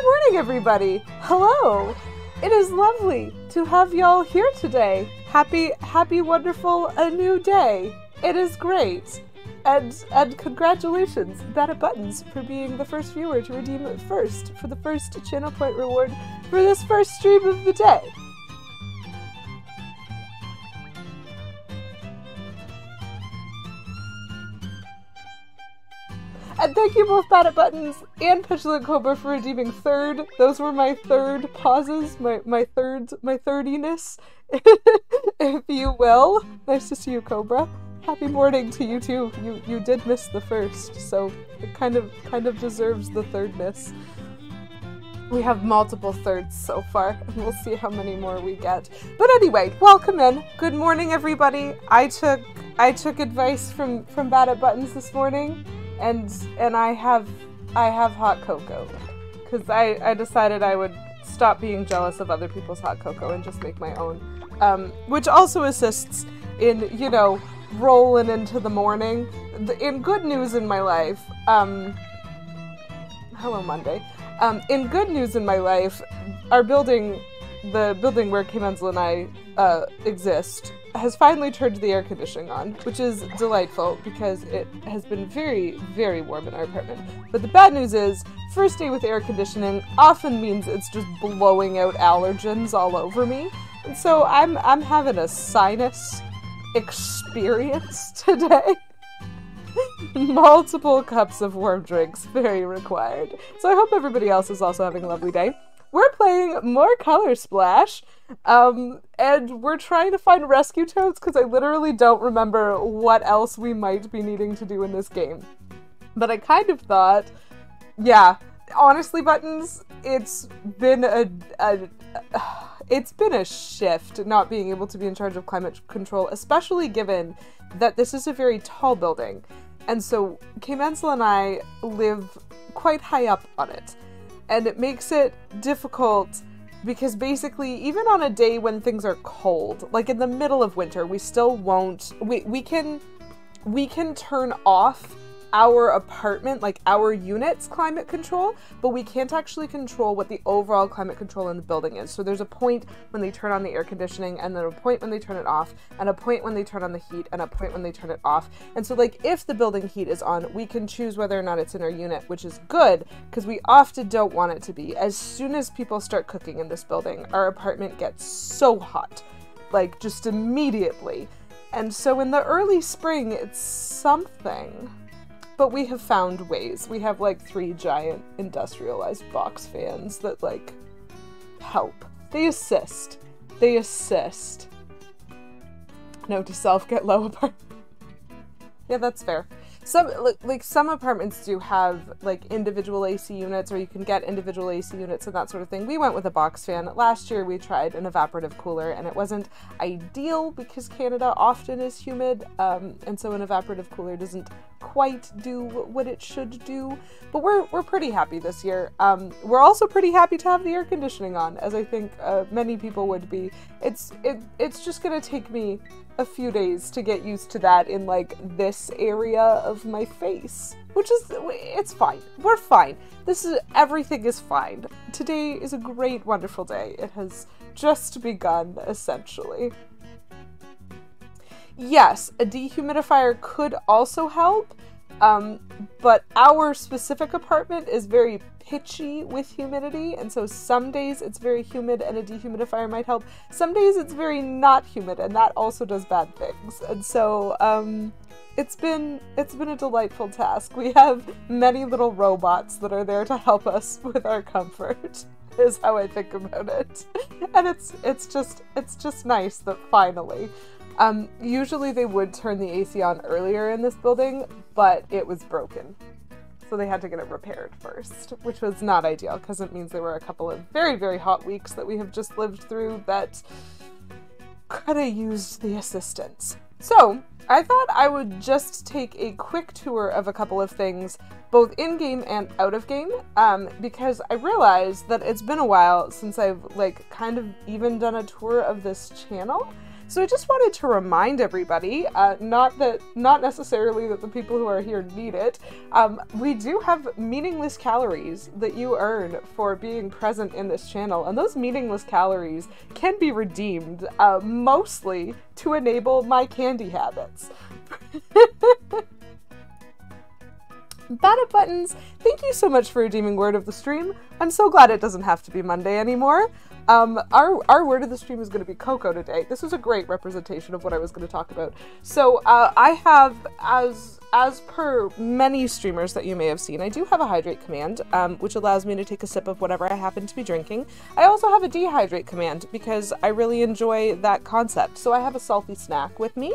morning, everybody! Hello! It is lovely to have y'all here today. Happy, wonderful, a new day. It is great. And congratulations, BattitButtons, for being the first viewer to redeem it first for the first channel point reward for this first stream of the day. And thank you both BattitButtons and Petulant Cobra for redeeming third. Those were my third pauses, my thirdiness, if you will. Nice to see you, Cobra. Happy morning to you too. You did miss the first, so it kind of deserves the thirdness. We have multiple thirds so far, and we'll see how many more we get. But anyway, welcome in. Good morning, everybody. I took advice from BattitButtons this morning. And I have hot cocoa, because I decided I would stop being jealous of other people's hot cocoa and just make my own, which also assists in, you know, rolling into the morning. In good news in my life, hello Monday, in good news in my life, our building, the building where Kmenzel and I exist, has finally turned the air conditioning on, which is delightful because it has been very, very warm in our apartment. But the bad news is, first day with air conditioning often means it's just blowing out allergens all over me. And so I'm having a sinus experience today. Multiple cups of warm drinks, very required. So I hope everybody else is also having a lovely day. We're playing more Color Splash, and we're trying to find rescue toads because I literally don't remember what else we might be needing to do in this game. But I kind of thought, yeah, honestly, Buttons, it's been a shift not being able to be in charge of climate control, especially given that this is a very tall building. And so Kmenzel and I live quite high up on it. And it makes it difficult because basically, even on a day when things are cold, like in the middle of winter, we still won't, we can turn off our apartment, like our unit's climate control, but we can't actually control what the overall climate control in the building is. So there's a point when they turn on the air conditioning, and then a point when they turn it off, and a point when they turn on the heat, and a point when they turn it off. And so like if the building heat is on, we can choose whether or not it's in our unit, which is good because we often don't want it to be. As soon as people start cooking in this building, our apartment gets so hot, like just immediately. And so in the early spring, it's something. But we have found ways. We have like 3 giant industrialized box fans that like help. They assist. Note to self, get low apartment. Yeah, that's fair. Some apartments do have like individual AC units, or you can get individual AC units and that sort of thing. We went with a box fan. Last year we tried an evaporative cooler, and it wasn't ideal because Canada often is humid, and so an evaporative cooler doesn't quite do what it should do. But we're pretty happy this year. We're also pretty happy to have the air conditioning on, as I think many people would be. It's just gonna take me a few days to get used to that in like this area of my face, which is, it's fine. We're fine. Everything is fine. Today is a great, wonderful day. It has just begun, essentially. Yes, a dehumidifier could also help, but our specific apartment is very pitchy with humidity, and so some days it's very humid and a dehumidifier might help. Some days it's very not humid, and that also does bad things. And so it's been a delightful task. We have many little robots that are there to help us with our comfort, is how I think about it. And it's just nice that finally. Usually they would turn the AC on earlier in this building, but it was broken. So they had to get it repaired first, which was not ideal because it means there were a couple of very, very hot weeks that we have just lived through that could have used the assistance. So I thought I would just take a quick tour of a couple of things, both in-game and out of game, because I realized that it's been a while since I've like kind of even done a tour of this channel. So I just wanted to remind everybody, not necessarily that the people who are here need it, we do have meaningless calories that you earn for being present in this channel, and those meaningless calories can be redeemed mostly to enable my candy habits. Bada Buttons, thank you so much for redeeming word of the stream. I'm so glad it doesn't have to be Monday anymore. Our word of the stream is going to be cocoa today. This is a great representation of what I was going to talk about. So I have, as per many streamers that you may have seen, I do have a hydrate command, which allows me to take a sip of whatever I happen to be drinking. I also have a dehydrate command because I really enjoy that concept. So I have a salty snack with me.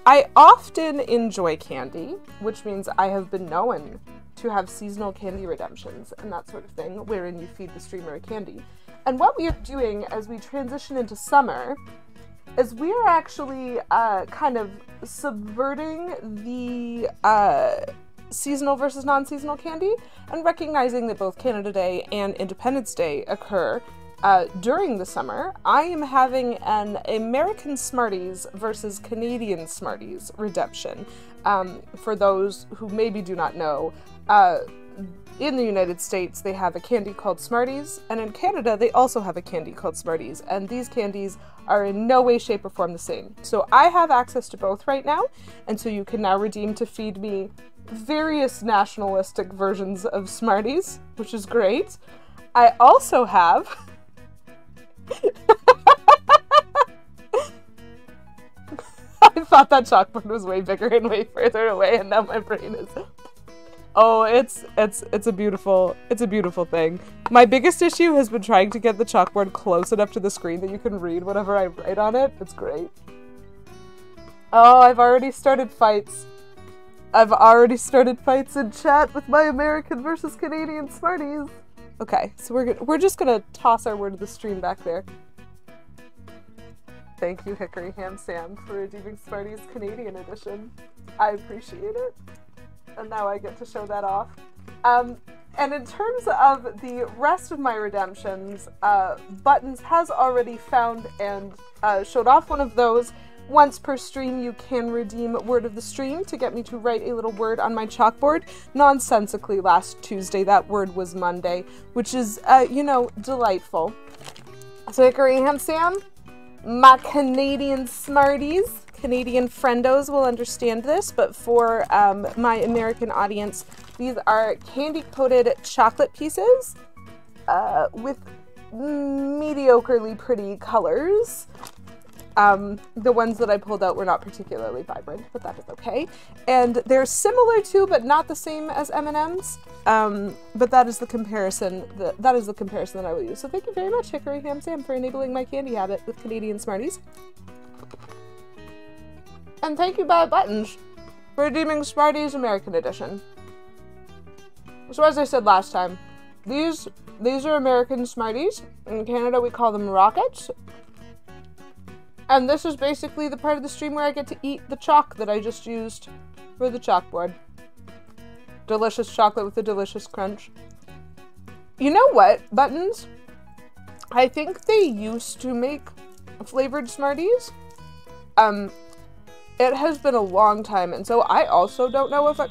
I often enjoy candy, which means I have been known to have seasonal candy redemptions and that sort of thing, wherein you feed the streamer a candy. And what we are doing as we transition into summer is we are actually kind of subverting the seasonal versus non-seasonal candy and recognizing that both Canada Day and Independence Day occur during the summer. I am having an American Smarties versus Canadian Smarties redemption. For those who maybe do not know, in the United States they have a candy called Smarties, and in Canada they also have a candy called Smarties, and these candies are in no way, shape, or form the same. So I have access to both right now, and so you can now redeem to feed me various nationalistic versions of Smarties, which is great. I also have I thought that chalkboard was way bigger and way further away, and now my brain is... Oh, it's a beautiful thing. My biggest issue has been trying to get the chalkboard close enough to the screen that you can read whatever I write on it. It's great. Oh, I've already started fights. I've already started fights in chat with my American versus Canadian Smarties. Okay, so we're just gonna toss our word of the stream back there. Thank you, Hickory Ham Sam, for redeeming Smarties Canadian edition. I appreciate it. And now I get to show that off. And in terms of the rest of my redemptions, Buttons has already found and showed off one of those. Once per stream, you can redeem word of the stream to get me to write a little word on my chalkboard. Nonsensically, last Tuesday, that word was Monday, which is, you know, delightful. So, Hickory Ham Sam, my Canadian Smarties, Canadian friendos will understand this, but for my American audience, these are candy-coated chocolate pieces with mediocrely pretty colors. The ones that I pulled out were not particularly vibrant, but that is okay. And they're similar to, but not the same as M&Ms. But that is the comparison. That is the comparison that I will use. So thank you very much, Hickory Ham Sam, for enabling my candy habit with Canadian Smarties. And thank you, Bad Buttons, for redeeming Smarties American Edition. So as I said last time, these are American Smarties. In Canada, we call them Rockets. And this is basically the part of the stream where I get to eat the chalk that I just used for the chalkboard. Delicious chocolate with a delicious crunch. You know what, Buttons? I think they used to make flavored Smarties. It has been a long time, and so I also don't know if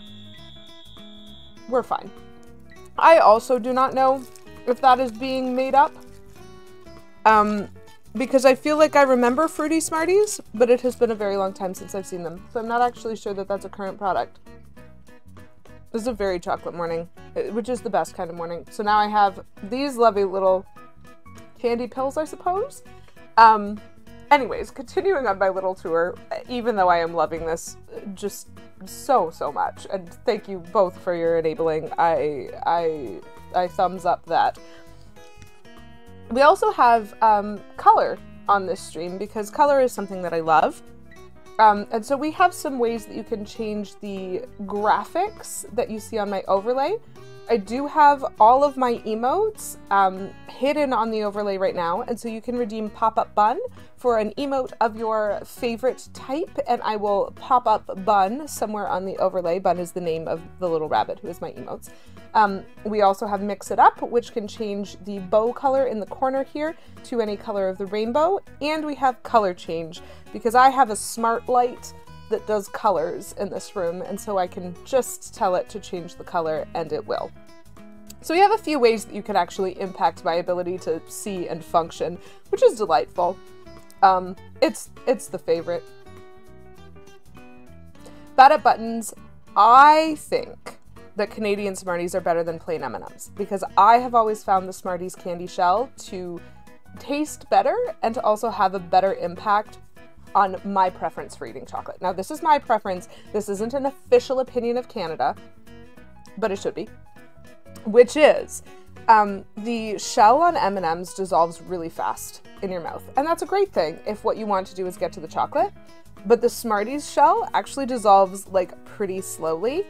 we're fine. I also do not know if that is being made up. Because I feel like I remember Fruity Smarties, but it has been a very long time since I've seen them. So I'm not actually sure that that's a current product. This is a very chocolate morning, which is the best kind of morning. So now I have these lovely little candy pills, I suppose. Anyways, continuing on my little tour, even though I am loving this just so much, and thank you both for your enabling, I thumbs up that. We also have color on this stream because color is something that I love. And so we have some ways that you can change the graphics that you see on my overlay I do have all of my emotes hidden on the overlay right now, and so you can redeem Pop-Up Bun for an emote of your favorite type, and I will pop up Bun somewhere on the overlay. Bun is the name of the little rabbit who is my emotes. We also have Mix It Up, which can change the bow color in the corner here to any color of the rainbow, and we have Color Change, because I have a smart light that does colors in this room, and so I can just tell it to change the color and it will. So we have a few ways that you can actually impact my ability to see and function, which is delightful. It's the favorite. Bad at buttons, I think that Canadian Smarties are better than plain M&Ms, because I have always found the Smarties candy shell to taste better and to also have a better impact on my preference for eating chocolate. Now, this is my preference. This isn't an official opinion of Canada, but it should be. Which is, the shell on M&Ms dissolves really fast in your mouth. And that's a great thing if what you want to do is get to the chocolate. But the Smarties shell actually dissolves like pretty slowly.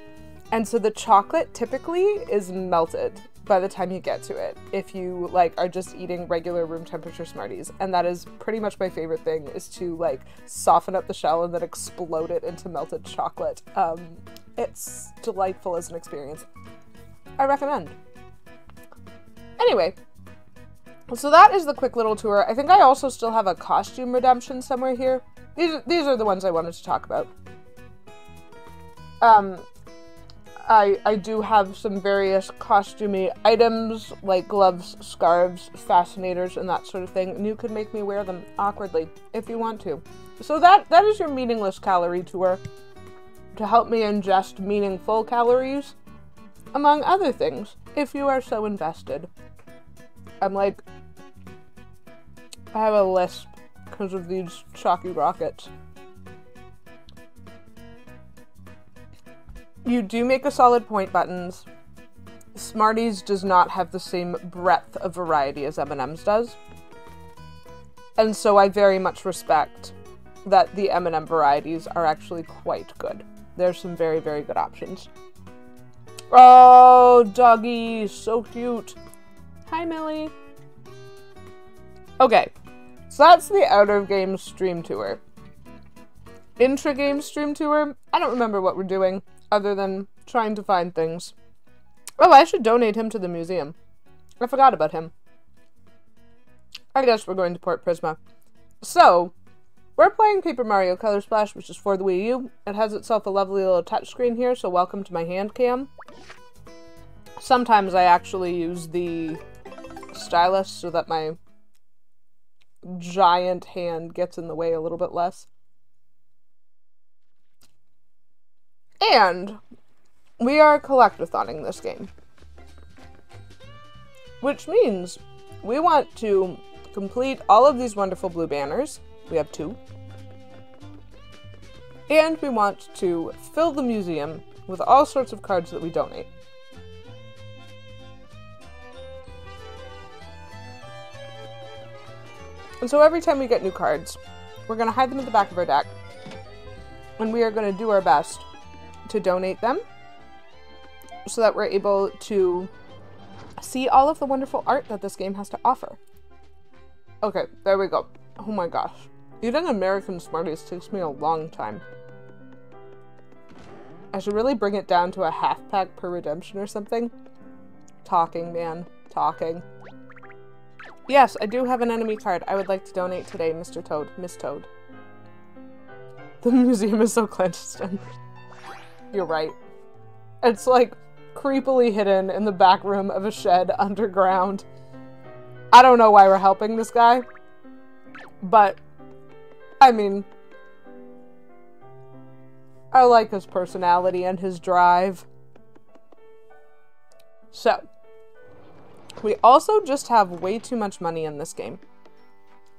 And so the chocolate typically is melted by the time you get to it, if you like are just eating regular room temperature Smarties. And that is pretty much my favorite thing, is to like soften up the shell and then explode it into melted chocolate. It's delightful as an experience. I recommend. Anyway, so that is the quick little tour. I think I also still have a costume redemption somewhere here. These are the ones I wanted to talk about. I do have some various costumey items, like gloves, scarves, fascinators, and that sort of thing, and you can make me wear them awkwardly if you want to. So that is your meaningless calorie tour, to help me ingest meaningful calories, among other things, if you are so invested. I'm like, I have a lisp because of these chalky rockets. You do make a solid point, Buttons. Smarties does not have the same breadth of variety as M&M's does. And so I very much respect that the M&M varieties are actually quite good. There's some very, very good options. Oh, doggy, so cute. Hi, Millie. Okay, so that's the out-of-game stream tour. Intra-game stream tour, I don't remember what we're doing, other than trying to find things. Oh, I should donate him to the museum. I forgot about him. I guess we're going to Port Prisma. So, we're playing Paper Mario Color Splash, which is for the Wii U. It has itself a lovely little touchscreen here, so welcome to my hand cam. Sometimes I actually use the stylus so that my giant hand gets in the way a little bit less. And we are collectathoning this game. Which means we want to complete all of these wonderful blue banners. We have 2. And we want to fill the museum with all sorts of cards that we donate. And so every time we get new cards, we're going to hide them at the back of our deck. And we are going to do our best to donate them so that we're able to see all of the wonderful art that this game has to offer. Okay, there we go. Oh my gosh. Eating American Smarties takes me a long time. I should really bring it down to a half pack per redemption or something. Talking, man. Talking. Yes, I do have an enemy card I would like to donate today, Mr. Toad. Miss Toad. The museum is so clandestine. You're right. It's like creepily hidden in the back room of a shed underground. I don't know why we're helping this guy, but I mean, I like his personality and his drive. So, we also just have way too much money in this game.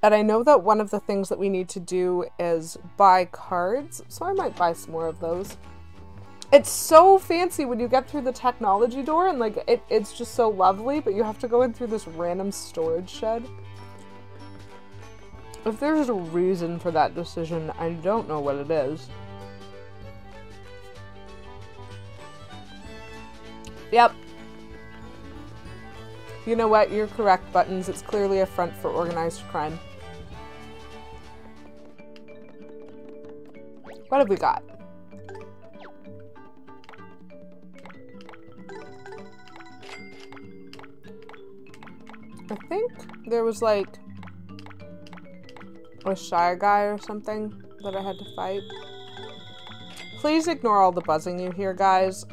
And I know that one of the things that we need to do is buy cards, so I might buy some more of those. It's so fancy when you get through the technology door, and like it's just so lovely, but you have to go in through this random storage shed. If there's a reason for that decision, I don't know what it is. Yep. You know what? You're correct, Buttons. It's clearly a front for organized crime. What have we got? I think there was like a shy guy or something that I had to fight. Please ignore all the buzzing you hear, guys.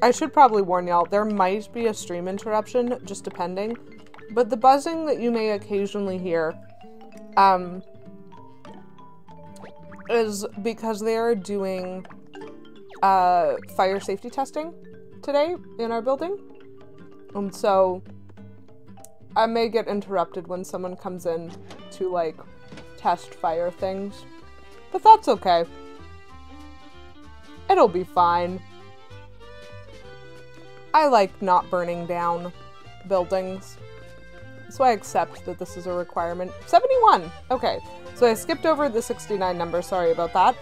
I should probably warn y'all, there might be a stream interruption, just depending. But the buzzing that you may occasionally hear, is because they are doing, fire safety testing today in our building. And so, I may get interrupted when someone comes in to, like, test fire things. But that's okay. It'll be fine. I like not burning down buildings, so I accept that this is a requirement. 71! Okay, so I skipped over the 69 number, sorry about that.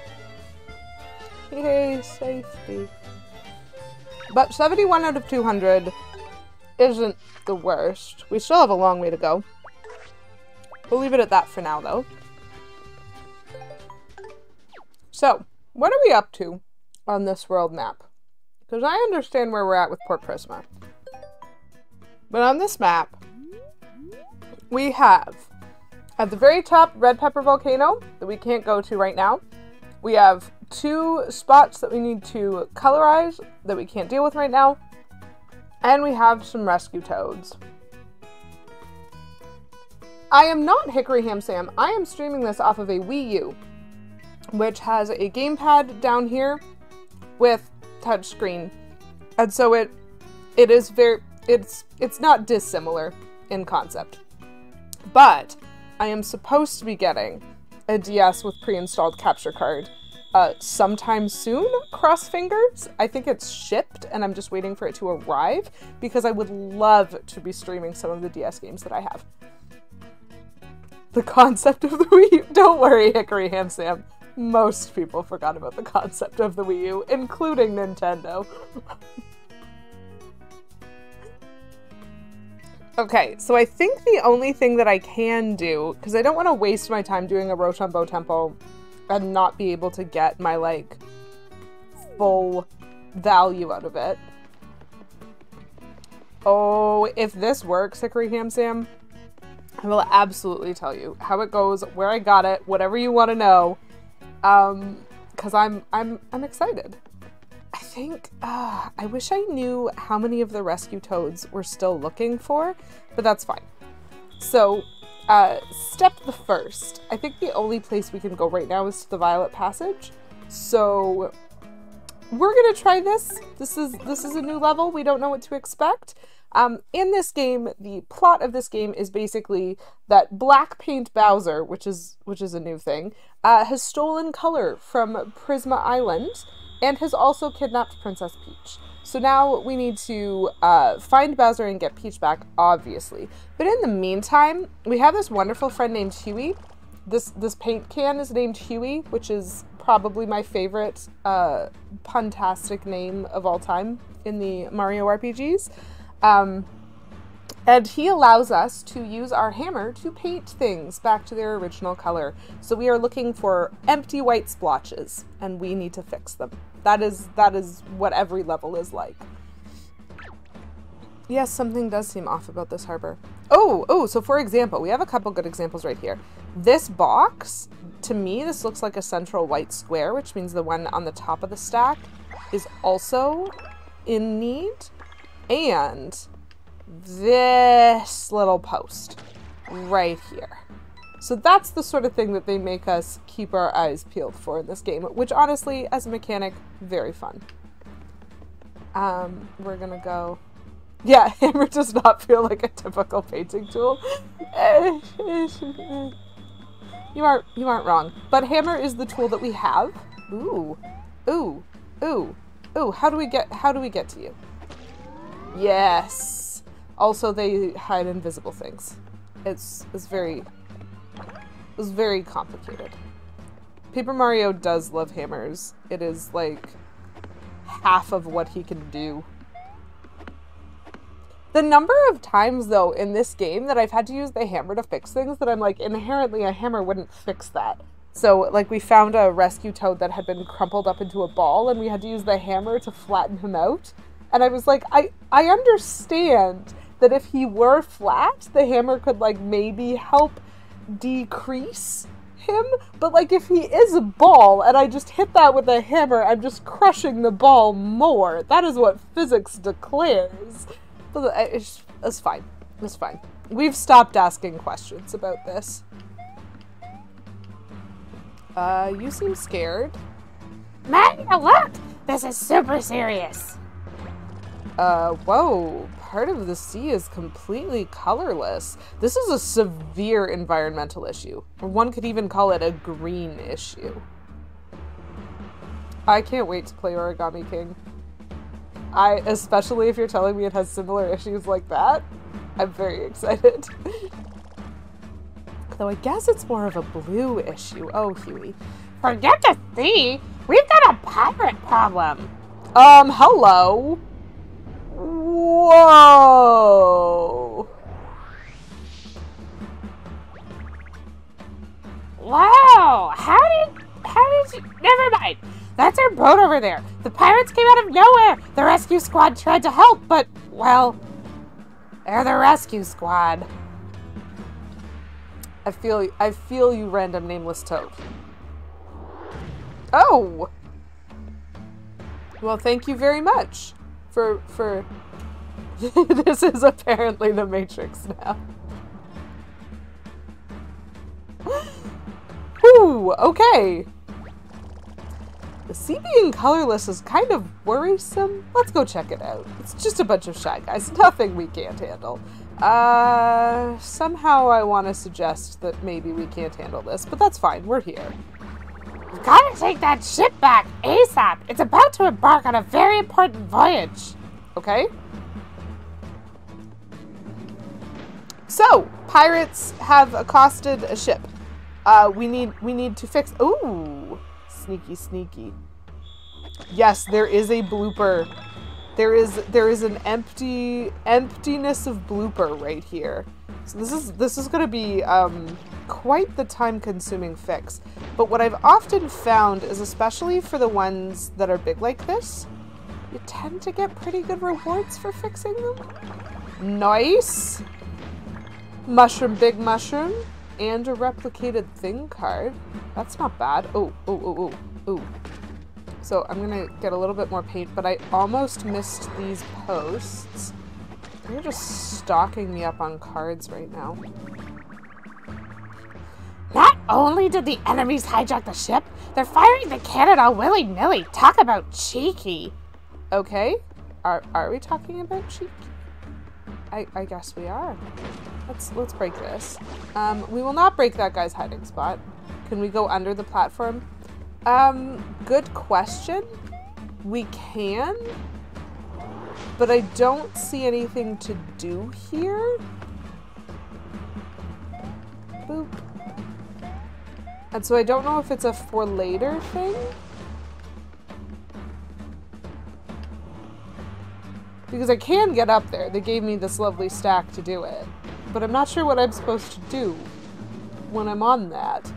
Yay, safety. But 71 out of 200 isn't the worst. We still have a long way to go. We'll leave it at that for now, though. So, what are we up to on this world map? Because I understand where we're at with Port Prisma. But on this map, we have, at the very top, Red Pepper Volcano, that we can't go to right now. We have 2 spots that we need to colorize, that we can't deal with right now. And we have some rescue toads. I am not Hickory Ham Sam. I am streaming this off of a Wii U, which has a gamepad down here with touchscreen, and so it is very, it's not dissimilar in concept. But I am supposed to be getting a DS with pre-installed capture card sometime soon, cross fingers. I think it's shipped and I'm just waiting for it to arrive because I would love to be streaming some of the DS games that I have. The concept of the Wii U, don't worry, Hickory Ham Sam. Most people forgot about the concept of the Wii U, including Nintendo. Okay, so I think the only thing that I can do, because I don't want to waste my time doing a Rochambeau Temple and not be able to get my, like, full value out of it. Oh, if this works, Hickory Ham Sam, I will absolutely tell you how it goes, where I got it, whatever you want to know. Cause I'm excited. I think, I wish I knew how many of the rescue toads we're still looking for, but that's fine. So, step the first. I think the only place we can go right now is to the Violet Passage. So, we're gonna try this. This is a new level. We don't know what to expect. In this game, the plot of this game is basically that Black Paint Bowser, which is a new thing, has stolen color from Prisma Island and has also kidnapped Princess Peach. So now we need to find Bowser and get Peach back, obviously. But in the meantime, we have this wonderful friend named Huey. This paint can is named Huey, which is probably my favorite puntastic name of all time in the Mario RPGs. And he allows us to use our hammer to paint things back to their original color. So we are looking for empty white splotches, and we need to fix them. That is what every level is like. Yes, something does seem off about this harbor. Oh, so for example, we have a couple good examples right here. This box, to me, this looks like a central white square, which means the one on the top of the stack is also in need. And this little post right here. So that's the sort of thing that they make us keep our eyes peeled for in this game, which honestly, as a mechanic, very fun. We're gonna go... Yeah, hammer does not feel like a typical painting tool. You aren't wrong. But hammer is the tool that we have. Ooh. How do we get to you? Yes. Also, they hide invisible things. It's very complicated. Paper Mario does love hammers. It is like half of what he can do. The number of times, though, in this game that I've had to use the hammer to fix things that I'm like, inherently a hammer wouldn't fix that. So, like, we found a rescue toad that had been crumpled up into a ball, and we had to use the hammer to flatten him out. And I was like, I understand that if he were flat, the hammer could, like, maybe help decrease him, but, like, if he is a ball, and I just hit that with a hammer, I'm just crushing the ball more. That is what physics declares. It's fine. It's fine. We've stopped asking questions about this. You seem scared. Mario, look! This is super serious. Whoa. Part of the sea is completely colorless. This is a severe environmental issue. Or one could even call it a green issue. I can't wait to play Origami King. Especially if you're telling me it has similar issues like that, I'm very excited. Though I guess it's more of a blue issue. Oh, Huey. Forget the sea! We've got a pirate problem! Hello? Whoa! Wow! How did you... Never mind! That's our boat over there. The pirates came out of nowhere. The rescue squad tried to help, but, well, they're the rescue squad. I feel you, random nameless toad. Oh! Well, thank you very much for this is apparently the Matrix now. Ooh, okay. The sea being colorless is kind of worrisome. Let's go check it out. It's just a bunch of Shy Guys. Nothing we can't handle. Somehow I want to suggest that maybe we can't handle this, but that's fine. We're here. We've got to take that ship back ASAP. It's about to embark on a very important voyage. Okay. So, pirates have accosted a ship. We need to fix... Ooh! Sneaky, sneaky. Yes, there is a blooper. There is an emptiness of blooper right here. So this is going to be quite the time-consuming fix. But what I've often found is, especially for the ones that are big like this, you tend to get pretty good rewards for fixing them. Nice. Mushroom, big mushroom. And a replicated thing card. That's not bad. Oh. So I'm gonna get a little bit more paint, but I almost missed these posts. They're just stalking me up on cards right now. Not only did the enemies hijack the ship, they're firing the cannon all willy-nilly. Talk about cheeky. Okay. Are we talking about cheeky? I guess we are. Let's break this. We will not break that guy's hiding spot. Can we go under the platform? Good question. We can, but I don't see anything to do here. Boop. And so I don't know if it's a for later thing. Because I can get up there. They gave me this lovely stack to do it. But I'm not sure what I'm supposed to do when I'm on that.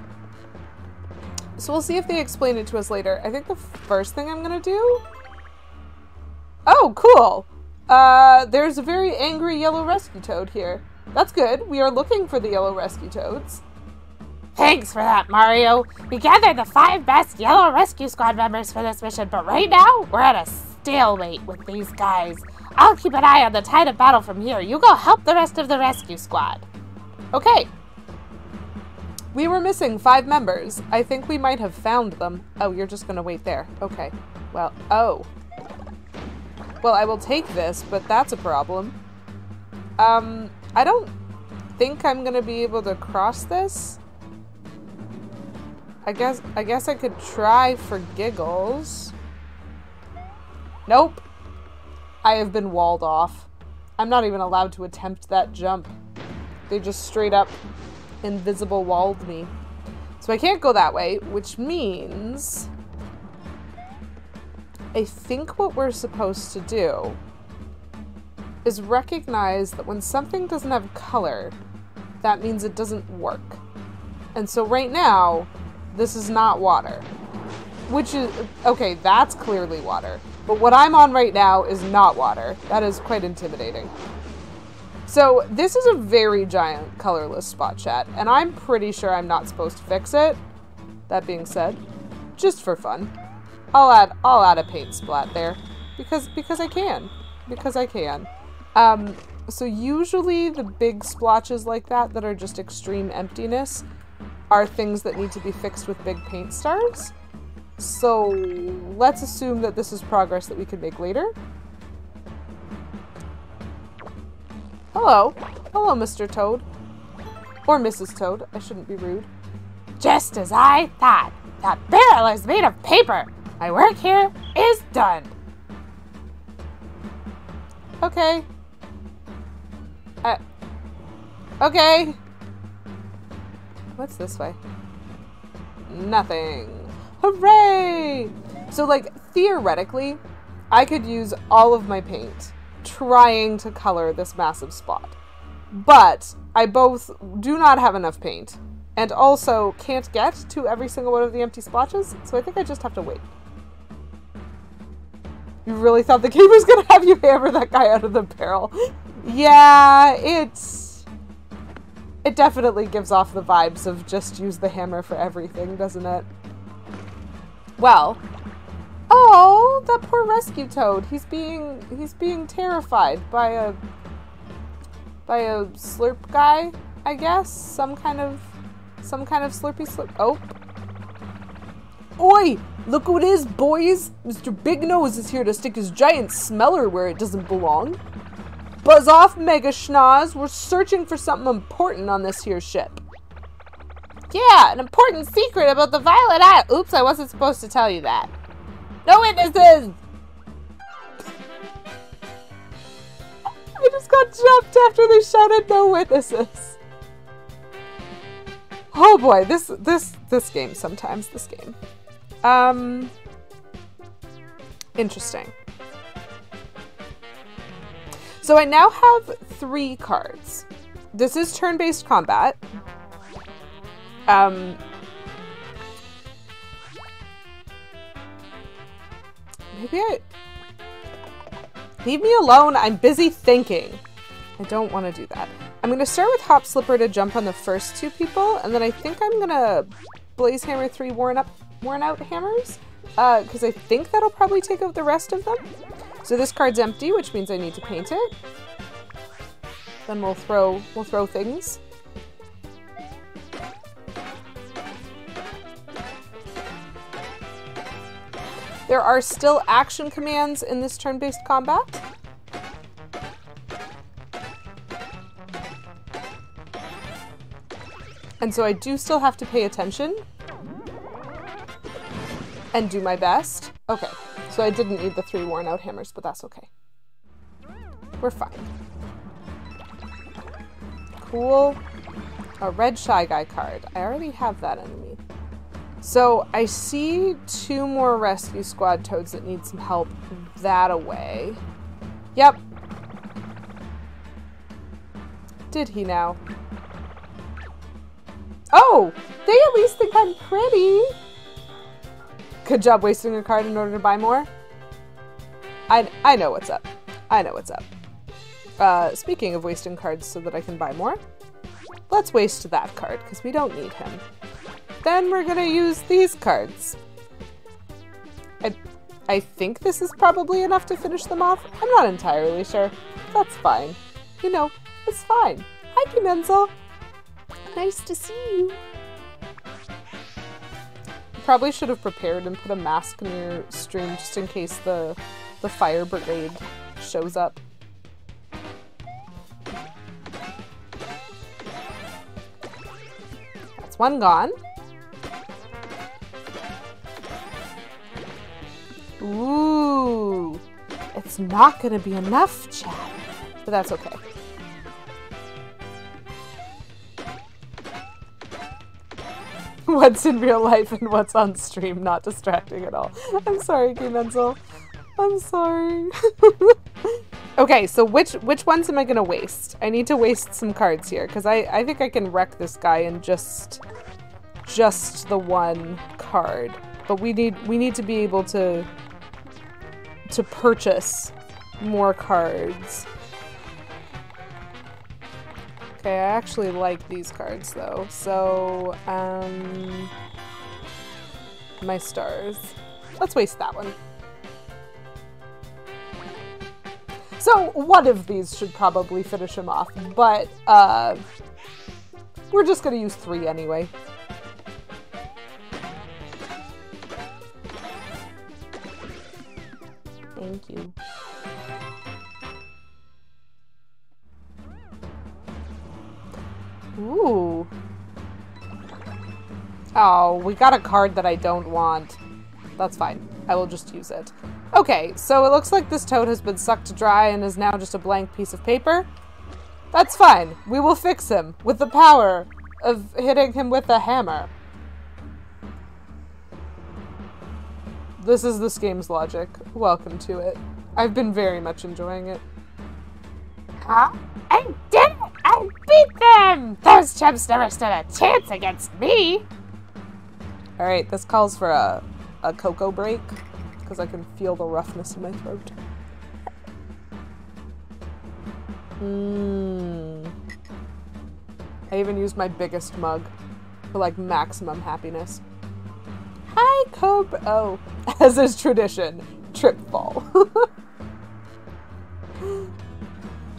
So we'll see if they explain it to us later. I think the first thing I'm gonna do... Oh, cool! There's a very angry yellow rescue toad here. That's good. We are looking for the yellow rescue toads. Thanks for that, Mario. We gathered the 5 best Yellow Rescue Squad members for this mission, but right now, we're at a stalemate with these guys. I'll keep an eye on the tide of battle from here. You go help the rest of the rescue squad. Okay. We were missing 5 members. I think we might have found them. Oh, you're just gonna wait there. Okay. Well, oh. Well, I will take this, but that's a problem. I don't think I'm gonna be able to cross this. I guess I could try for giggles. Nope. I have been walled off. I'm not even allowed to attempt that jump. They just straight up invisible walled me. So I can't go that way, which means I think what we're supposed to do is recognize that when something doesn't have color, that means it doesn't work. And so right now, this is not water. Which is, okay, that's clearly water. But what I'm on right now is not water. That is quite intimidating. So this is a very giant colorless spot, chat, and I'm pretty sure I'm not supposed to fix it. That being said, just for fun, I'll add a paint splat there because I can. Because I can. So usually the big splotches like that are just extreme emptiness are things that need to be fixed with big paint stars. So let's assume that this is progress that we can make later. Hello. Hello, Mr. Toad. Or Mrs. Toad. I shouldn't be rude. Just as I thought. That barrel is made of paper. My work here is done. Okay. Okay. What's this way? Nothing. Hooray! So, like, theoretically, I could use all of my paint trying to color this massive spot. But I both do not have enough paint and also can't get to every single one of the empty splotches, so I think I just have to wait. You really thought the game was gonna have you hammer that guy out of the barrel? Yeah, it definitely gives off the vibes of just use the hammer for everything, doesn't it? Well, oh, that poor rescue toad. He's being terrified by a slurp guy, I guess. Some kind of slurpy slurp. Oh. Oi! Look who it is, boys! Mr. Big Nose is here to stick his giant smeller where it doesn't belong. Buzz off, Mega Schnoz. We're searching for something important on this here ship. Yeah, an important secret about the Violet Isle. Oops, I wasn't supposed to tell you that. No witnesses! I just got jumped after they shouted no witnesses. Oh boy, this game sometimes, this game. Interesting. So I now have 3 cards. This is turn-based combat. Maybe leave me alone, I'm busy thinking. I don't want to do that. I'm going to start with Hop Slipper to jump on the first 2 people, and then I think I'm going to Blaze Hammer 3 worn out hammers, because I think that'll probably take out the rest of them. So this card's empty, which means I need to paint it. Then we'll throw things. There are still action commands in this turn-based combat. And so I do still have to pay attention and do my best. Okay, so I didn't need the 3 worn out hammers, but that's okay. We're fine. Cool. A red Shy Guy card. I already have that enemy. So I see 2 more rescue squad toads that need some help that away. Yep. Did he now? Oh! They at least think I'm pretty! Good job wasting a card in order to buy more. I know what's up. I know what's up. Speaking of wasting cards so that I can buy more, let's waste that card, because we don't need him. Then we're gonna use these cards. I think this is probably enough to finish them off. I'm not entirely sure. That's fine. You know, it's fine. Hi, Kimenzel. Nice to see you. Probably should have prepared and put a mask near stream just in case the fire brigade shows up. That's one gone. Ooh, it's not gonna be enough, chat, but that's okay. What's in real life and what's on stream, not distracting at all. I'm sorry, Kimenzel. I'm sorry. Okay, so which ones am I gonna waste? I need to waste some cards here, because I think I can wreck this guy in just the one card. But we need to be able to purchase more cards. Okay, I actually like these cards though. So, my stars. Let's waste that one. So one of these should probably finish him off, but we're just gonna use 3 anyway. Thank you. Ooh. Oh, we got a card that I don't want. That's fine. I will just use it. Okay, so it looks like this toad has been sucked dry and is now just a blank piece of paper. That's fine. We will fix him with the power of hitting him with a hammer. This is this game's logic. Welcome to it. I've been very much enjoying it. Huh? I did it! I beat them! Those chumps never stood a chance against me! Alright, this calls for a cocoa break, because I can feel the roughness in my throat. I even used my biggest mug for like maximum happiness. Hi, Cobra. Oh, as is tradition, trip fall.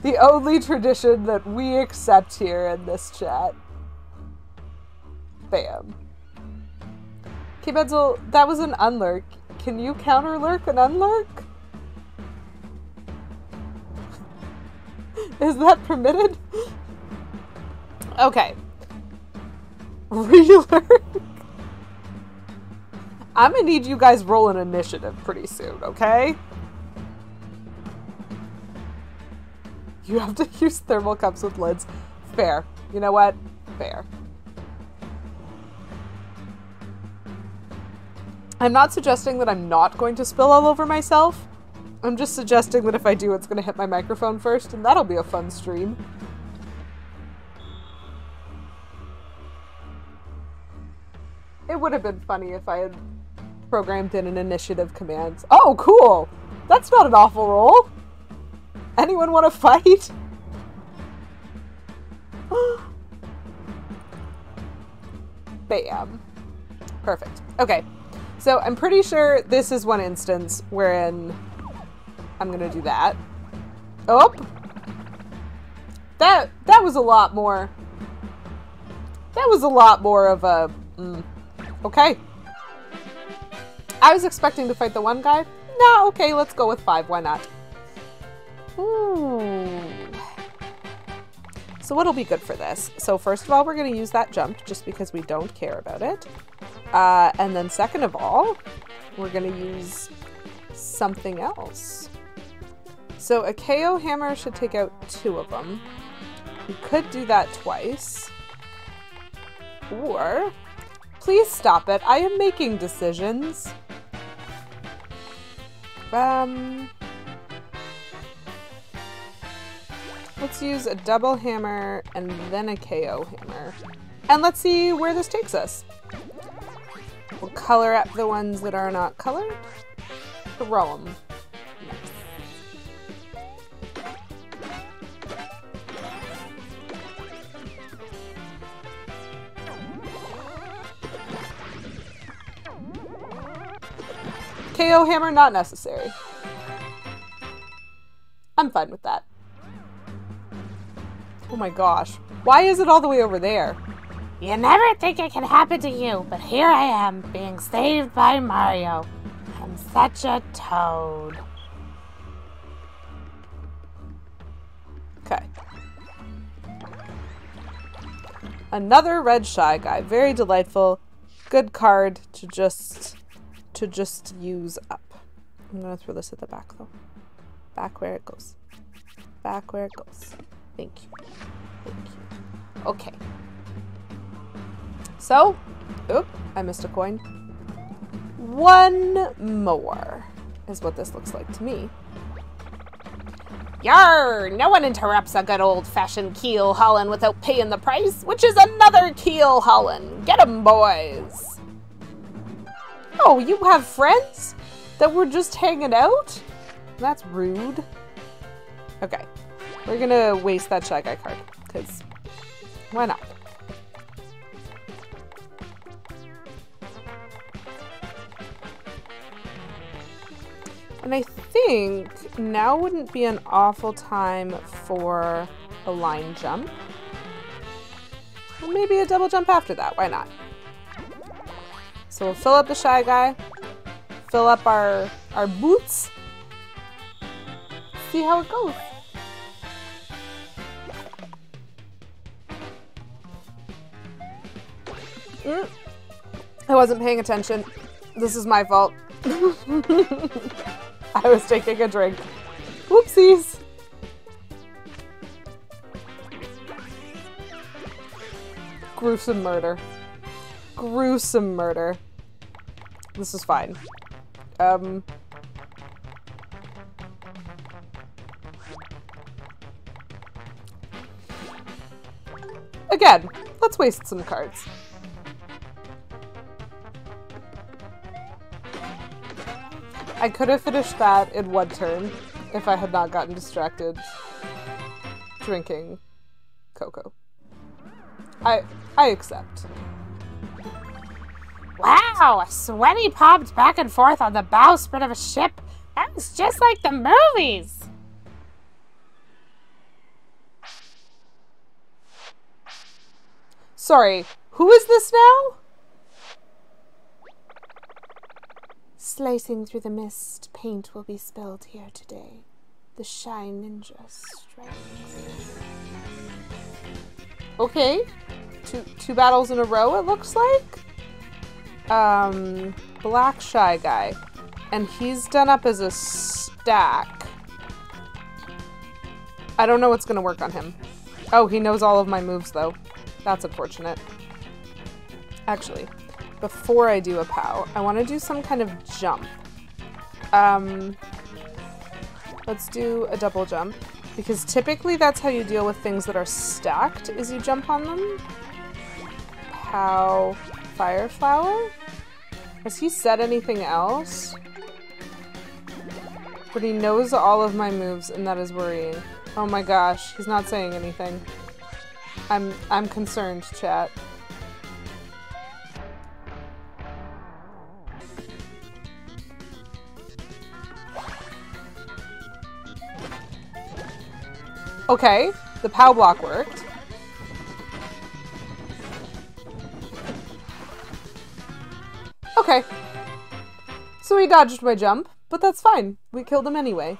The only tradition that we accept here in this chat. Bam. Okay, Benzel, that was an unlurk. Can you counter lurk an unlurk? Is that permitted? Okay. Relurk. I'm gonna need you guys roll an initiative pretty soon, okay? You have to use thermal cups with lids. Fair. You know what? Fair. I'm not suggesting that I'm not going to spill all over myself. I'm just suggesting that if I do, it's going to hit my microphone first, and that'll be a fun stream. It would have been funny if I had programmed in an initiative command. Oh, cool! That's not an awful roll! Anyone want to fight? Bam. Perfect. Okay. So I'm pretty sure this is one instance wherein I'm gonna do that. Oh! That was a lot more. That was a lot more of a... Okay. I was expecting to fight the one guy. Nah, okay, let's go with 5. Why not? Ooh. So what'll be good for this? So first of all, we're going to use that jump just because we don't care about it. And then second of all, we're going to use something else. So a KO hammer should take out 2 of them. We could do that twice. Or, please stop it. I am making decisions. Let's use a double hammer and then a KO hammer. And let's see where this takes us. We'll color up the ones that are not colored. Throw them. KO hammer not necessary. I'm fine with that. Oh my gosh. Why is it all the way over there? You never think it can happen to you, but here I am, being saved by Mario. I'm such a toad. Okay. Another red shy guy. Very delightful. Good card to just use up. I'm gonna throw this at the back though. Back where it goes. Back where it goes. Thank you. Thank you. Okay. So, oop, I missed a coin. 1 more is what this looks like to me. Yarr! No one interrupts a good old-fashioned keel hauling without paying the price, which is another keel hauling. Get 'em, boys! Oh, you have friends that were just hanging out? That's rude. Okay, we're gonna waste that Shy Guy card, because why not? And I think now wouldn't be an awful time for a line jump. Or maybe a double jump after that, why not? So we'll fill up the Shy Guy, fill up our boots, see how it goes. I wasn't paying attention. This is my fault. I was taking a drink. Whoopsies. Gruesome murder. Gruesome murder. This is fine. Again, let's waste some cards. I could have finished that in one turn if I had not gotten distracted drinking cocoa. I accept. Wow, a sweaty popped back and forth on the bowsprit of a ship. That was just like the movies. Sorry, who is this now? Slicing through the mist, paint will be spilled here today. The Shy Ninja strikes. Okay, two battles in a row it looks like. Black Shy Guy, and he's done up as a stack. I don't know what's gonna work on him. Oh, he knows all of my moves though. That's unfortunate. Actually, before I do a POW, I want to do some kind of jump. Let's do a double jump, because typically that's how you deal with things that are stacked, is you jump on them. POW Fire Flower? Has he said anything else? But he knows all of my moves, and that is worrying. Oh my gosh, he's not saying anything. I'm concerned, chat. Okay, the POW block worked. Okay. So he dodged my jump, but that's fine. We killed him anyway.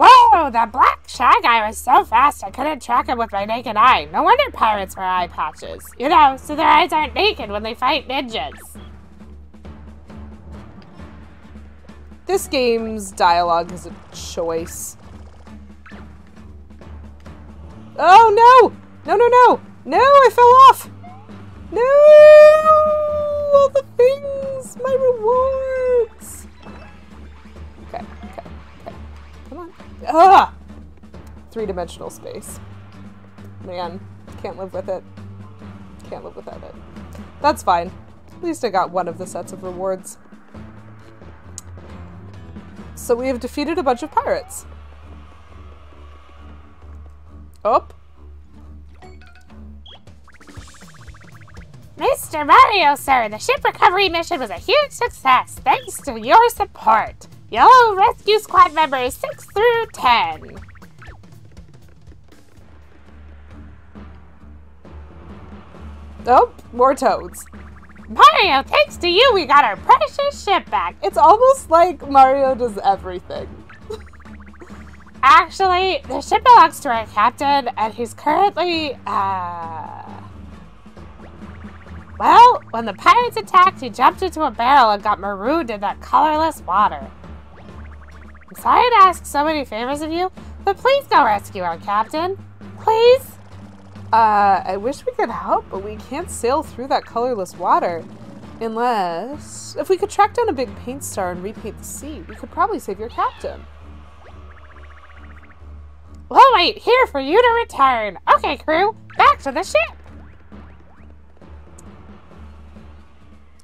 Whoa, that black Shy Guy was so fast I couldn't track him with my naked eye. No wonder pirates wear eye patches. You know, so their eyes aren't naked when they fight ninjas. This game's dialogue is a choice. Oh no! No, no, no! No, I fell off! No! All the things! My rewards! Okay, okay, okay. Come on. Ah! Three-dimensional space. Man, can't live with it. Can't live without it. That's fine. At least I got one of the sets of rewards. So we have defeated a bunch of pirates. Up. Mr. Mario, sir, the ship recovery mission was a huge success thanks to your support. Yellow Rescue Squad members 6 through 10. Oh, more toads. Mario, thanks to you, we got our precious ship back. It's almost like Mario does everything. Actually, the ship belongs to our captain, and he's currently, well, when the pirates attacked, he jumped into a barrel and got marooned in that colorless water. I'm sorry to ask so many favors of you, but please go rescue our captain. Please? I wish we could help, but we can't sail through that colorless water. Unless... If we could track down a big paint star and repaint the sea, we could probably save your captain. We'll wait here for you to return. Okay, crew, back to the ship.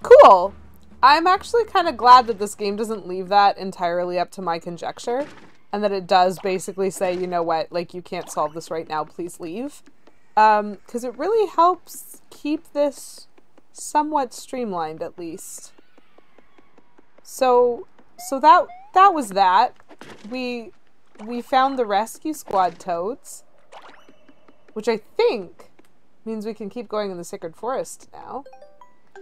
Cool. I'm actually kind of glad that this game doesn't leave that entirely up to my conjecture, and that it does basically say, you know what, like, you can't solve this right now, please leave. Because it really helps keep this somewhat streamlined, at least. So that was that. We found the rescue squad toads, which I think means we can keep going in the Sacred Forest now.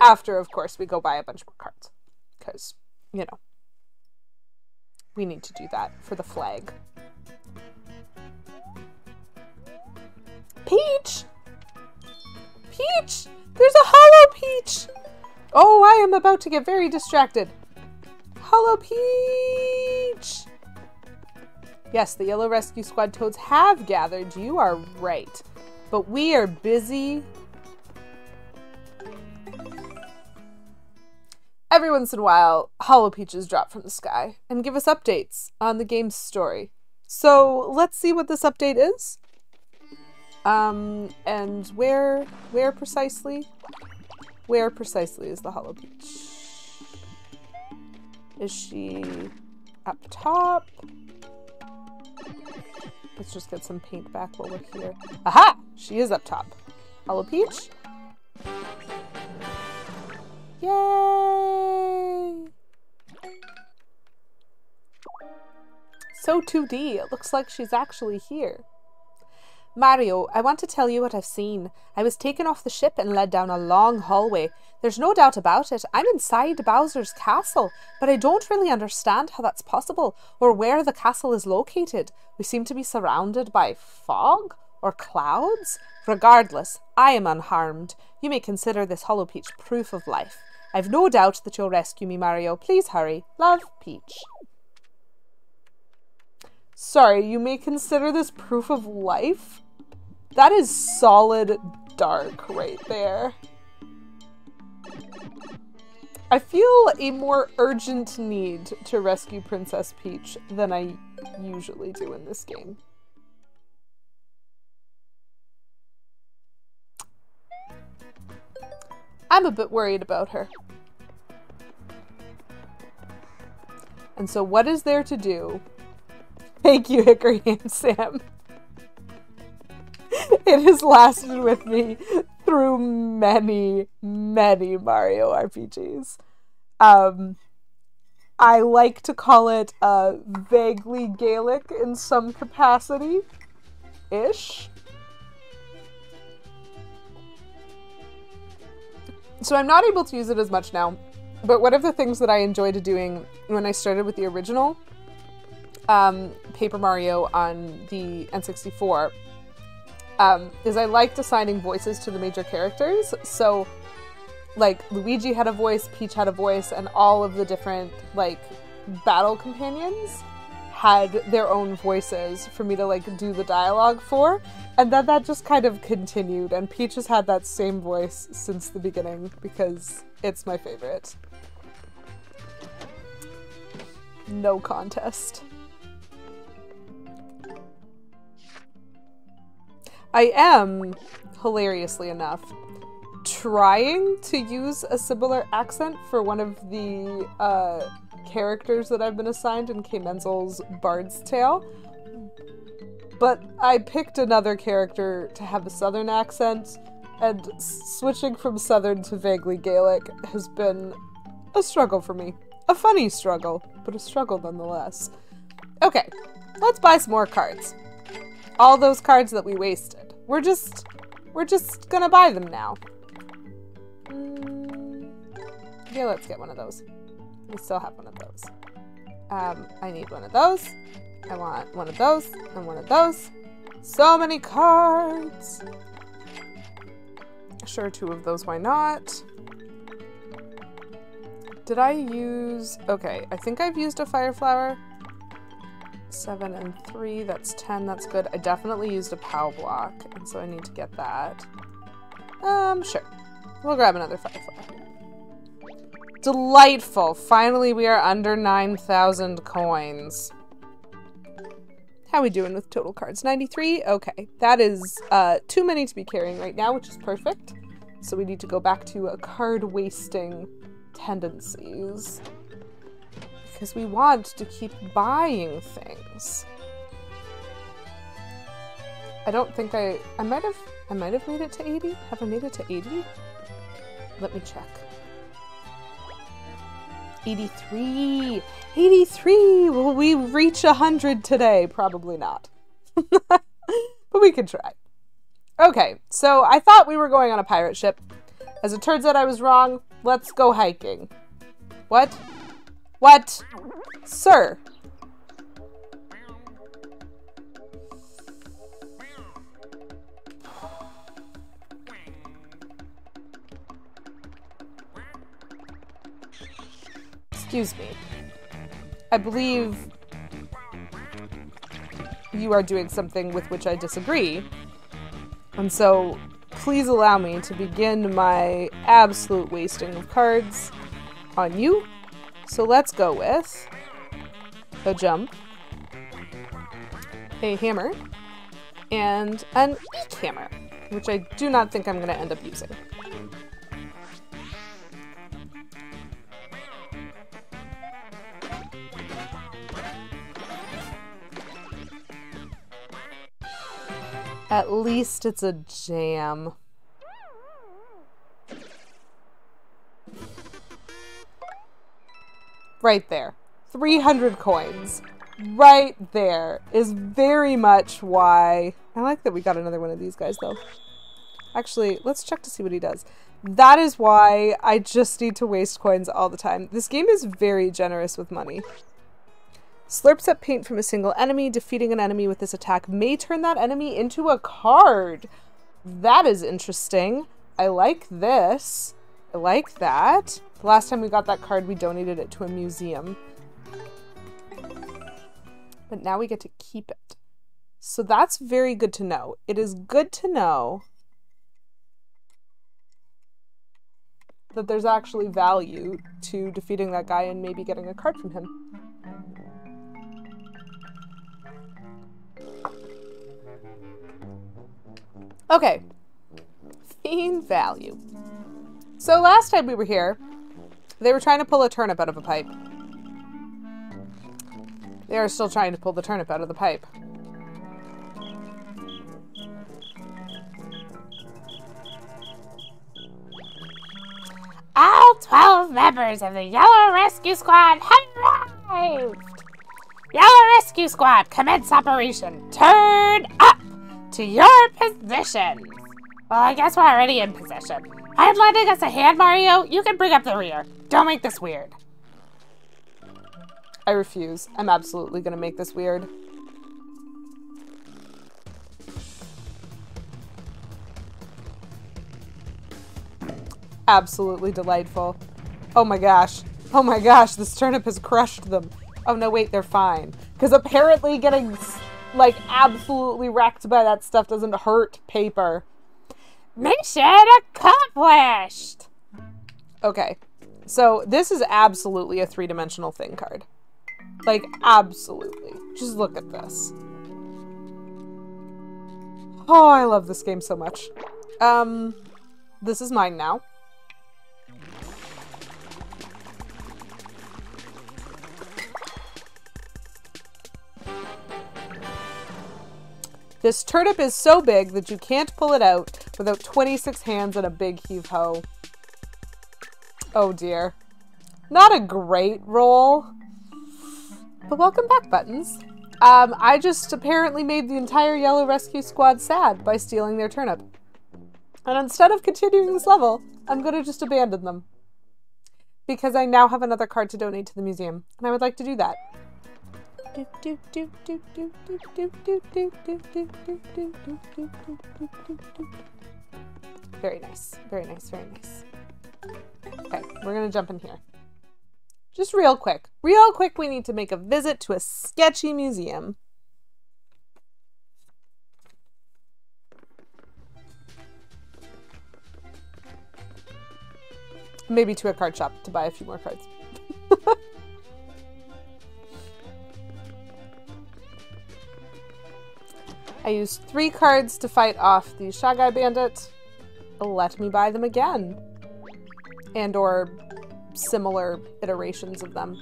After, of course, we go buy a bunch more cards. Because, you know, we need to do that for the flag. Peach! Peach! There's a hollow Peach! Oh, I am about to get very distracted. Hollow Peach! Yes, the Yellow Rescue Squad toads have gathered. You are right. But we are busy. Every once in a while, hollow peaches drop from the sky and give us updates on the game's story. So let's see what this update is. And where precisely? Where precisely is the hollow peach? Is she up top? Let's just get some paint back while we're here. Aha! She is up top. Hollow peach? Yay! So 2D, it looks like she's actually here. Mario, I want to tell you what I've seen. I was taken off the ship and led down a long hallway. There's no doubt about it. I'm inside Bowser's castle, but I don't really understand how that's possible or where the castle is located. We seem to be surrounded by fog or clouds. Regardless, I am unharmed. You may consider this hollow peach proof of life. I've no doubt that you'll rescue me, Mario. Please hurry. Love, Peach. Sorry, you may consider this proof of life? That is solid dark right there. I feel a more urgent need to rescue Princess Peach than I usually do in this game. I'm a bit worried about her. And so what is there to do? Thank you, Hickory Ham Sam. It has lasted with me through many, many Mario RPGs. I like to call it vaguely Gaelic in some capacity-ish. So I'm not able to use it as much now, but one of the things that I enjoyed doing when I started with the original Paper Mario on the N64 is I liked assigning voices to the major characters. So, like, Luigi had a voice, Peach had a voice, and all of the different, like, battle companions had their own voices for me to, like, do the dialogue for. And then that just kind of continued, and Peach has had that same voice since the beginning because it's my favorite. No contest. I am, hilariously enough, trying to use a similar accent for one of the characters that I've been assigned in Kay Menzel's Bard's Tale. But I picked another character to have a southern accent, and switching from southern to vaguely Gaelic has been a struggle for me. A funny struggle, but a struggle nonetheless. Okay, let's buy some more cards. All those cards that we wasted. We're just gonna buy them now. Yeah, let's get one of those. We still have one of those. I need one of those. I want one of those and one of those. So many cards. Sure, 2 of those, why not? Did I use... Okay, I think I've used a Fire Flower. 7 and 3, that's 10, that's good. I definitely used a POW block, and so I need to get that. Sure. We'll grab another Fire Flower. Delightful. Finally, we are under 9,000 coins. How are we doing with total cards? 93? Okay. That is too many to be carrying right now, which is perfect. So we need to go back to card wasting tendencies. Because we want to keep buying things. I don't think I might have made it to 80? Have I made it to 80? Let me check. 83! 83! Will we reach 100 today? Probably not. But we can try. Okay, so I thought we were going on a pirate ship. As it turns out I was wrong. Let's go hiking. What? What? Sir! Excuse me. I believe you are doing something with which I disagree. And so, please allow me to begin my absolute wasting of cards on you. So let's go with a jump, a hammer, and an eek hammer, which I do not think I'm going to end up using. At least it's a jam. Right there. 300 coins. Right there is very much why... I like that we got another one of these guys, though. Actually, let's check to see what he does. That is why I just need to waste coins all the time. This game is very generous with money. Slurps up paint from a single enemy. Defeating an enemy with this attack may turn that enemy into a card. That is interesting. I like this. I like that. The last time we got that card, we donated it to a museum. But now we get to keep it. So that's very good to know. It is good to know that there's actually value to defeating that guy and maybe getting a card from him. Okay, fiend value. So last time we were here, they were trying to pull a turnip out of a pipe. They are still trying to pull the turnip out of the pipe. All 12 members of the Yellow Rescue Squad have arrived! Yellow Rescue Squad, commence operation. Turn up to your positions. Well, I guess we're already in position. I'm lending us a hand, Mario. You can bring up the rear. Don't make this weird. I refuse. I'm absolutely going to make this weird. Absolutely delightful. Oh my gosh. Oh my gosh, this turnip has crushed them. Oh no, wait, they're fine. Because apparently getting, like, absolutely wrecked by that stuff doesn't hurt paper. Mission accomplished! Okay. So, this is absolutely a three-dimensional thing card. Like, absolutely. Just look at this. Oh, I love this game so much. This is mine now. This turnip is so big that you can't pull it out without 26 hands and a big heave-ho. Oh dear. Not a great roll. But welcome back, Buttons. I just apparently made the entire Yellow Rescue Squad sad by stealing their turnip. And instead of continuing this level, I'm going to just abandon them. Because I now have another card to donate to the museum, and I would like to do that. Very nice, very nice, very nice. Okay, we're gonna jump in here. Just real quick, we need to make a visit to a sketchy museum. Maybe to a card shop to buy a few more cards. I used 3 cards to fight off the Shagai Bandit. Let me buy them again. And or similar iterations of them.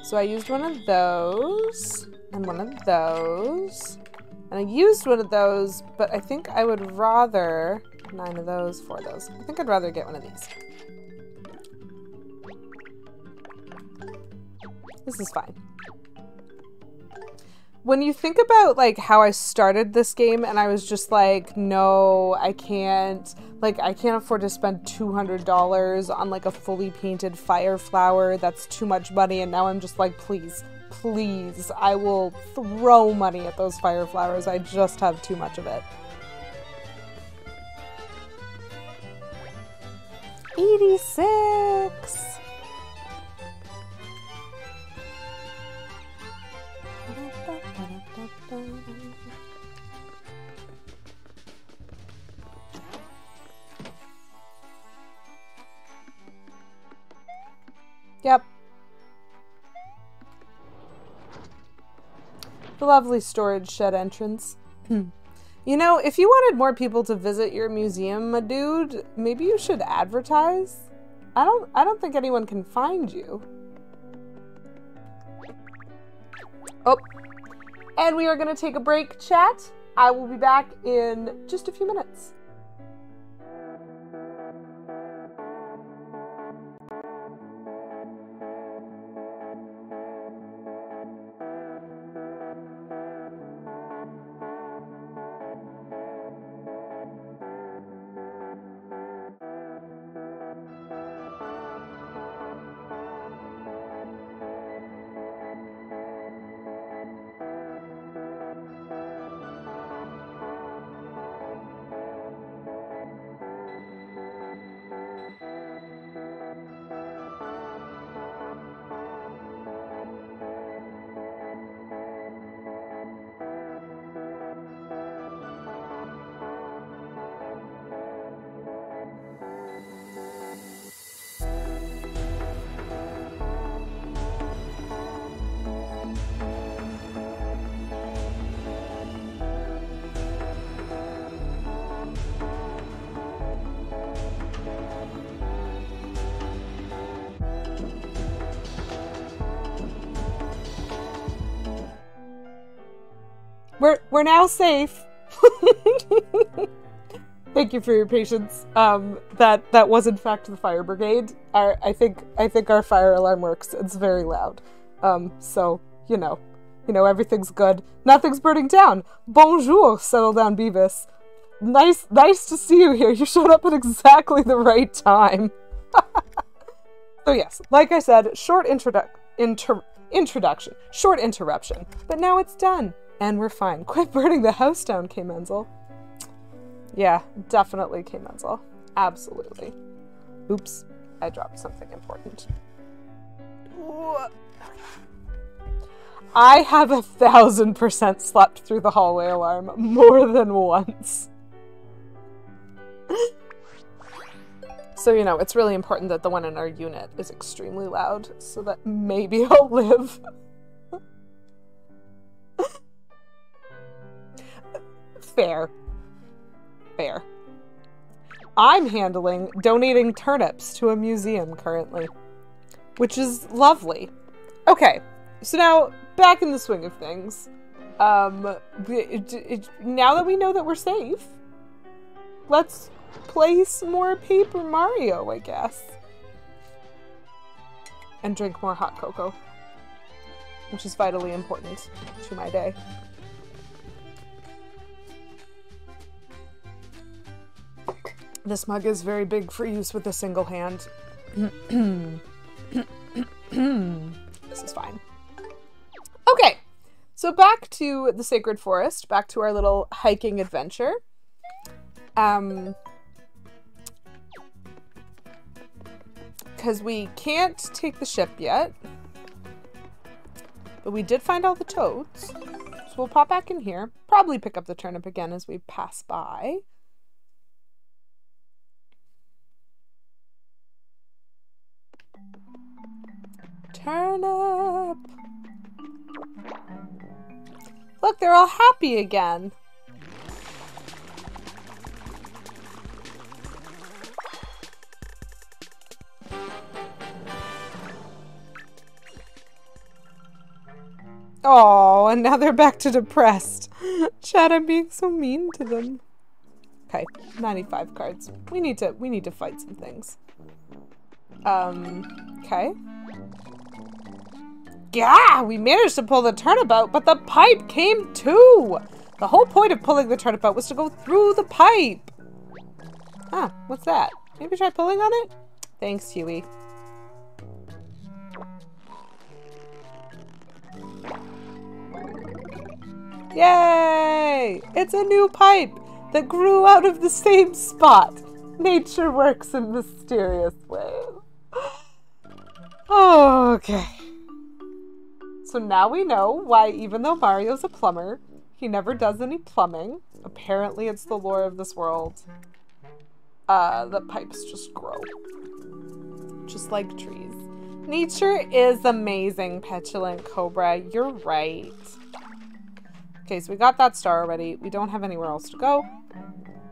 So I used one of those, and one of those. And I used one of those, but I think I would rather... 9 of those, 4 of those. I think I'd rather get one of these. This is fine. When you think about, like, how I started this game and I was just like, no, I can't afford to spend $200 on, like, a fully painted fire flower. That's too much money. And now I'm just like, please, please, I will throw money at those fire flowers. I just have too much of it. 86! Yep. The lovely storage shed entrance. You know, if you wanted more people to visit your museum, my dude, maybe you should advertise. I don't think anyone can find you. Oh. And we are going to take a break, chat. I will be back in just a few minutes. We're now safe. Thank you for your patience. That was in fact the fire brigade. I think our fire alarm works. It's very loud. So you know everything's good. Nothing's burning down. Bonjour, settle down, Beavis. Nice to see you here. You showed up at exactly the right time. So yes, like I said, short introduction, short interruption, but now it's done. And we're fine. Quit burning the house down, K. Menzel. Yeah, definitely K. Menzel. Absolutely. Oops, I dropped something important. I have 1,000% slept through the hallway alarm more than once. So, it's really important that the one in our unit is extremely loud so that maybe I'll live. Fair. I'm handling donating turnips to a museum currently, which is lovely. Okay, so now back in the swing of things. Now that we know that we're safe, let's play some more Paper Mario, I guess. And drink more hot cocoa, which is vitally important to my day. This mug is very big for use with a single hand. This is fine. Okay, so back to the Sacred Forest, back to our little hiking adventure. Because we can't take the ship yet, but we did find all the toads. So we'll pop back in here, probably pick up the turnip again as we pass by. Turnip! Look, they're all happy again. Oh, and now they're back to depressed. Chad, I'm being so mean to them. Okay, 95 cards. We need to fight some things. Okay. Yeah, we managed to pull the turnip out, but the pipe came too! The whole point of pulling the turnip out was to go through the pipe! Huh, what's that? Maybe try pulling on it? Thanks, Huey. Yay! It's a new pipe that grew out of the same spot. Nature works in mysterious ways. Oh, okay. So now we know why, even though Mario's a plumber, he never does any plumbing. Apparently it's the lore of this world. That pipes just grow. Just like trees. Nature is amazing, Petulant Cobra. You're right. Okay, so we got that star already. We don't have anywhere else to go.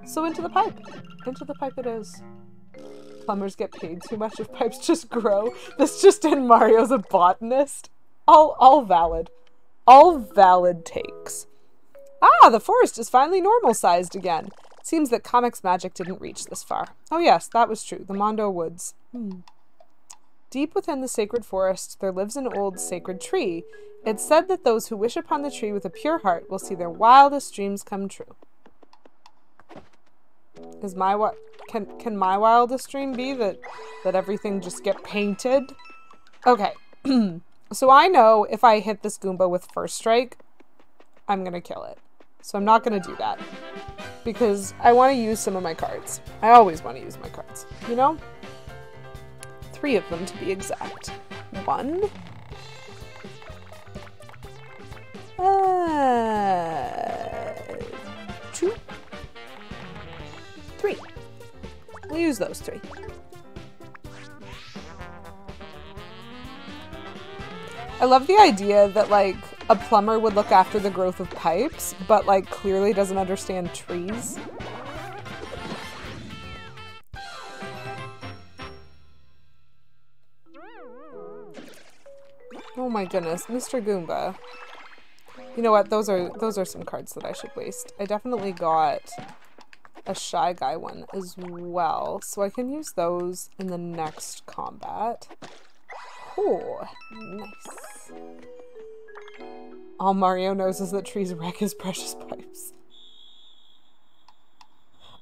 So into the pipe. Into the pipe it is. Plumbers get paid too much if pipes just grow. That's just in Mario's a botanist. All valid. All valid takes. Ah, the forest is finally normal-sized again. Seems that comics magic didn't reach this far. Oh yes, that was true. The Mondo Woods. Deep within the sacred forest, there lives an old sacred tree. It's said that those who wish upon the tree with a pure heart will see their wildest dreams come true. Is can my wildest dream be that everything just get painted? Okay. So I know if I hit this Goomba with First Strike, I'm gonna kill it. So I'm not gonna do that. Because I want to use some of my cards. I always want to use my cards. You know? 3 of them to be exact. 1. 2. 3. We'll use those 3. I love the idea that, like, a plumber would look after the growth of pipes, but, like, clearly doesn't understand trees. Oh my goodness, Mr. Goomba. You know what? Those are some cards that I should waste. I definitely got a Shy Guy one as well, so I can use those in the next combat. Oh, nice. All Mario knows is that trees wreck his precious pipes.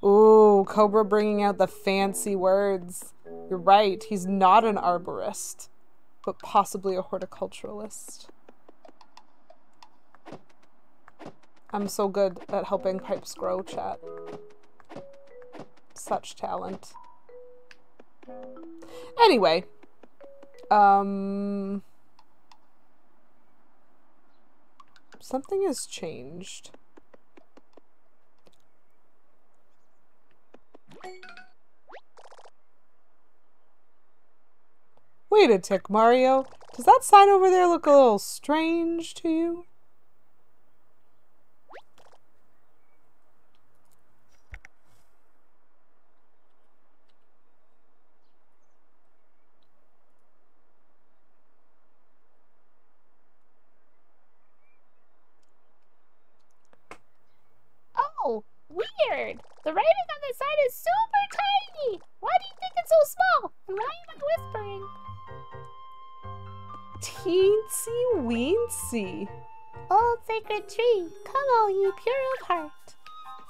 Ooh, Cobra bringing out the fancy words. You're right, he's not an arborist, but possibly a horticulturalist. I'm so good at helping pipes grow, chat. Such talent. Anyway. Something has changed. Wait a tick, Mario. Does that sign over there look a little strange to you? Oh, weird. The writing on the sign is super tiny. Why do you think it's so small? And why am I whispering? Teensy weensy. Old sacred tree, come all you pure of heart.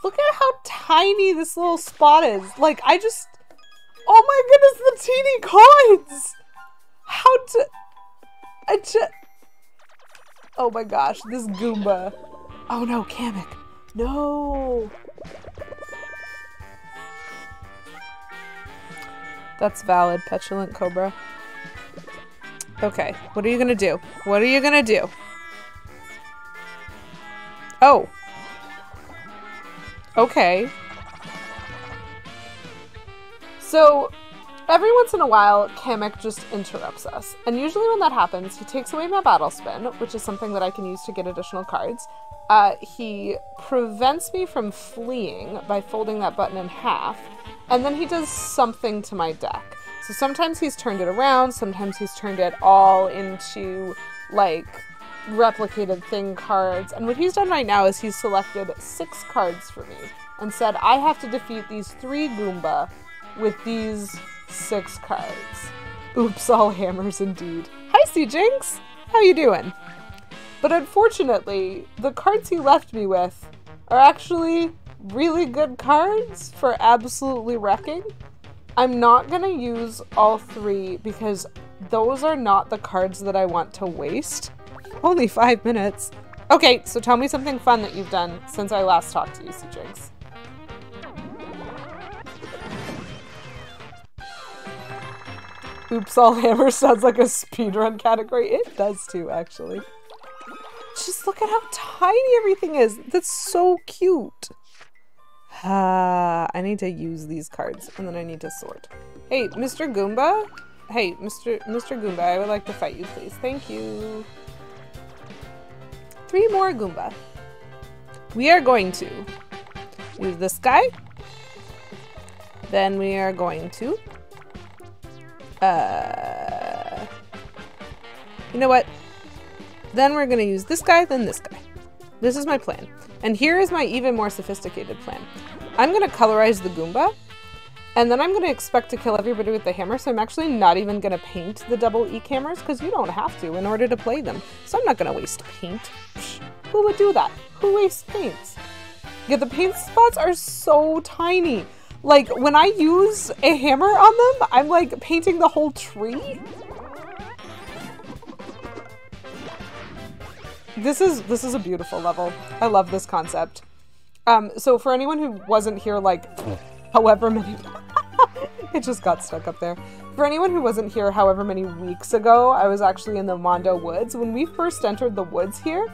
Look at how tiny this little spot is. Like, oh my goodness, the teeny coins! Oh my gosh, this Goomba. Oh no, Kamek. No! That's valid, Petulant Cobra. Okay, what are you gonna do? What are you gonna do? Oh. Okay. So, Every once in a while, Kamek just interrupts us. And usually when that happens, he takes away my battle spin, which is something that I can use to get additional cards. He prevents me from fleeing by folding that button in half. And then he does something to my deck. So sometimes he's turned it around, sometimes he's turned it all into, like, replicated thing cards. And what he's done right now is he's selected 6 cards for me and said I have to defeat these 3 Goomba with these 6 cards. Oops, all hammers indeed. Hi, C-Jinx! How you doing? But unfortunately, the cards he left me with are actually really good cards for absolutely wrecking. I'm not gonna use all 3 because those are not the cards that I want to waste. Only 5 minutes. Okay, so tell me something fun that you've done since I last talked to you, C-Jinx. Oops, all hammers sounds like a speedrun category. It does too, actually. Just look at how tiny everything is. That's so cute. I need to use these cards, and then I need to sort. Hey, Mr. Goomba? Hey, Mr. Goomba, I would like to fight you, please. Thank you. 3 more Goomba. We are going to use this guy. Then we are going to... you know what? Then we're going to use this guy, then this guy. This is my plan. And here is my even more sophisticated plan. I'm going to colorize the Goomba, and then I'm going to expect to kill everybody with the hammer, so I'm actually not even going to paint the double E hammers, because you don't have to in order to play them. So I'm not going to waste paint. Psh, who would do that? Who wastes paints? Yeah, the paint spots are so tiny. Like, when I use a hammer on them, I'm like painting the whole tree. This is a beautiful level. I love this concept. So for anyone who wasn't here, like, however many... it just got stuck up there. For anyone who wasn't here however many weeks ago, I was actually in the Mondo Woods. When we first entered the woods here,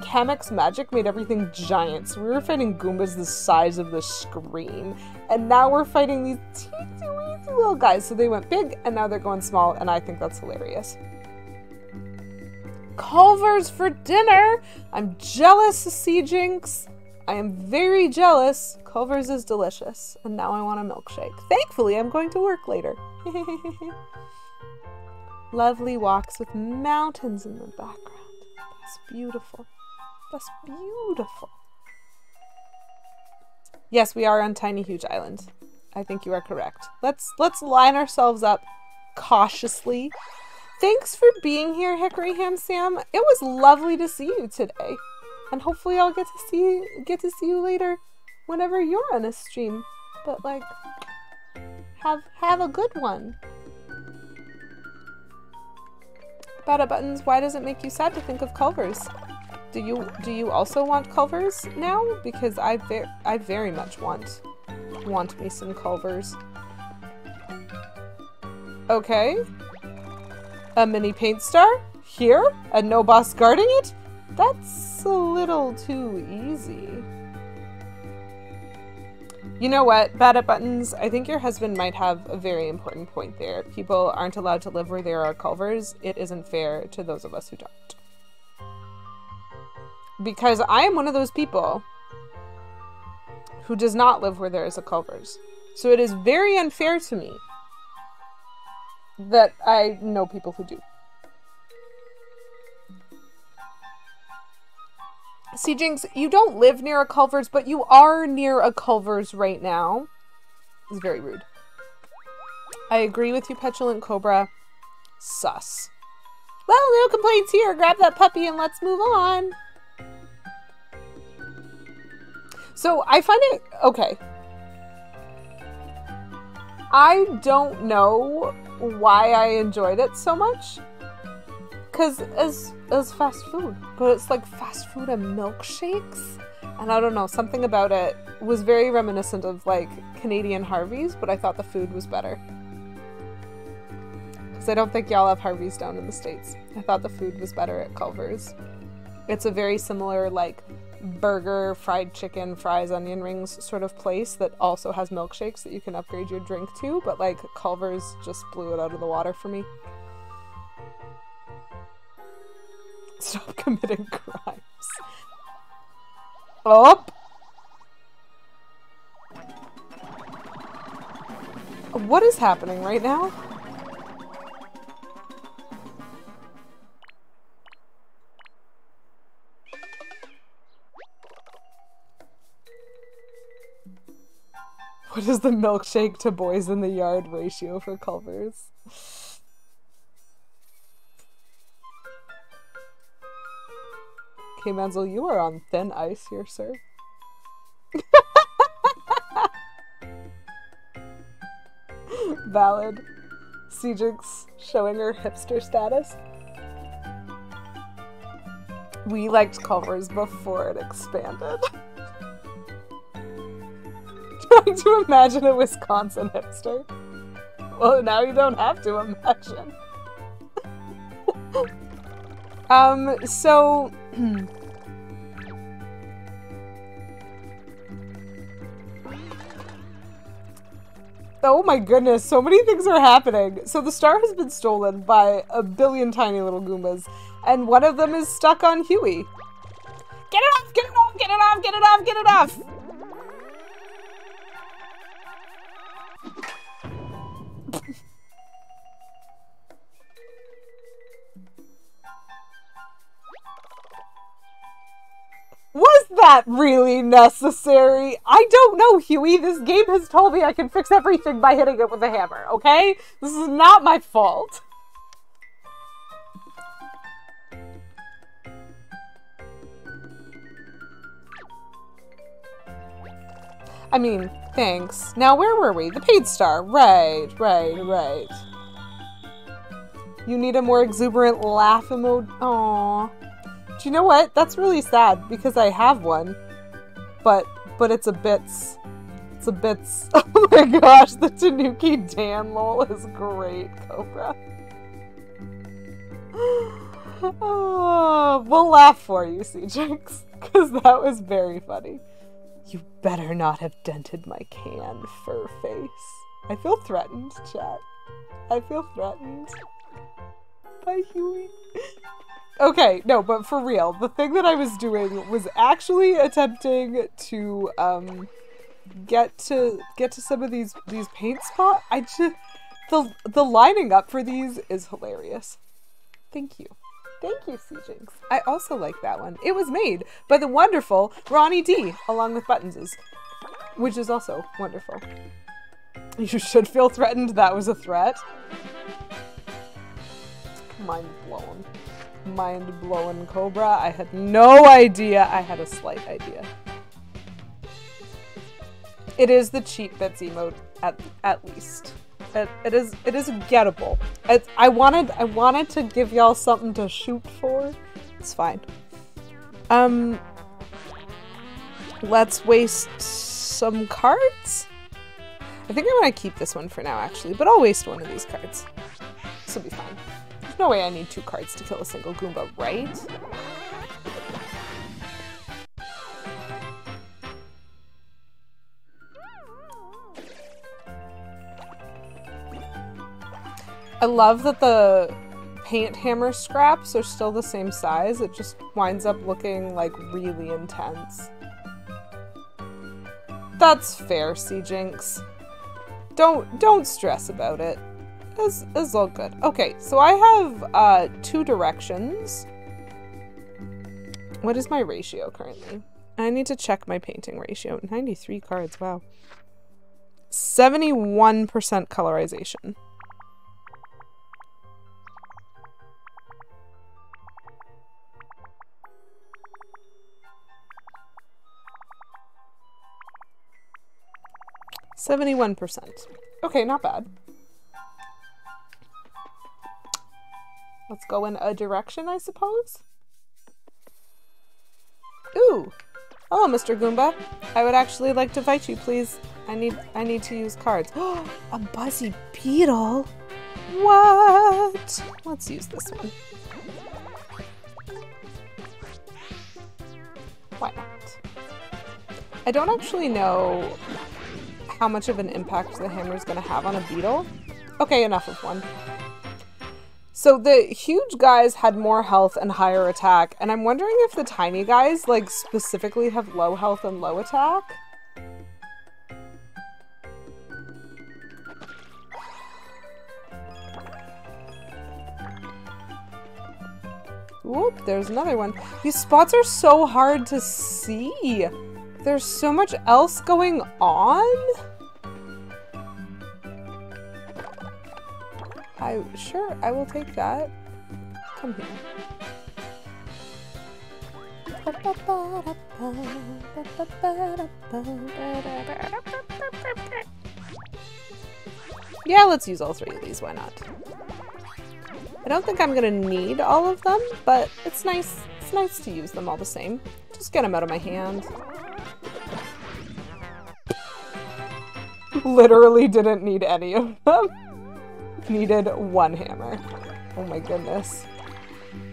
Kamek's magic made everything giant. So we were fighting Goombas the size of the screen. And now we're fighting these teensy-weensy little guys. So they went big, and now they're going small, and I think that's hilarious. Culver's for dinner! I'm jealous, C-Jinx. I am very jealous. Culver's is delicious. And now I want a milkshake. Thankfully, I'm going to work later. Lovely walks with mountains in the background. That's beautiful. That's beautiful. Yes, we are on Tiny Huge Island. I think you are correct. Let's line ourselves up cautiously. Thanks for being here, Hickory Ham Sam. It was lovely to see you today. And hopefully I'll get to see you later whenever you're on a stream. But like have a good one. Bada Buttons, why does it make you sad to think of Culver's? Do you also want Culver's now? Because I very much want me some Culver's. Okay. A mini paint star? Here? And no boss guarding it? That's a little too easy. You know what, Bada Buttons? I think your husband might have a very important point there. People aren't allowed to live where there are Culvers. It isn't fair to those of us who don't. Because I am one of those people who does not live where there is a Culvers. So it is very unfair to me that I know people who do. C-Jinx, you don't live near a Culver's, but you are near a Culver's right now. It's very rude. I agree with you, Petulant Cobra. Sus. Well, no complaints here. Grab that puppy and let's move on. So, I find it... Okay. I don't know why I enjoyed it so much. Because as fast food. But it's like fast food and milkshakes. And I don't know, something about it was very reminiscent of like Canadian Harvey's, but I thought the food was better. Because I don't think y'all have Harvey's down in the States. I thought the food was better at Culver's. It's a very similar like burger, fried chicken, fries, onion rings sort of place that also has milkshakes that you can upgrade your drink to, but like Culver's just blew it out of the water for me. Stop committing crimes. Up! What is happening right now? What is the milkshake to boys in the yard ratio for Culver's? Okay, Menzel, you are on thin ice here, sir. Valid. Cejix showing her hipster status. We liked Culver's before it expanded. Trying to imagine a Wisconsin hipster. Well, now you don't have to imagine. So... Oh my goodness, so many things are happening. So the star has been stolen by a billion tiny little Goombas, and one of them is stuck on Huey. Get it off! Get it off! Get it off! Get it off! Get it off! Was that really necessary? I don't know, Huey. This game has told me I can fix everything by hitting it with a hammer, okay? This is not my fault. I mean, thanks. Now, where were we? The paid star. Right. You need a more exuberant laugh emoji. Aww. Do you know what? That's really sad because I have one. But it's a bits. It's a bits. Oh my gosh, the Tanuki Dan lol is great, Cobra. Oh, we'll laugh for you, Cejix, because that was very funny. You better not have dented my can, fur face. I feel threatened, chat. I feel threatened. Bye, Huey. Okay, no, but for real, the thing that I was doing was actually attempting to get to some of these paint spots. The lining up for these is hilarious. Thank you. Thank you, Cejix. I also like that one. It was made by the wonderful Ronnie D, along with Buttonses, which is also wonderful. You should feel threatened. That was a threat. Mind blown. Mind blowing, Cobra. I had no idea. I had a slight idea. It is the cheap bits emote at least. It is gettable. I wanted to give y'all something to shoot for. It's fine. Let's waste some cards. I think I'm gonna keep this one for now, actually, but I'll waste one of these cards. This will be fine. There's no way I need 2 cards to kill a single Goomba, right? I love that the paint hammer scraps are still the same size. It just winds up looking like really intense. That's fair, Cejix. Don't stress about it. It's all good. Okay, so I have 2 directions. What is my ratio currently? I need to check my painting ratio. 93 cards, wow. 71% colorization. %. Okay, not bad. Let's go in a direction, I suppose. Ooh! Hello, Mr. Goomba. I would actually like to fight you, please. I need to use cards. A Buzzy Beetle? What? Let's use this one. Why not? I don't actually know how much of an impact the hammer is going to have on a beetle. Okay, enough of one. So the huge guys had more health and higher attack, and I'm wondering if the tiny guys, like, specifically have low health and low attack. Whoop, there's another one. These spots are so hard to see. There's so much else going on. Sure, I will take that. Come here. Yeah, let's use all three of these, why not? I don't think I'm gonna need all of them, but it's nice to use them all the same. Just get them out of my hand. Literally didn't need any of them. Needed one hammer. Oh my goodness.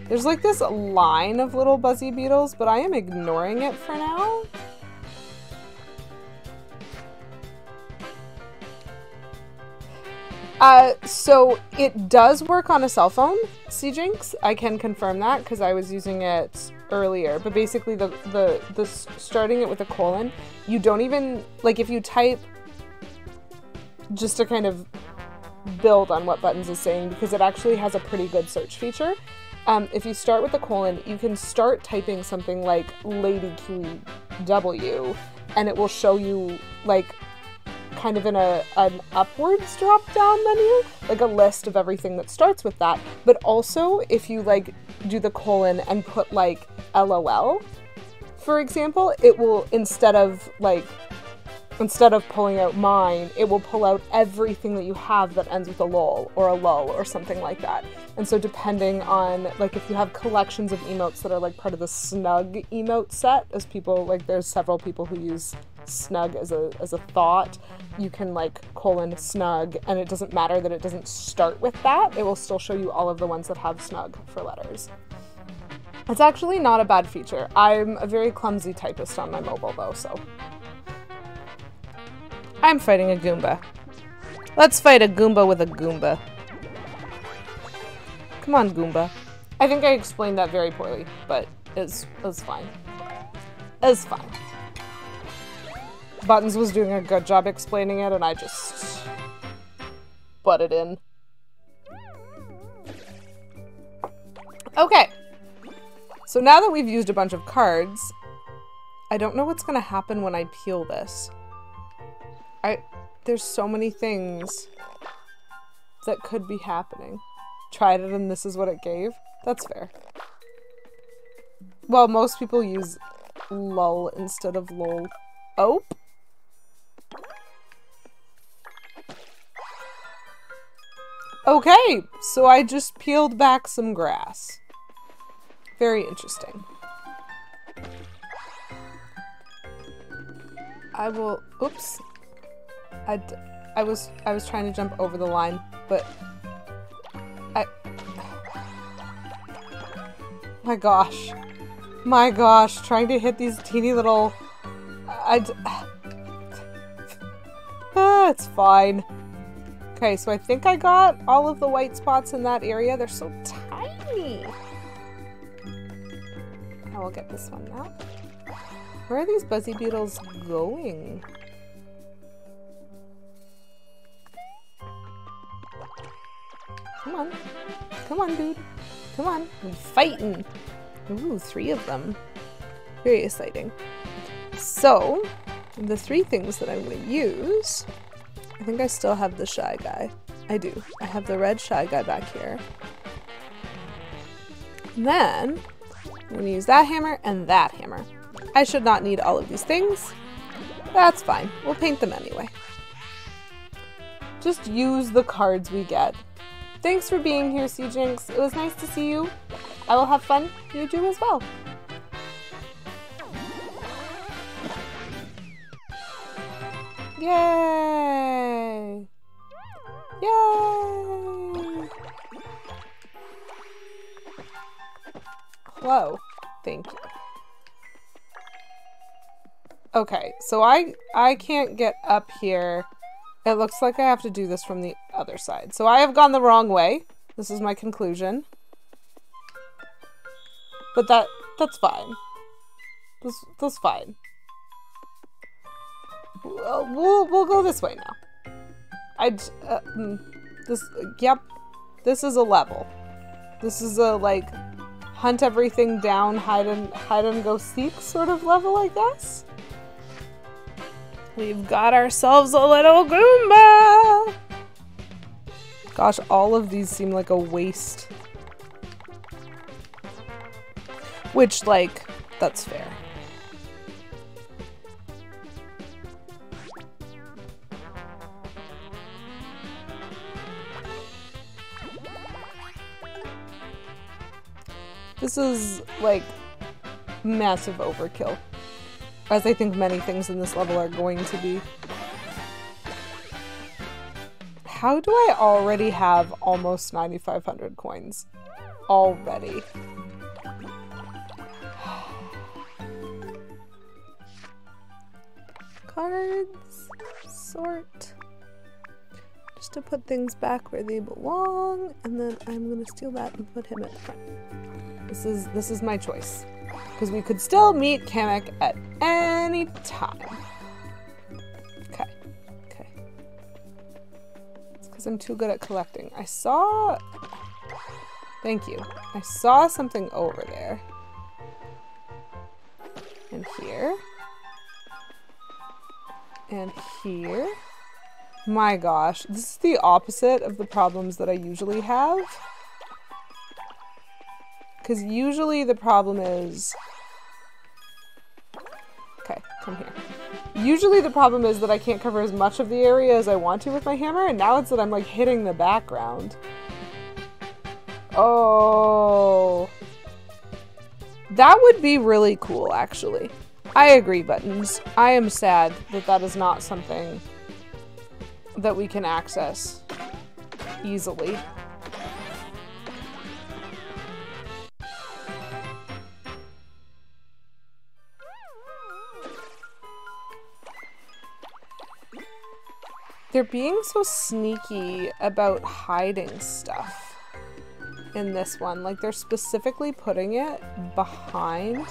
There's like this line of little buzzy beetles, but I am ignoring it for now. So it does work on a cell phone, CJinx. I can confirm that because I was using it earlier. But basically the starting it with a colon, you don't even, like, if you type, just to kind of build on what Buttons is saying, because it actually has a pretty good search feature. If you start with a colon, you can start typing something like Lady QW, and it will show you, like, kind of in an upwards drop-down menu, like a list of everything that starts with that. But also, if you, like, do the colon and put, like, LOL, for example, it will, instead of pulling out mine, it will pull out everything that you have that ends with a lol or a lull or something like that. And so depending on, like, if you have collections of emotes that are, like, part of the snug emote set, as people, like, there's several people who use snug as a thought, you can, like, colon snug, and it doesn't matter that it doesn't start with that, it will still show you all of the ones that have snug for letters. It's actually not a bad feature. I'm a very clumsy typist on my mobile, though, so... I'm fighting a Goomba. Let's fight a Goomba with a Goomba. Come on, Goomba. I think I explained that very poorly, but it's fine. It's fine. Buttons was doing a good job explaining it, and I just butted in. Okay. So now that we've used a bunch of cards, I don't know what's gonna happen when I peel this. There's so many things that could be happening. Tried it and this is what it gave. That's fair. Well, most people use lull instead of lol. Oh. Okay, so I just peeled back some grass. Very interesting. I will, oops. I was trying to jump over the line, but my gosh, trying to hit these teeny little, it's fine. Okay, so I think I got all of the white spots in that area. They're so tiny. I will get this one now. Where are these buzzy beetles going? Come on. Come on, dude. Come on. I'm fighting. Ooh, 3 of them. Very exciting. So, the 3 things that I'm going to use... I think I still have the Shy Guy. I do. I have the red Shy Guy back here. And then, I'm going to use that hammer and that hammer. I should not need all of these things. That's fine. We'll paint them anyway. Just use the cards we get. Thanks for being here, CJinx. It was nice to see you. I will have fun. You do as well. Yay! Yay! Hello. Thank you. Okay, so I can't get up here. It looks like I have to do this from the other side. So I have gone the wrong way. This is my conclusion. But that's fine. That's fine. We'll go this way now. Yep. This is a level. This is a, like, hunt everything down, hide and go seek sort of level, I guess. We've got ourselves a little Goomba! Gosh, all of these seem like a waste. Which, like, that's fair. This is, like, massive overkill. As I think many things in this level are going to be. How do I already have almost 9,500 coins? Already. Cards. Sort. Just to put things back where they belong, and then I'm gonna steal that and put him at the front. This is my choice. Because we could still meet Kamek at any time. Okay. Okay. It's because I'm too good at collecting. I saw... Thank you. I saw something over there. And here. And here. My gosh. This is the opposite of the problems that I usually have. Because usually the problem is... Okay, come here. Usually the problem is that I can't cover as much of the area as I want to with my hammer, and now it's that I'm, like, hitting the background. Oh. That would be really cool, actually. I agree, Buttons. I am sad that that is not something that we can access easily. They're being so sneaky about hiding stuff in this one. Like, they're specifically putting it behind.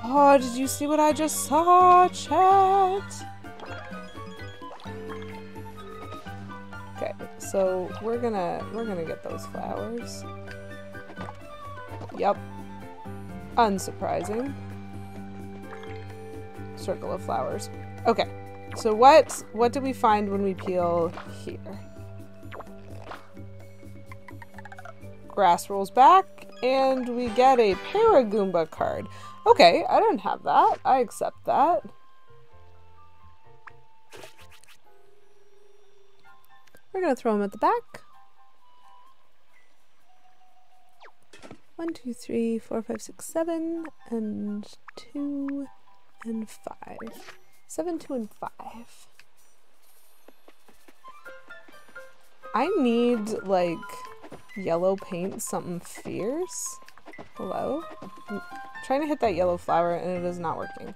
Oh, did you see what I just saw, chat? Okay, so we're gonna get those flowers. Yep. Unsurprising. Circle of flowers. Okay. So what do we find when we peel here? Grass rolls back, and we get a Paragoomba card. Okay, I don't have that. I accept that. We're gonna throw him at the back. 1, 2, 3, 4, 5, 6, 7, and 2, and 5. 7, 2, and 5. I need, like, yellow paint something fierce. Hello? I'm trying to hit that yellow flower and it is not working.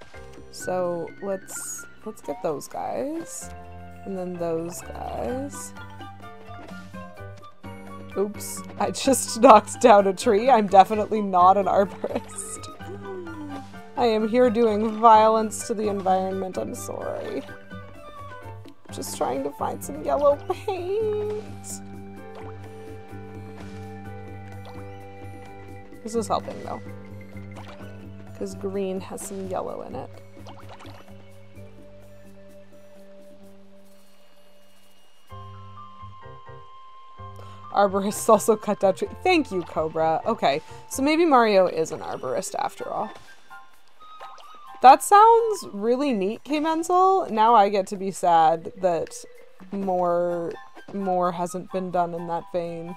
So let's get those guys. And then those guys. Oops. I just knocked down a tree. I'm definitely not an arborist. I am here doing violence to the environment, I'm sorry. Just trying to find some yellow paint. This is helping though. Because green has some yellow in it. Arborists also cut down trees. Thank you, Cobra. Okay, so maybe Mario is an arborist after all. That sounds really neat, K-Menzel. Now I get to be sad that more hasn't been done in that vein.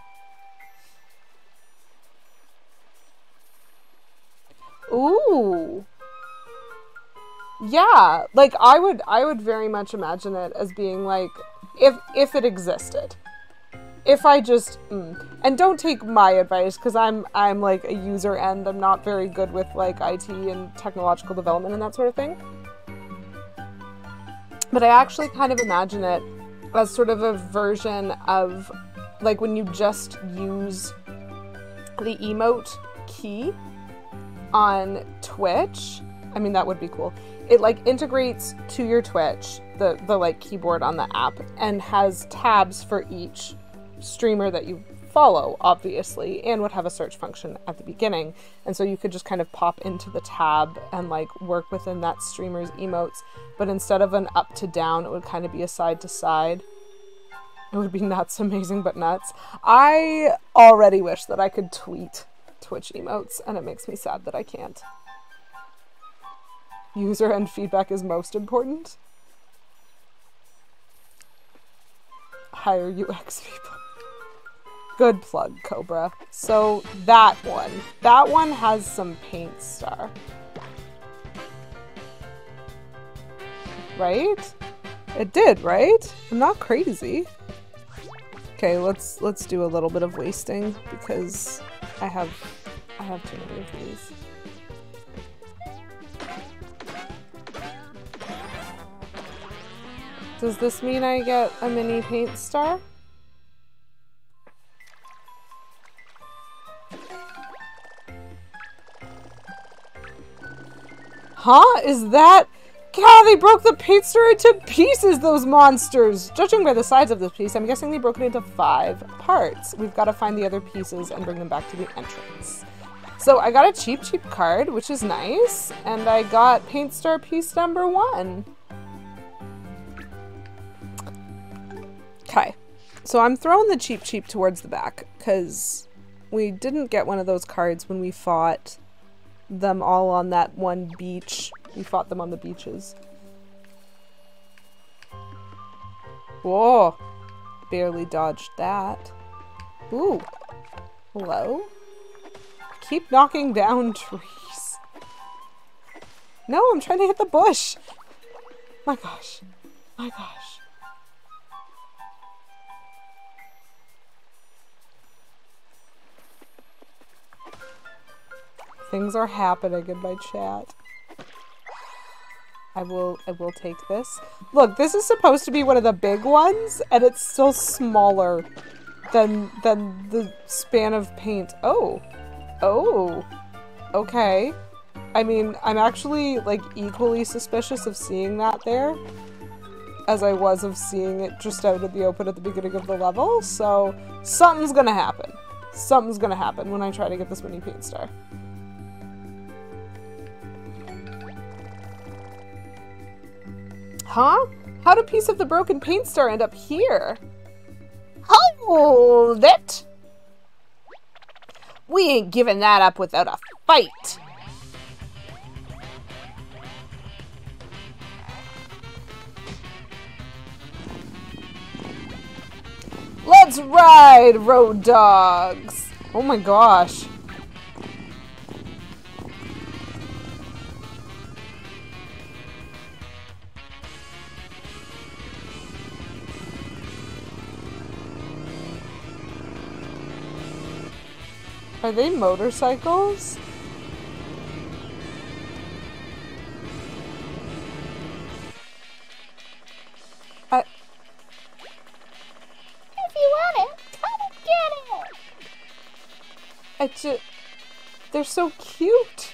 Ooh. Yeah, like I would very much imagine it as being like if it existed. if I just and don't take my advice because I'm like a user and I'm not very good with like IT and technological development and that sort of thing. But I actually kind of imagine it as sort of a version of like when you just use the emote key on Twitch. I mean, that would be cool. It like integrates to your Twitch, the like keyboard on the app, and has tabs for each streamer that you follow, obviously, and would have a search function at the beginning. And so you could just kind of pop into the tab and like work within that streamer's emotes. But instead of an up to down, it would kind of be a side to side. It would be nuts, amazing, but nuts. I already wish that I could tweet Twitch emotes, and it makes me sad that I can't. User end feedback is most important. Hire UX people. Good plug, Cobra. So that one has some paint star. Right? It did, right? I'm not crazy. Okay, let's do a little bit of wasting because I have too many of these. Does this mean I get a mini paint star? Huh? Is that... God, they broke the paint star into pieces, those monsters! Judging by the size of this piece, I'm guessing they broke it into 5 parts. We've got to find the other pieces and bring them back to the entrance. So I got a cheap card, which is nice, and I got paint star piece number 1. Okay, so I'm throwing the cheap towards the back, because we didn't get one of those cards when we fought them all on that one beach. We fought them on the beaches. Whoa, barely dodged that. Ooh, hello? I keep knocking down trees. No, I'm trying to hit the bush. My gosh, my gosh. Things are happening in my chat. I will take this. Look, this is supposed to be one of the big ones, and it's still smaller than the span of paint. Oh. Oh. Okay. I mean, I'm actually, like, equally suspicious of seeing that there as I was of seeing it just out in the open at the beginning of the level, so something's gonna happen. Something's gonna happen when I try to get this mini paint star. Huh? How'd a piece of the broken paint star end up here? Hold it! We ain't giving that up without a fight! Let's ride, road dogs! Oh my gosh. Are they motorcycles? If you want it, come and get it! They're so cute.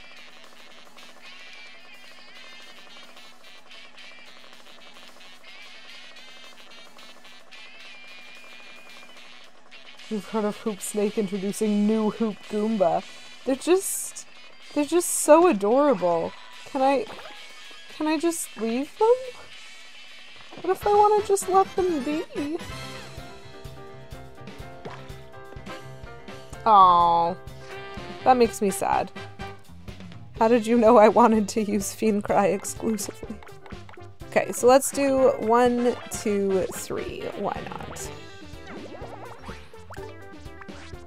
You've heard of Hoop Snake introducing new Hoop Goomba. They're just so adorable. Can I just leave them? What if I want to just let them be? Aww. That makes me sad. How did you know I wanted to use Fiend Cry exclusively? Okay, so let's do 1, 2, 3. Why not?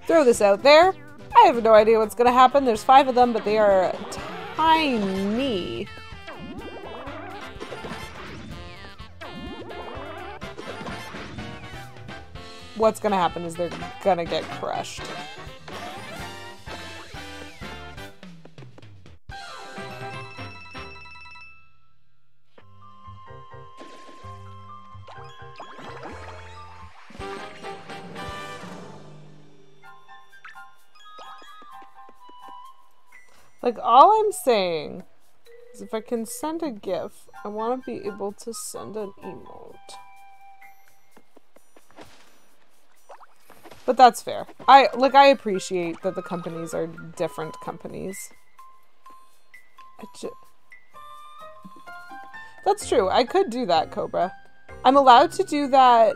Throw this out there. I have no idea what's gonna happen. There's 5 of them, but they are tiny. what's gonna happen is they're gonna get crushed. Like, all I'm saying is if I can send a GIF, I want to be able to send an emote. But that's fair. I appreciate that the companies are different companies. That's true. I could do that, Cobra. I'm allowed to do that,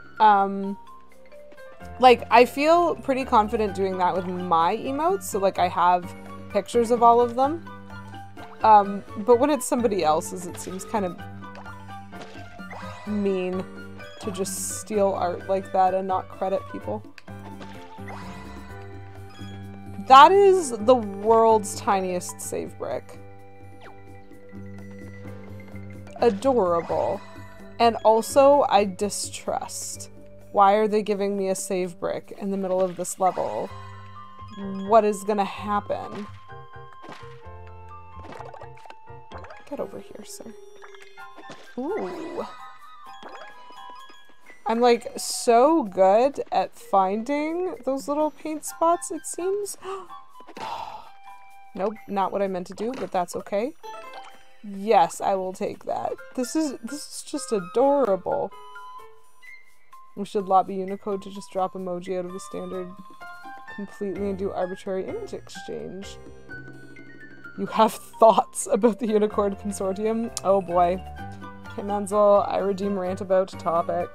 like, I feel pretty confident doing that with my emotes, so, like, I have pictures of all of them. But when it's somebody else's, it seems kind of mean to just steal art like that and not credit people. That is the world's tiniest save brick. Adorable. And also, I distrust. Why are they giving me a save brick in the middle of this level? What is gonna happen? Get over here, sir. Ooh. I'm like so good at finding those little paint spots, it seems. Nope, not what I meant to do, but that's okay. Yes, I will take that. This is just adorable. We should lobby Unicode to just drop emoji out of the standard completely and do arbitrary image exchange. You have thoughts about the Unicode Consortium? Oh boy. Okay, Menzel, I redeem rant about topic.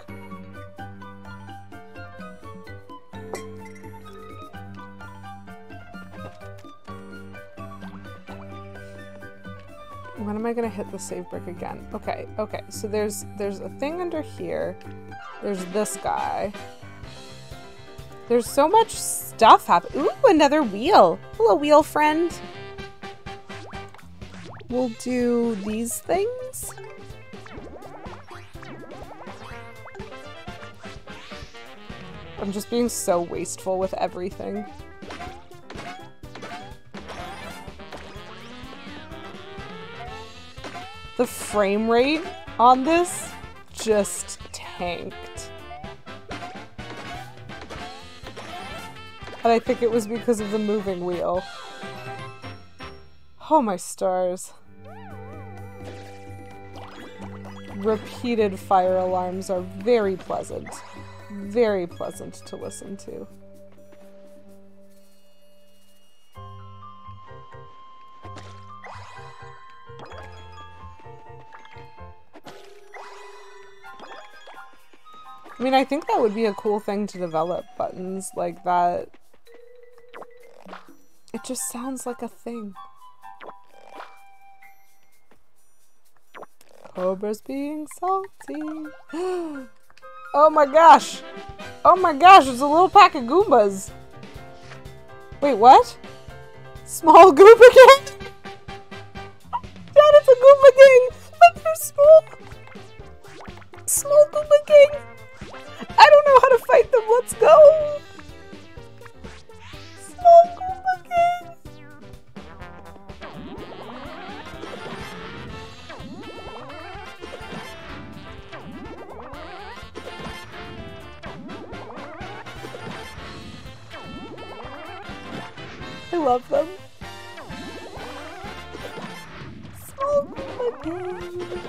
When am I gonna hit the save brick again? Okay, okay, so there's a thing under here. There's this guy. There's so much stuff happening. Ooh, another wheel. Hello, wheel friend. We'll do these things. I'm just being so wasteful with everything. The frame rate on this just tanked. And I think it was because of the moving wheel. Oh my stars. Repeated fire alarms are very pleasant. Very pleasant to listen to. I mean, I think that would be a cool thing to develop, buttons like that. It just sounds like a thing. Cobra's being salty. Oh my gosh! Oh my gosh, it's a little pack of Goombas! Wait, what? Small Goomba gang? Dad, it's a Goomba gang! But they're small! Small Goomba gang! I don't know how to fight them, let's go! Small Goomba gang! I love them. Small Goomba gang!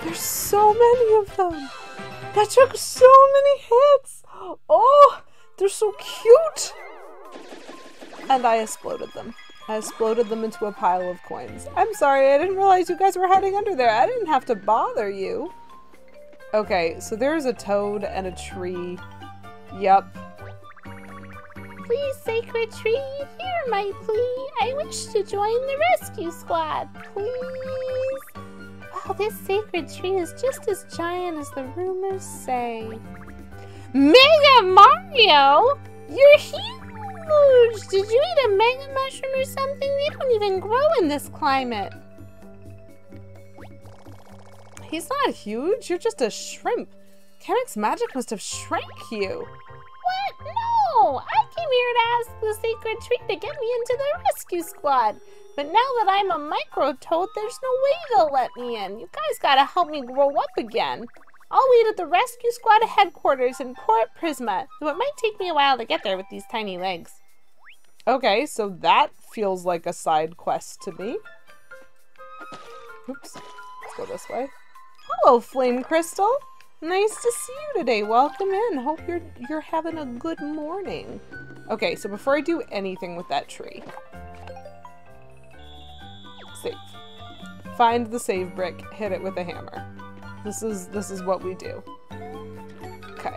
There's so many of them! That took so many hits! Oh, they're so cute! And I exploded them. I exploded them into a pile of coins. I'm sorry, I didn't realize you guys were hiding under there. I didn't have to bother you. Okay, so there's a toad and a tree. Yep. Please, sacred tree, hear my plea. I wish to join the rescue squad, please. Wow, this sacred tree is just as giant as the rumors say. Mega Mario! You're huge! Did you eat a mega mushroom or something? They don't even grow in this climate. He's not huge. You're just a shrimp. Kamek's magic must have shrank you. What? No! I came here to ask the sacred tree to get me into the rescue squad. But now that I'm a micro-toad, there's no way they'll let me in. You guys gotta help me grow up again. I'll wait at the rescue squad headquarters in Port Prisma, though it might take me a while to get there with these tiny legs. Okay, so that feels like a side quest to me. Oops. Let's go this way. Hello, Flame Crystal. Nice to see you today. Welcome in. Hope you're having a good morning. Okay, so before I do anything with that tree, save. Find the save brick. Hit it with a hammer. This is what we do. Okay.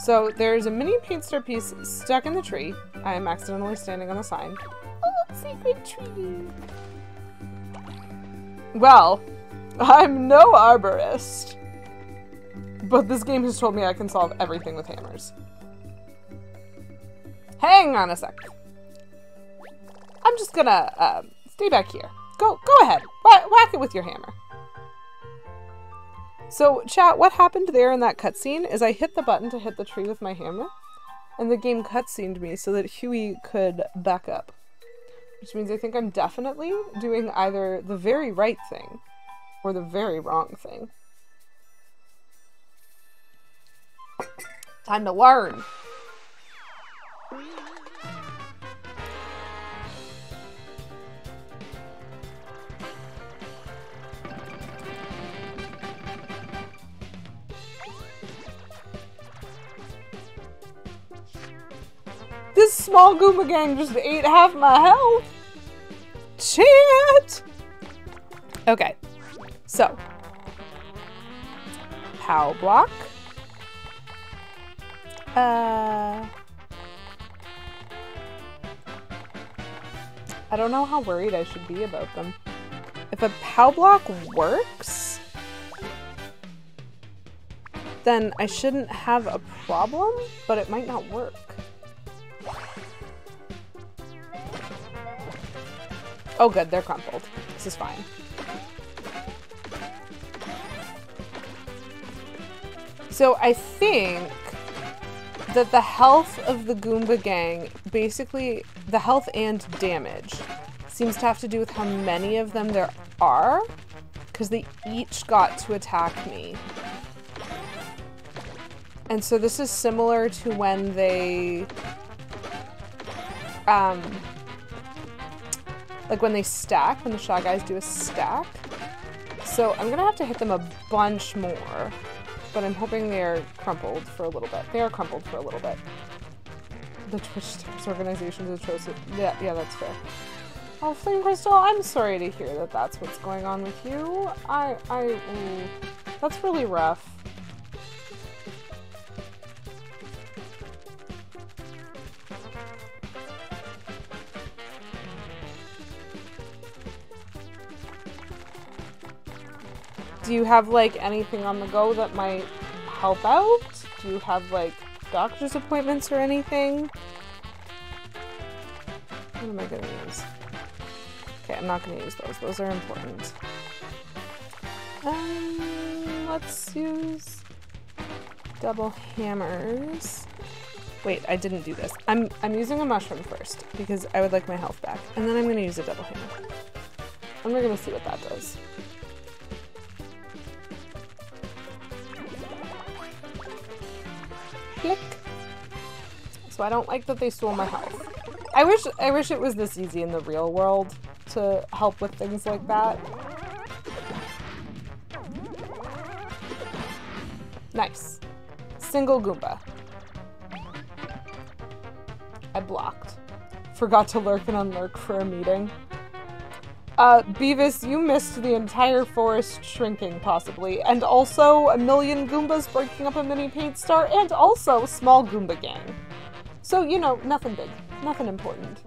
So there's a mini paint star piece stuck in the tree. I am accidentally standing on the sign. Oh, sacred tree. Well, I'm no arborist, but this game has told me I can solve everything with hammers. Hang on a sec. I'm just gonna stay back here. Go ahead. Whack it with your hammer. So, chat, what happened there in that cutscene is I hit the button to hit the tree with my hammer, and the game cutscened me so that Huey could back up. Which means I think I'm definitely doing either the very right thing or the very wrong thing. Time to learn. This small Goomba gang just ate half my health. Shit! Okay, so POW block. I don't know how worried I should be about them. If a POW block works, then I shouldn't have a problem, but it might not work. Oh good, they're crumpled. This is fine. So I think that the health of the Goomba gang, basically the health and damage, seems to have to do with how many of them there are, because they each got to attack me. And so this is similar to when they, like when they stack, when the Shy Guys do a stack. So I'm gonna have to hit them a bunch more, but I'm hoping they're crumpled for a little bit. They are crumpled for a little bit. The Twitch Stars organization is atrocious. Yeah, that's fair. Oh, Flame Crystal, I'm sorry to hear that that's what's going on with you. That's really rough. Do you have, like, anything on the go that might help out? Do you have, like, doctor's appointments or anything? What am I gonna use? Okay, I'm not gonna use those. Those are important. Let's use double hammers. Wait, I didn't do this. I'm using a mushroom first because I would like my health back. And then I'm gonna use a double hammer. And we're gonna see what that does. Click. So I don't like that they stole my health. I wish it was this easy in the real world to help with things like that. Nice. Single Goomba. I blocked. Forgot to lurk and unlurk for a meeting. Beavis, you missed the entire forest shrinking, possibly, and also a million Goombas breaking up a mini paint star, and also small Goomba gang. So, you know, nothing big. Nothing important.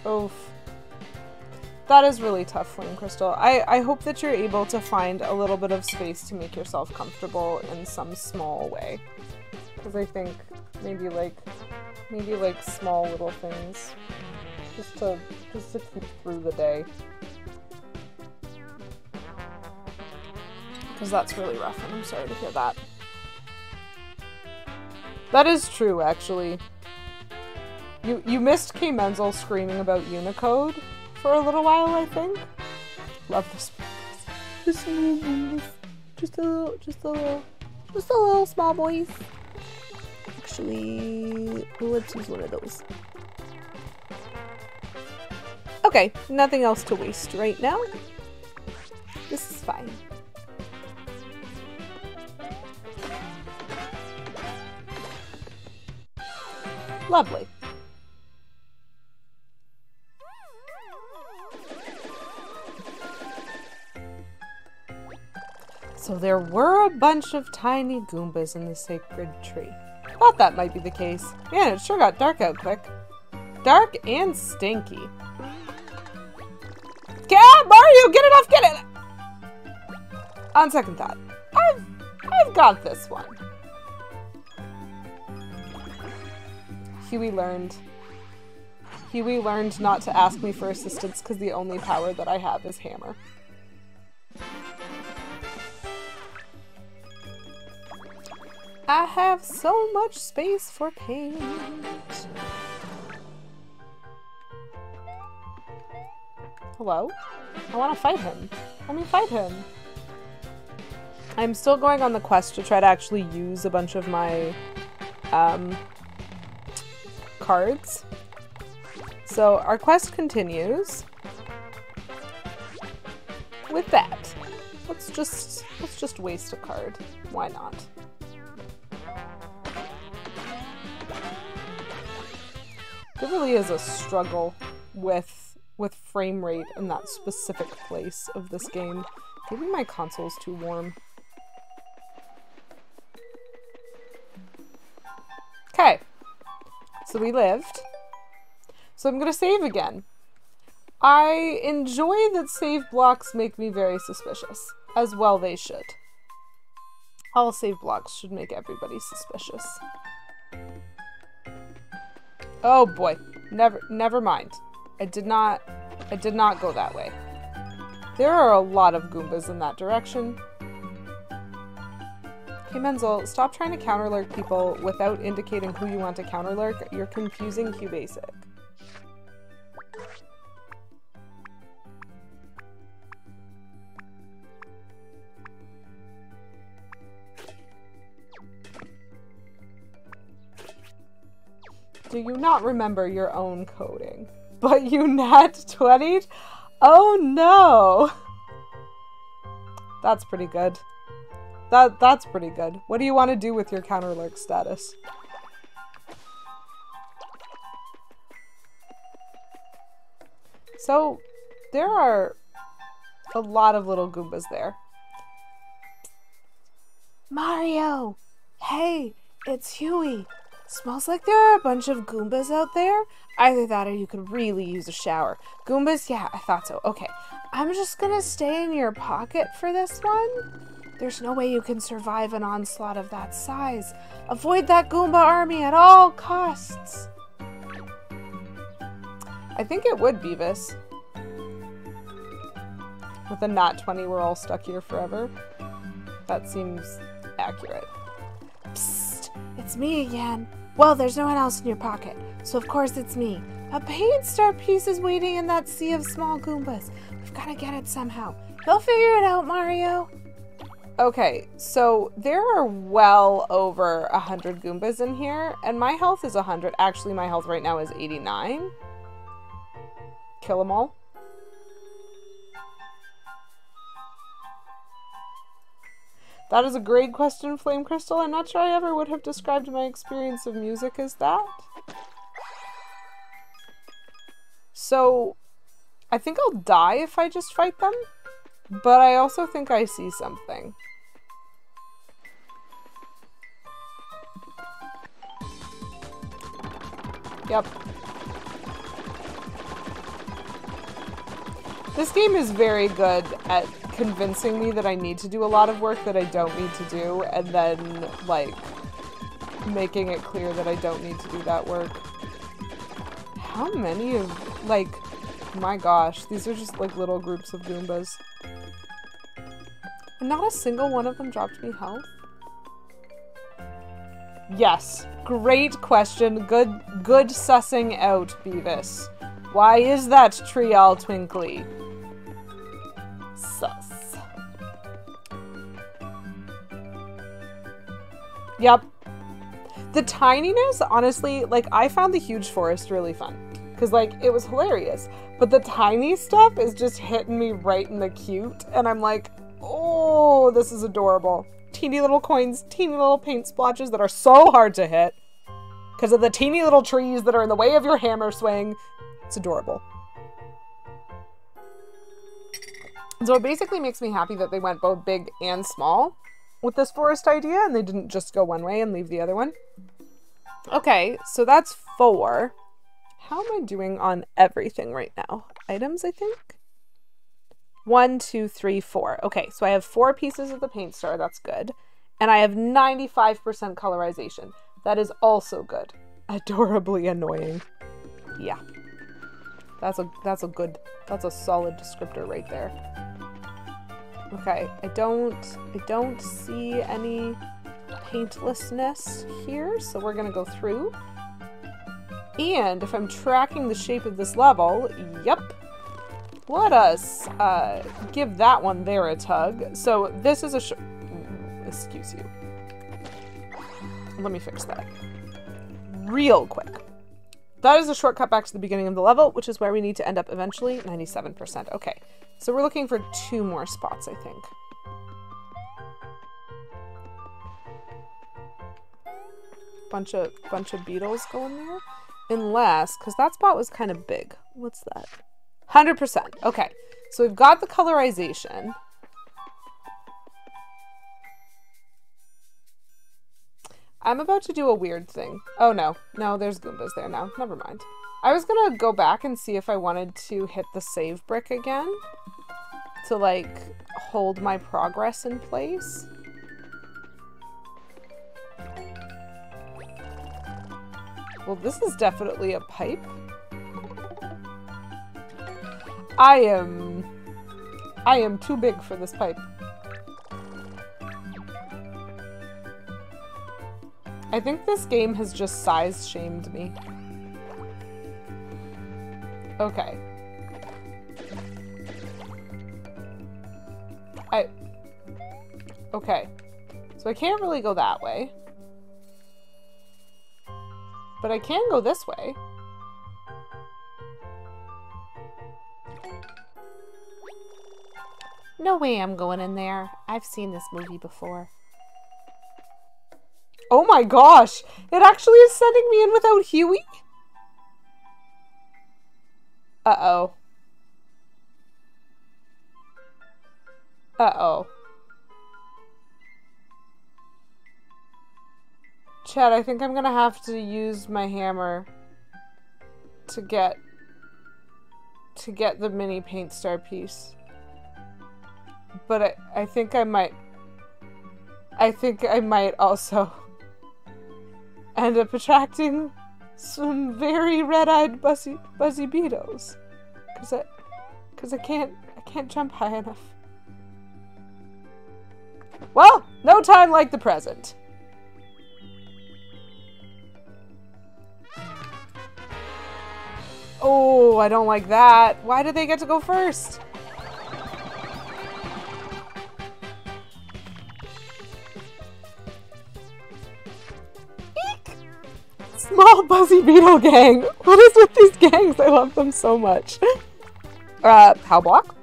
Oof. That is really tough, Flame Crystal. I hope that you're able to find a little bit of space to make yourself comfortable in some small way. Because I think maybe like small little things. Just to keep through the day. Because that's really rough, and I'm sorry to hear that. That is true, actually. You missed K. Menzel screaming about Unicode for a little while, I think. Love this. Just a little small voice. Actually, let's use one of those. Okay, nothing else to waste right now. This is fine. Lovely. So there were a bunch of tiny Goombas in the sacred tree. Thought that might be the case. Man, it sure got dark out quick. Dark and stinky. Mario, get it off, get it! On second thought, I've got this one. Huey learned not to ask me for assistance because the only power that I have is hammer. I have so much space for paint. Hello? I want to fight him. Let me fight him. I'm still going on the quest to try to actually use a bunch of my cards. So our quest continues with that. Let's just waste a card. Why not? There really is a struggle with frame rate in that specific place of this game. Maybe my console's too warm. Okay. So we lived. So I'm gonna save again. I enjoy that save blocks make me very suspicious. As well they should. All save blocks should make everybody suspicious. Oh boy. Never mind. I did not go that way. There are a lot of Goombas in that direction. Hey Menzel, stop trying to counterlurk people without indicating who you want to counterlurk. You're confusing QBasic. Do you not remember your own coding? But you nat 20'd? Oh no! That's pretty good. That's pretty good. What do you want to do with your counterlurk status? So, there are a lot of little Goombas there. Mario! Hey, it's Huey. Smells like there are a bunch of Goombas out there. Either that or you could really use a shower. Goombas? Yeah, I thought so. Okay, I'm just gonna stay in your pocket for this one. There's no way you can survive an onslaught of that size. Avoid that Goomba army at all costs. I think it would, Beavis. With a nat 20, we're all stuck here forever. That seems accurate. Psst, it's me again. Well, there's no one else in your pocket, so of course it's me. A paint star piece is waiting in that sea of small Goombas. We've got to get it somehow. You'll figure it out, Mario. Okay, so there are well over 100 Goombas in here, and my health is 100. Actually, my health right now is 89. Kill them all. That is a great question, Flame Crystal. I'm not sure I ever would have described my experience of music as that. So, I think I'll die if I just fight them, but I also think I see something. Yep. This game is very good at convincing me that I need to do a lot of work that I don't need to do, and then, like, making it clear that I don't need to do that work. How many of, like, my gosh, these are just, like, little groups of Goombas. Not a single one of them dropped me health? Yes. Great question. Good sussing out, Beavis. Why is that tree all twinkly? Sus. Yep. The tininess, honestly, like, I found the huge forest really fun. Because, like, it was hilarious. But the tiny stuff is just hitting me right in the cute. And I'm like, oh, this is adorable. Teeny little coins, teeny little paint splotches that are so hard to hit. Because of the teeny little trees that are in the way of your hammer swing. It's adorable. So it basically makes me happy that they went both big and small with this forest idea. And they didn't just go one way and leave the other one. Okay, so that's 4. How am I doing on everything right now? Items, I think? 1, 2, 3, 4. Okay, so I have 4 pieces of the paint star. That's good. And I have 95% colorization. That is also good. Adorably annoying. Yeah. That's a solid descriptor right there. Okay, I don't see any paintlessness here, so we're gonna go through. And if I'm tracking the shape of this level, yep. Let us give that one there a tug. So this is a excuse you. Let me fix that real quick. That is a shortcut back to the beginning of the level, which is where we need to end up eventually. 97%. Okay, so we're looking for 2 more spots, I think. Bunch of beetles going there. Unless, because that spot was kind of big. What's that? 100%. Okay, so we've got the colorization. I'm about to do a weird thing. Oh no, there's Goombas there now. Never mind. I was gonna go back and see if I wanted to hit the save brick again to, like, hold my progress in place. Well, this is definitely a pipe. I am too big for this pipe. I think this game has just size shamed me. Okay. Okay. So I can't really go that way. But I can go this way. No way I'm going in there. I've seen this movie before. Oh my gosh! It actually is sending me in without Huey? Uh-oh. Uh-oh. Chad, I think I'm gonna have to use my hammer to get the mini paint star piece. But I think I might also end up attracting some very red-eyed buzzy beetles. Cause I can't jump high enough. Well, no time like the present. Oh, I don't like that. Why did they get to go first? Eek! Small Buzzy Beetle Gang. What is with these gangs? I love them so much. Pow block.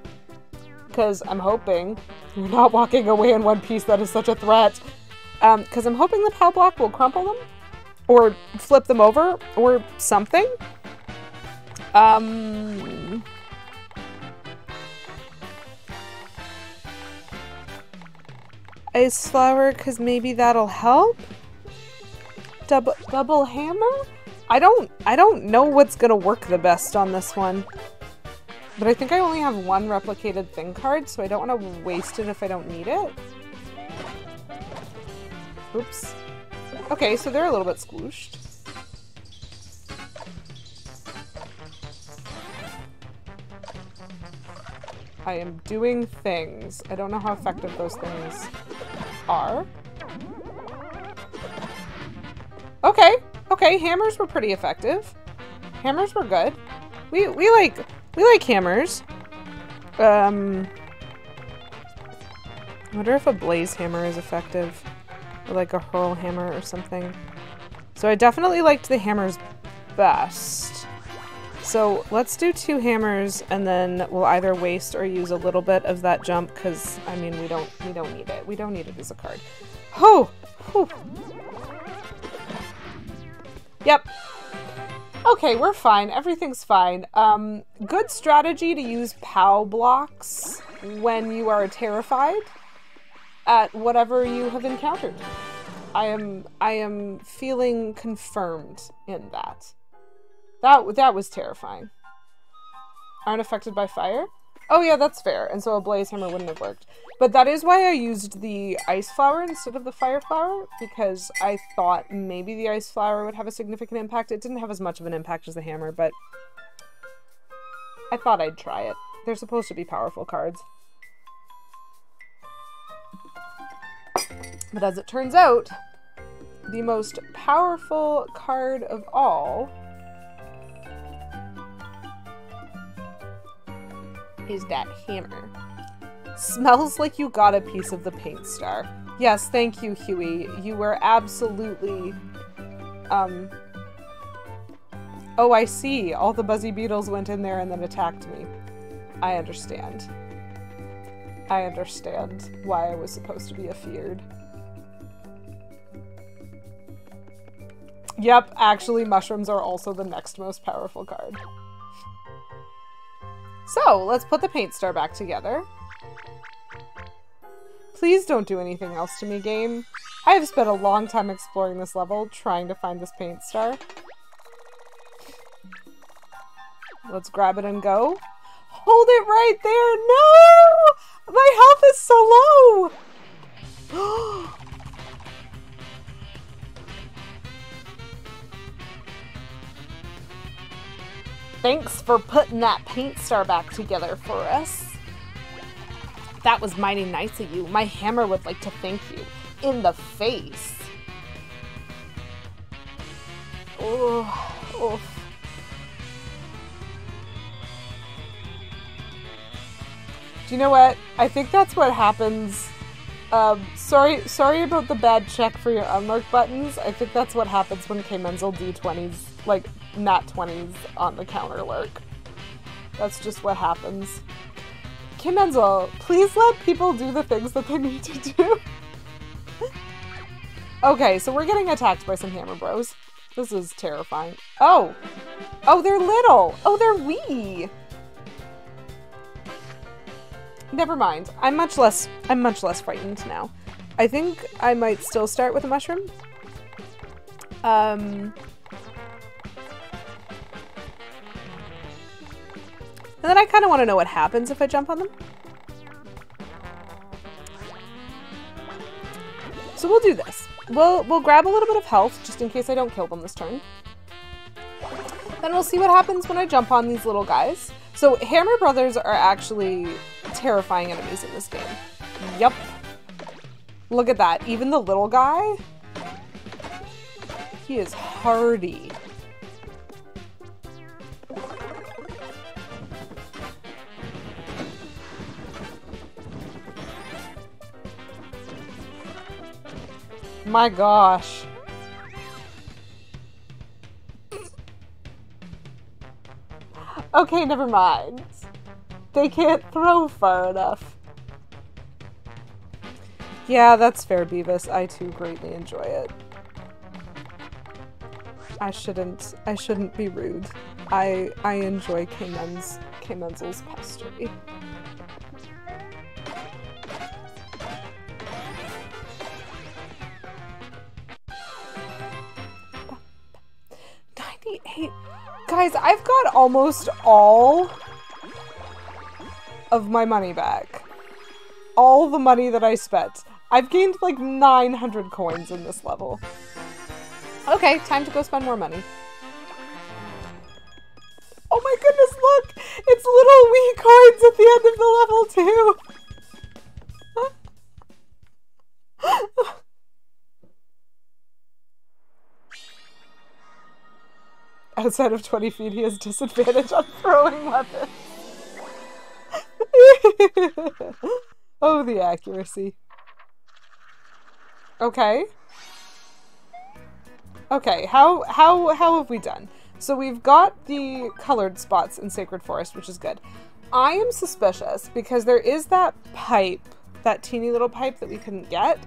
Because I'm hoping you're not walking away in one piece. That is such a threat. Because I'm hoping the pow block will crumple them. Or flip them over. Or something. Ice flower, because maybe that'll help? Double hammer? I don't know what's gonna work the best on this one. But I think I only have 1 replicated thing card, so I don't want to waste it if I don't need it. Oops. Okay, so they're a little bit squooshed. I am doing things. I don't know how effective those things are. Okay. Okay, hammers were pretty effective. Hammers were good. We like hammers. I wonder if a blaze hammer is effective. Or like a hurl hammer or something. So I definitely liked the hammers best. So let's do 2 hammers and then we'll either waste or use a little bit of that jump because I mean we don't need it. We don't need it as a card. Oh! Whew. Yep. Okay, we're fine. Everything's fine. Good strategy to use POW blocks when you are terrified at whatever you have encountered. I am feeling confirmed in that. That was terrifying. Aren't affected by fire? Oh yeah, that's fair. And so a blaze hammer wouldn't have worked. But that is why I used the ice flower instead of the fire flower, because I thought maybe the ice flower would have a significant impact. It didn't have as much of an impact as the hammer, but I thought I'd try it. They're supposed to be powerful cards. But as it turns out, the most powerful card of all is that hammer. Smells like you got a piece of the paint star. Yes, thank you, Huey. You were absolutely... Oh, I see. All the Buzzy Beetles went in there and then attacked me. I understand. I understand why I was supposed to be afeared. Yep, actually, mushrooms are also the next most powerful card. So, let's put the paint star back together. Please don't do anything else to me, game. I have spent a long time exploring this level, trying to find this paint star. Let's grab it and go. Hold it right there! No! My health is so low! Thanks for putting that paint star back together for us. That was mighty nice of you. My hammer would like to thank you. In the face. Oh, oh. Do you know what? I think that's what happens. Sorry about the bad check for your unmarked buttons. I think that's what happens when K-Menzel D20s, like, nat 20s on the counter lurk. That's just what happens. K-Menzel, please let people do the things that they need to do. Okay, so we're getting attacked by some hammer bros. This is terrifying. Oh! Oh, they're little! Oh, they're wee! Never mind. I'm much less frightened now. I think I might still start with a mushroom. And then I kind of want to know what happens if I jump on them. So we'll do this. We'll grab a little bit of health just in case I don't kill them this turn. Then we'll see what happens when I jump on these little guys. So Hammer Brothers are actually terrifying enemies in this game. Yup. Look at that. Even the little guy, he is hardy. My gosh. Okay, never mind. They can't throw far enough. Yeah, that's fair, Beavis. I too greatly enjoy it. I shouldn't be rude. I enjoy K-Menzel's pestery. Guys, I've got almost all of my money back. All the money that I spent. I've gained like 900 coins in this level. Okay, time to go spend more money. Oh my goodness, look! It's little wee coins at the end of the level too. Outside of 20 feet, he has disadvantage on throwing weapons. Oh, the accuracy. Okay. Okay, how have we done? So we've got the colored spots in Sacred Forest, which is good. I am suspicious because there is that pipe, that teeny little pipe that we couldn't get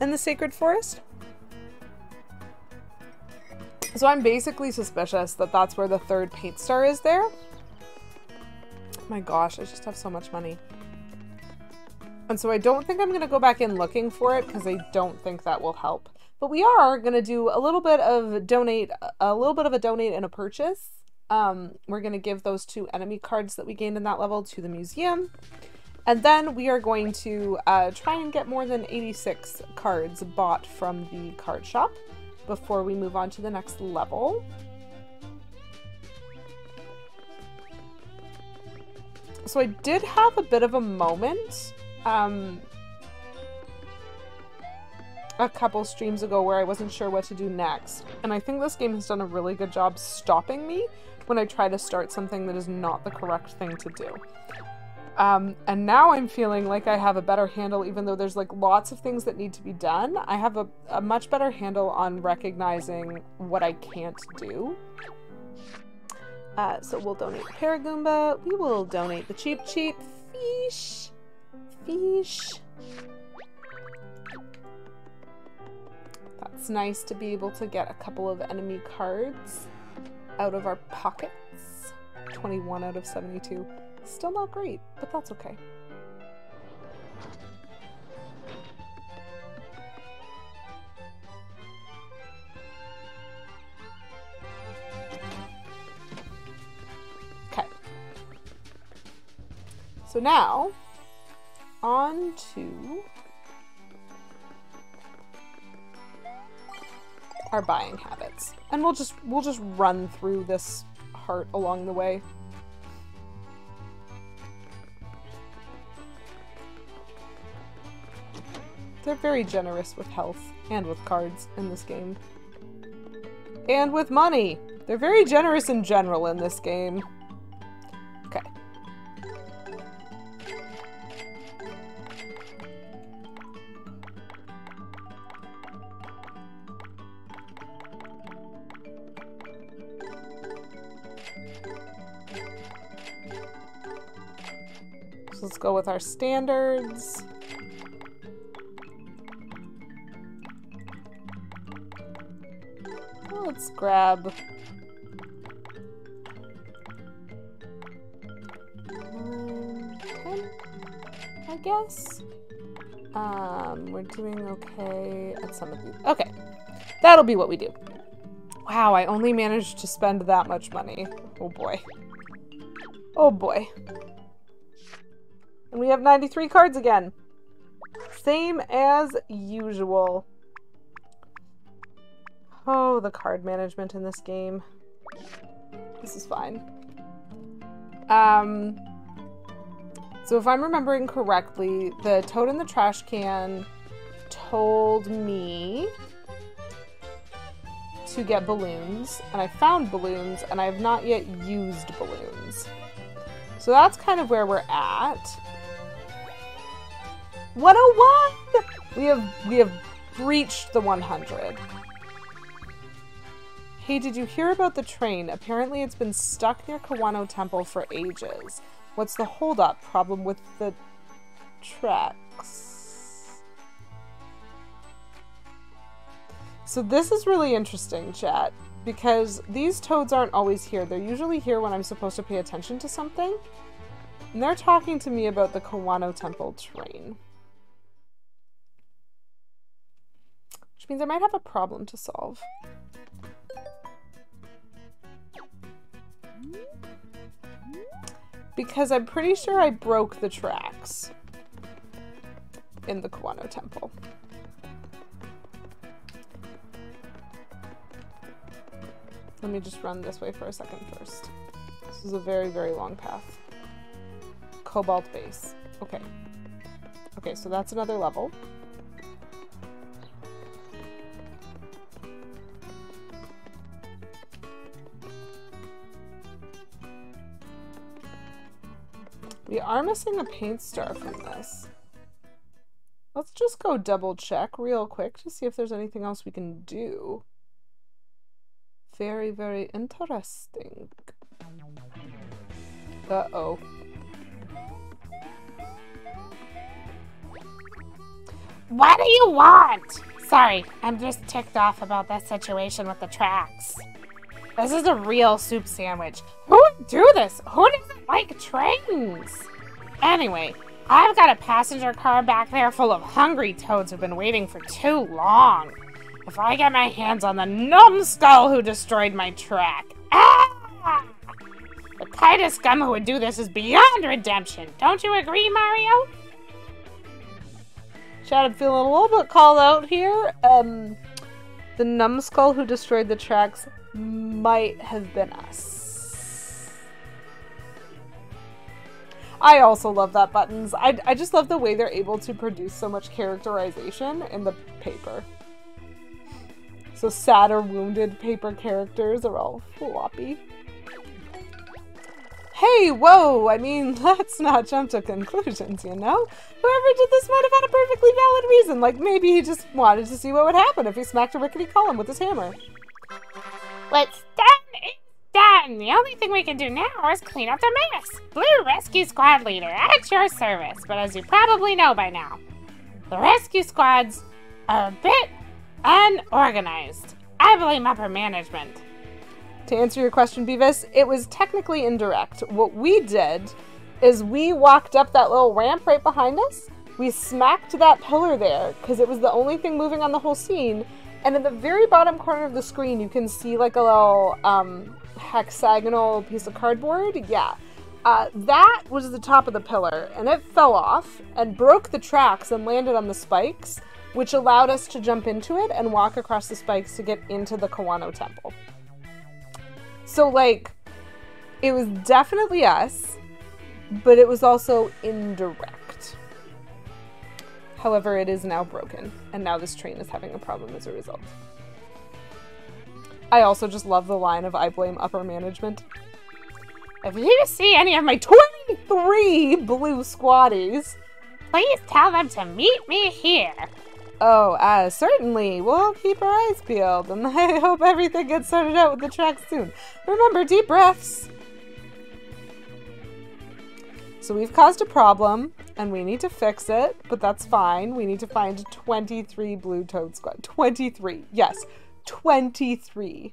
in the Sacred Forest. So I'm basically suspicious that that's where the third paint star is there. Oh my gosh, I just have so much money. And so I don't think I'm going to go back in looking for it because I don't think that will help. But we are going to do a little bit of a donate and a purchase. We're going to give those 2 enemy cards that we gained in that level to the museum. And then we are going to try and get more than 86 cards bought from the card shop before we move on to the next level. So I did have a bit of a moment a couple streams ago where I wasn't sure what to do next. And I think this game has done a really good job stopping me when I try to start something that is not the correct thing to do. And now I'm feeling like I have a better handle, even though there's like lots of things that need to be done. I have a much better handle on recognizing what I can't do. So we'll donate Paragoomba. We will donate the Cheep Cheep Fish. That's nice to be able to get a couple of enemy cards out of our pockets. 21 out of 72. Still not great, but that's okay. Okay. So now, on to our buying habits. And we'll just run through this heart along the way. They're very generous with health and with cards in this game. And with money. They're very generous in general in this game. Okay. So let's go with our standards. Let's grab 10, I guess. We're doing okay at some of these. Okay, that'll be what we do. Wow, I only managed to spend that much money. Oh boy. Oh boy. And we have 93 cards again. Same as usual. Oh, the card management in this game. This is fine. So if I'm remembering correctly, the toad in the trash can told me to get balloons, and I found balloons, and I have not yet used balloons. So that's kind of where we're at. 101! We have breached the 100. Hey, did you hear about the train? Apparently it's been stuck near Kawano Temple for ages. What's the holdup? Problem with the tracks? So this is really interesting, chat, because these toads aren't always here. They're usually here when I'm supposed to pay attention to something. And they're talking to me about the Kawano Temple train. Which means I might have a problem to solve. Because I'm pretty sure I broke the tracks in the Kawano Temple. Let me just run this way for a second first. This is a very, very long path. Cobalt Base. Okay. Okay, so that's another level. We are missing a paint star from this. Let's just go double check real quick to see if there's anything else we can do. Very, very interesting. Uh-oh. What do you want? Sorry, I'm just ticked off about that situation with the tracks. This is a real soup sandwich. Who would do this? Who doesn't like trains? Anyway, I've got a passenger car back there full of hungry toads who've been waiting for too long. If I get my hands on the numbskull who destroyed my track. Ah! The kind of scum who would do this is beyond redemption. Don't you agree, Mario? Chad, I'm feeling a little bit called out here. The numbskull who destroyed the tracks might have been us. I also love that buttons. I just love the way they're able to produce so much characterization in the paper. So sad or wounded paper characters are all floppy. Hey, whoa! I mean, let's not jump to conclusions, you know? Whoever did this might have had a perfectly valid reason. Like, maybe he just wanted to see what would happen if he smacked a rickety column with his hammer. What's done is done. The only thing we can do now is clean up the mess. Blue Rescue Squad leader, at your service. But as you probably know by now, the rescue squads are a bit unorganized. I blame upper management. To answer your question, Beavis, it was technically indirect. What we did is we walked up that little ramp right behind us. We smacked that pillar there because it was the only thing moving on the whole scene. And in the very bottom corner of the screen, you can see like a little hexagonal piece of cardboard. Yeah. That was the top of the pillar, and it fell off and broke the tracks and landed on the spikes, which allowed us to jump into it and walk across the spikes to get into the Kawano Temple. So, like, it was definitely us, but it was also indirect. However, it is now broken, and now this train is having a problem as a result. I also just love the line of I blame upper management. If you see any of my 23 blue squatties, please tell them to meet me here. Oh, certainly. We'll keep our eyes peeled, and I hope everything gets sorted out with the tracks soon. Remember, deep breaths. So we've caused a problem, and we need to fix it, but that's fine. We need to find 23 blue toad squad. 23. Yes, 23.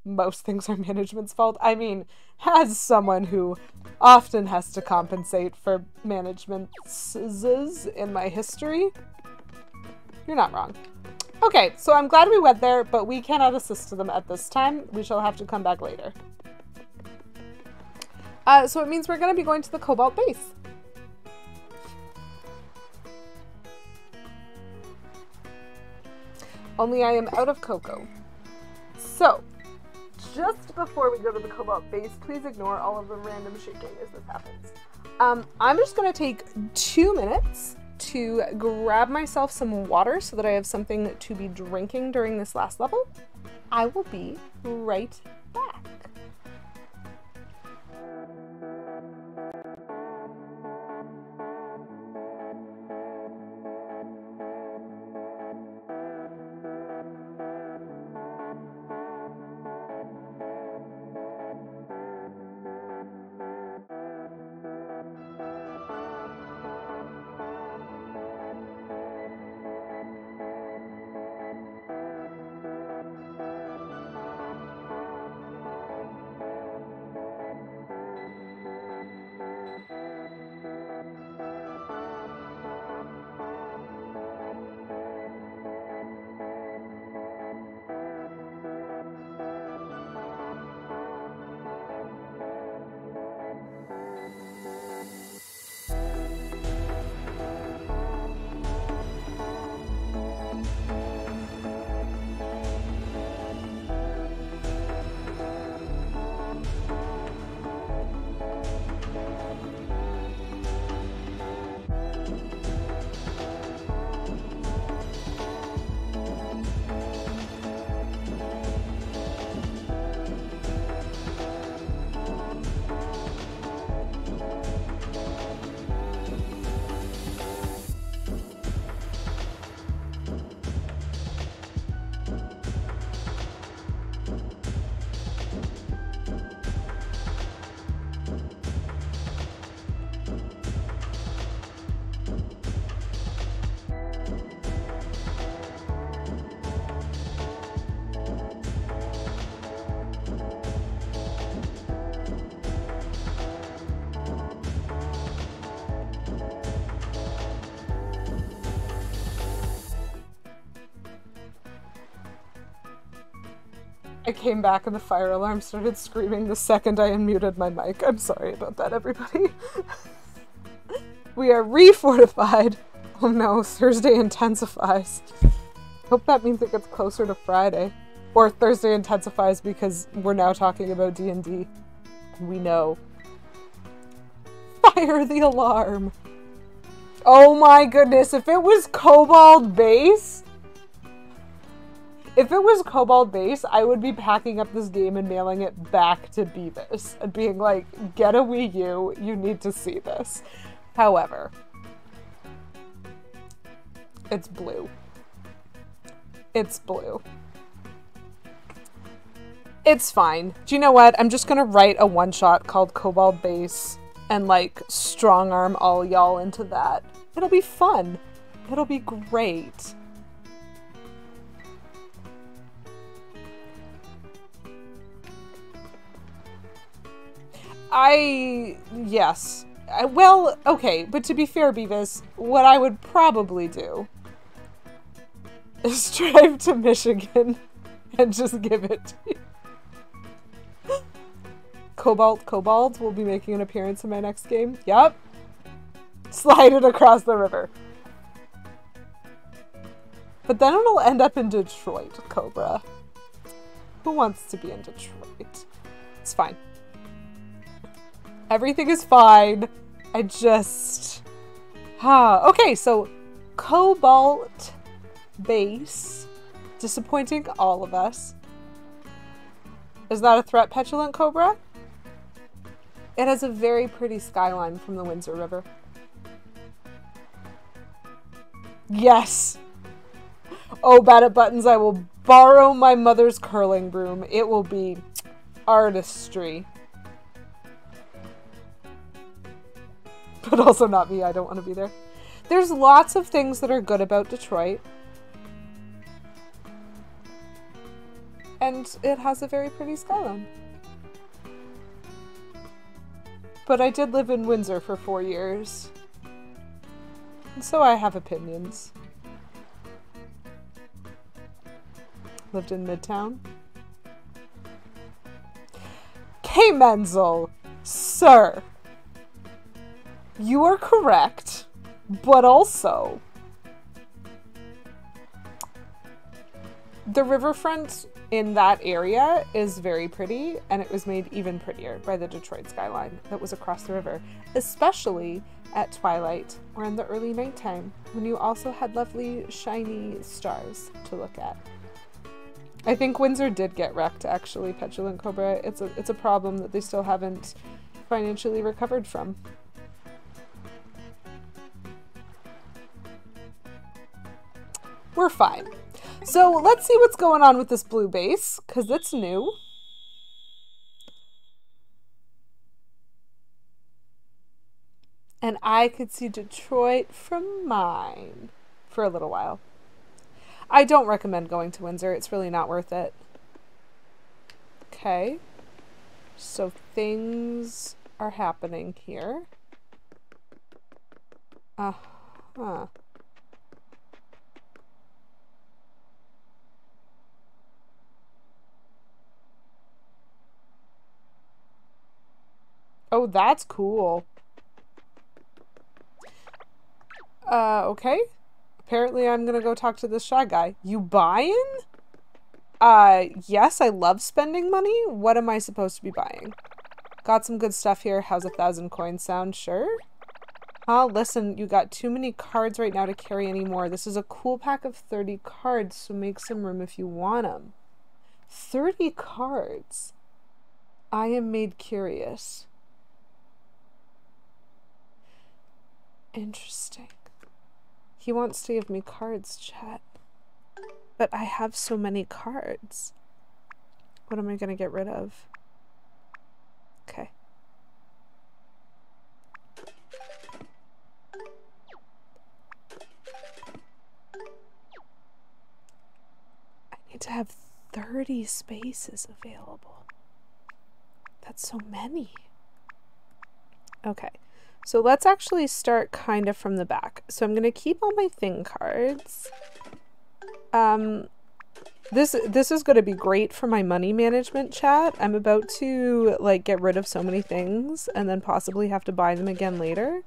Most things are management's fault. I mean, as someone who often has to compensate for management's in my history, you're not wrong. Okay, so I'm glad we went there, but we cannot assist them at this time. We shall have to come back later. So it means we're going to be going to the Cobalt Base. Only I am out of cocoa. So, just before we go to the Cobalt Base, please ignore all of the random shaking as this happens. I'm just going to take 2 minutes to grab myself some water so that I have something to be drinking during this last level. I will be right back. I came back and the fire alarm started screaming the second I unmuted my mic. I'm sorry about that, everybody. We are refortified. Oh no, Thursday intensifies. Hope that means it gets closer to Friday. Or Thursday intensifies because we're now talking about D&D. We know. Fire the alarm. Oh my goodness, if it was Kobold Base... If it was Kobold Base, I would be packing up this game and mailing it back to Beavis and being like, get a Wii U, you need to see this. However, it's blue. It's blue. It's fine. Do you know what? I'm just gonna write a one-shot called Kobold Base and like strong arm all y'all into that. It'll be fun. It'll be great. Yes. Well, okay, but to be fair, Beavis, what I would probably do is drive to Michigan and just give it to you. Cobalt will be making an appearance in my next game. Yup. Slide it across the river. But then it'll end up in Detroit, Cobra. Who wants to be in Detroit? It's fine. Everything is fine. I just... Okay, so Cobalt Base. Disappointing all of us. Is that a threat, Petulant Cobra? It has a very pretty skyline from the Windsor River. Yes! Oh, bad at buttons, I will borrow my mother's curling broom. It will be artistry. But also not me, I don't want to be there. There's lots of things that are good about Detroit. And it has a very pretty skyline. But I did live in Windsor for 4 years. And so I have opinions. Lived in Midtown. K. Menzel, sir. You are correct, but also the riverfront in that area is very pretty, and it was made even prettier by the Detroit skyline that was across the river, especially at twilight or in the early nighttime when you also had lovely shiny stars to look at. I think Windsor did get wrecked, actually, Petulant Cobra. It's a problem that they still haven't financially recovered from. We're fine. So let's see what's going on with this blue base, because it's new. And I could see Detroit from mine for a little while. I don't recommend going to Windsor. It's really not worth it. Okay. So things are happening here. Uh-huh. Oh, that's cool. Okay. Apparently I'm gonna go talk to this shy guy. You buying? Yes, I love spending money. What am I supposed to be buying? Got some good stuff here. How's 1,000 coins sound? Sure. Listen, you got too many cards right now to carry anymore. This is a cool pack of 30 cards, so make some room if you want them. 30 cards. I am made curious. Interesting. He wants to give me cards, chat. But I have so many cards. What am I gonna get rid of? Okay. I need to have 30 spaces available. That's so many. Okay. So let's actually start kind of from the back. So I'm going to keep all my thing cards. This is going to be great for my money management chat. I'm about to like get rid of so many things and then possibly have to buy them again later.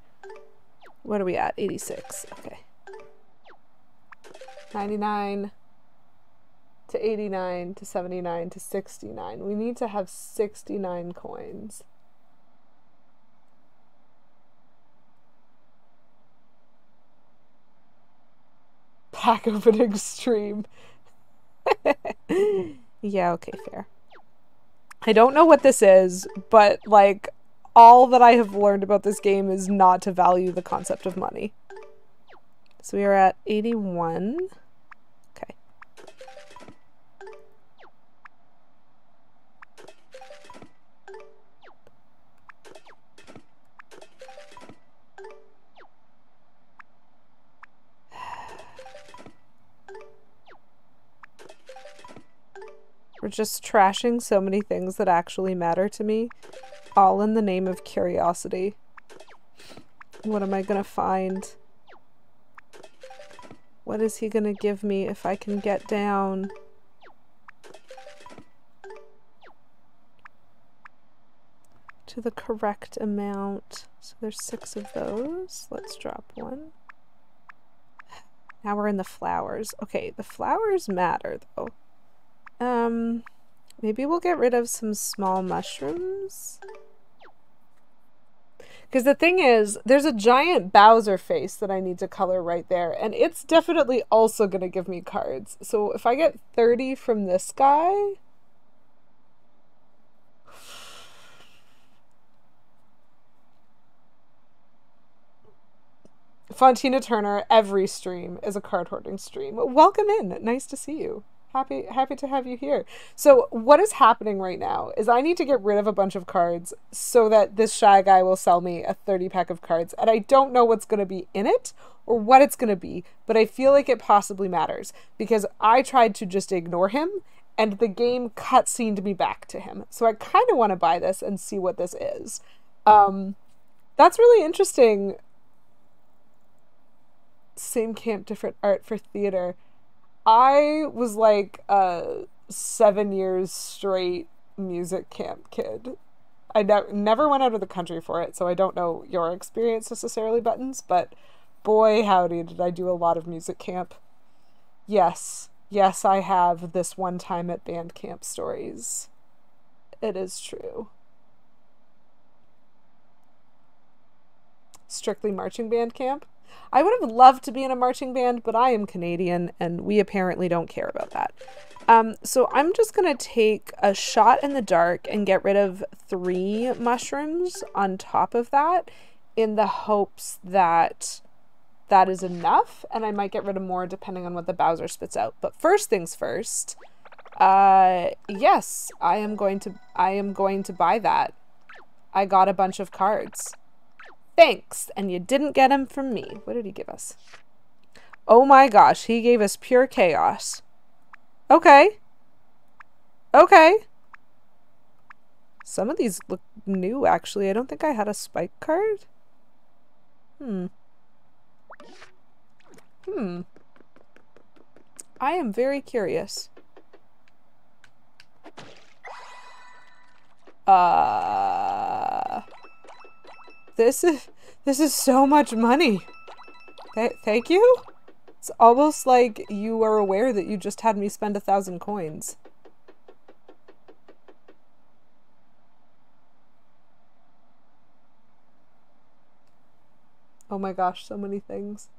What are we at? 86. Okay. 99 to 89 to 79 to 69. We need to have 69 coins. Pack opening stream. Yeah, okay, fair. I don't know what this is, but like all that I have learned about this game is not to value the concept of money. So we are at 81. Okay. We're just trashing so many things that actually matter to me, all in the name of curiosity. What am I gonna find? What is he gonna give me if I can get down? To the correct amount. So there's 6 of those. Let's drop 1. Now we're in the flowers. Okay, the flowers matter though. Maybe we'll get rid of some small mushrooms. Because the thing is, there's a giant Bowser face that I need to color right there, and it's definitely also going to give me cards. So if I get 30 from this guy... Fontina Turner, every stream is a card hoarding stream. Welcome in. Nice to see you. Happy to have you here. So what is happening right now is I need to get rid of a bunch of cards so that this shy guy will sell me a 30 pack of cards. And I don't know what's going to be in it or what it's going to be, but I feel like it possibly matters because I tried to just ignore him and the game cutscened me back to him. So I kind of want to buy this and see what this is. That's really interesting. Same camp, different art for theater. I was like a 7 years straight music camp kid. I never went out of the country for it, so I don't know your experience necessarily, Buttons, but boy howdy did I do a lot of music camp. Yes, I have this one time at band camp stories. It is true. Strictly marching band camp? I would have loved to be in a marching band, but I am Canadian, and we apparently don't care about that. So I'm just going to take a shot in the dark and get rid of 3 mushrooms on top of that in the hopes that that is enough, and I might get rid of more depending on what the Bowser spits out. But first things first, yes, I am going to buy that. I got a bunch of cards. Thanks, and you didn't get him from me. What did he give us? Oh my gosh, he gave us pure chaos. Okay. Okay. Some of these look new, actually. I don't think I had a spike card. I am very curious. This is so much money. Thank you? It's almost like you are aware that you just had me spend 1,000 coins. Oh my gosh, so many things.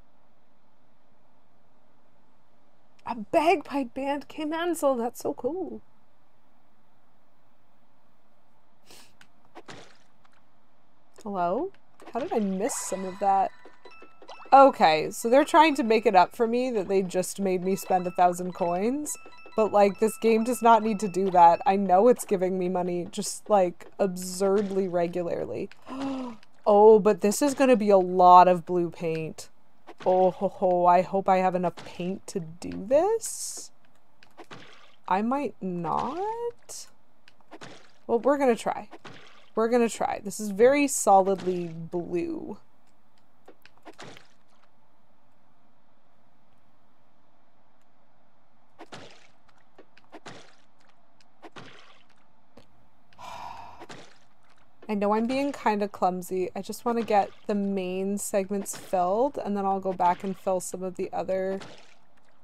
A bagpipe band came Ansel, that's so cool. Hello? How did I miss some of that? Okay, so they're trying to make it up for me that they just made me spend 1,000 coins. But, like, this game does not need to do that. I know it's giving me money just, like, absurdly regularly. Oh, but this is gonna be a lot of blue paint. Oh ho ho, I hope I have enough paint to do this. I might not. Well, we're gonna try. We're gonna try. This is very solidly blue. I know I'm being kind of clumsy. I just want to get the main segments filled, and then I'll go back and fill some of the other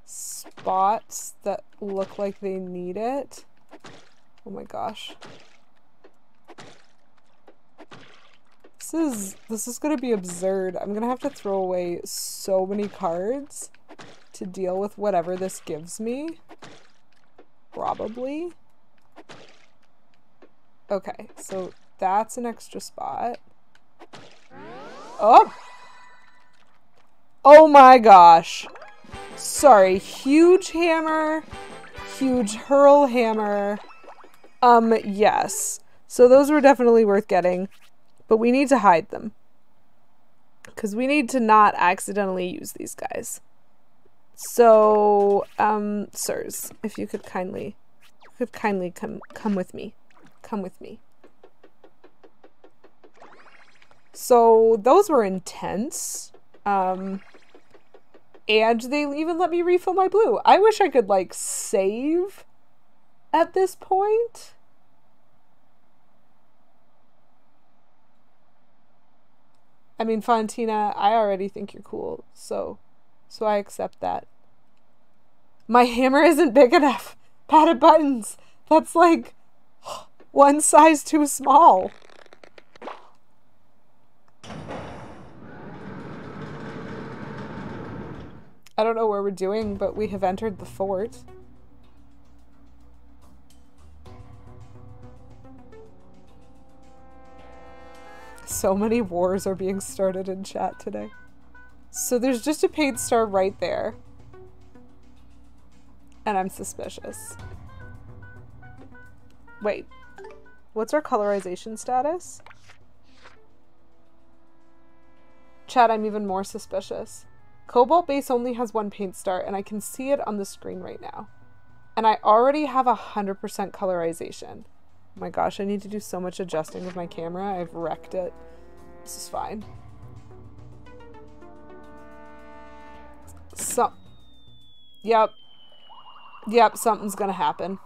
spots that look like they need it. Oh my gosh. This is gonna be absurd. I'm gonna have to throw away so many cards to deal with whatever this gives me. Probably. Okay, so that's an extra spot. Oh! Oh my gosh! Sorry, huge hammer, huge hurl hammer. Yes. So those were definitely worth getting, but we need to hide them. Because we need to not accidentally use these guys. So, sirs, if you could kindly come with me. Come with me. So, those were intense. And they even let me refill my blue. I wish I could, like, save at this point. I mean, Fontina, I already think you're cool, so I accept that. My hammer isn't big enough. Padded buttons. That's like one size too small. I don't know where we're doing, but we have entered the fort. So many wars are being started in chat today. So there's just a paid star right there. And I'm suspicious. Wait. What's our colorization status? Chat, I'm even more suspicious. Cobalt base only has one paint star, and I can see it on the screen right now. And I already have 100% colorization. Oh my gosh, I need to do so much adjusting with my camera. I've wrecked it. This is fine. Yep. Yep, something's gonna happen.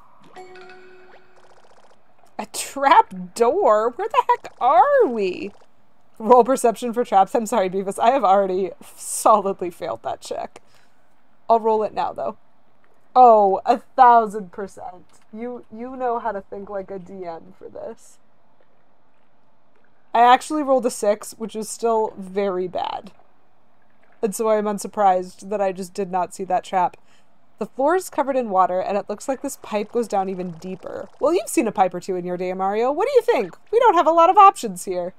A trap door? Where the heck are we? Roll perception for traps. I'm sorry, Beavis. I have already solidly failed that check. I'll roll it now, though. Oh, 1000%. You know how to think like a DM for this. I actually rolled a 6, which is still very bad. And so I'm unsurprised that I just did not see that trap. The floor is covered in water, and it looks like this pipe goes down even deeper. Well, you've seen a pipe or two in your day, Mario. What do you think? We don't have a lot of options here.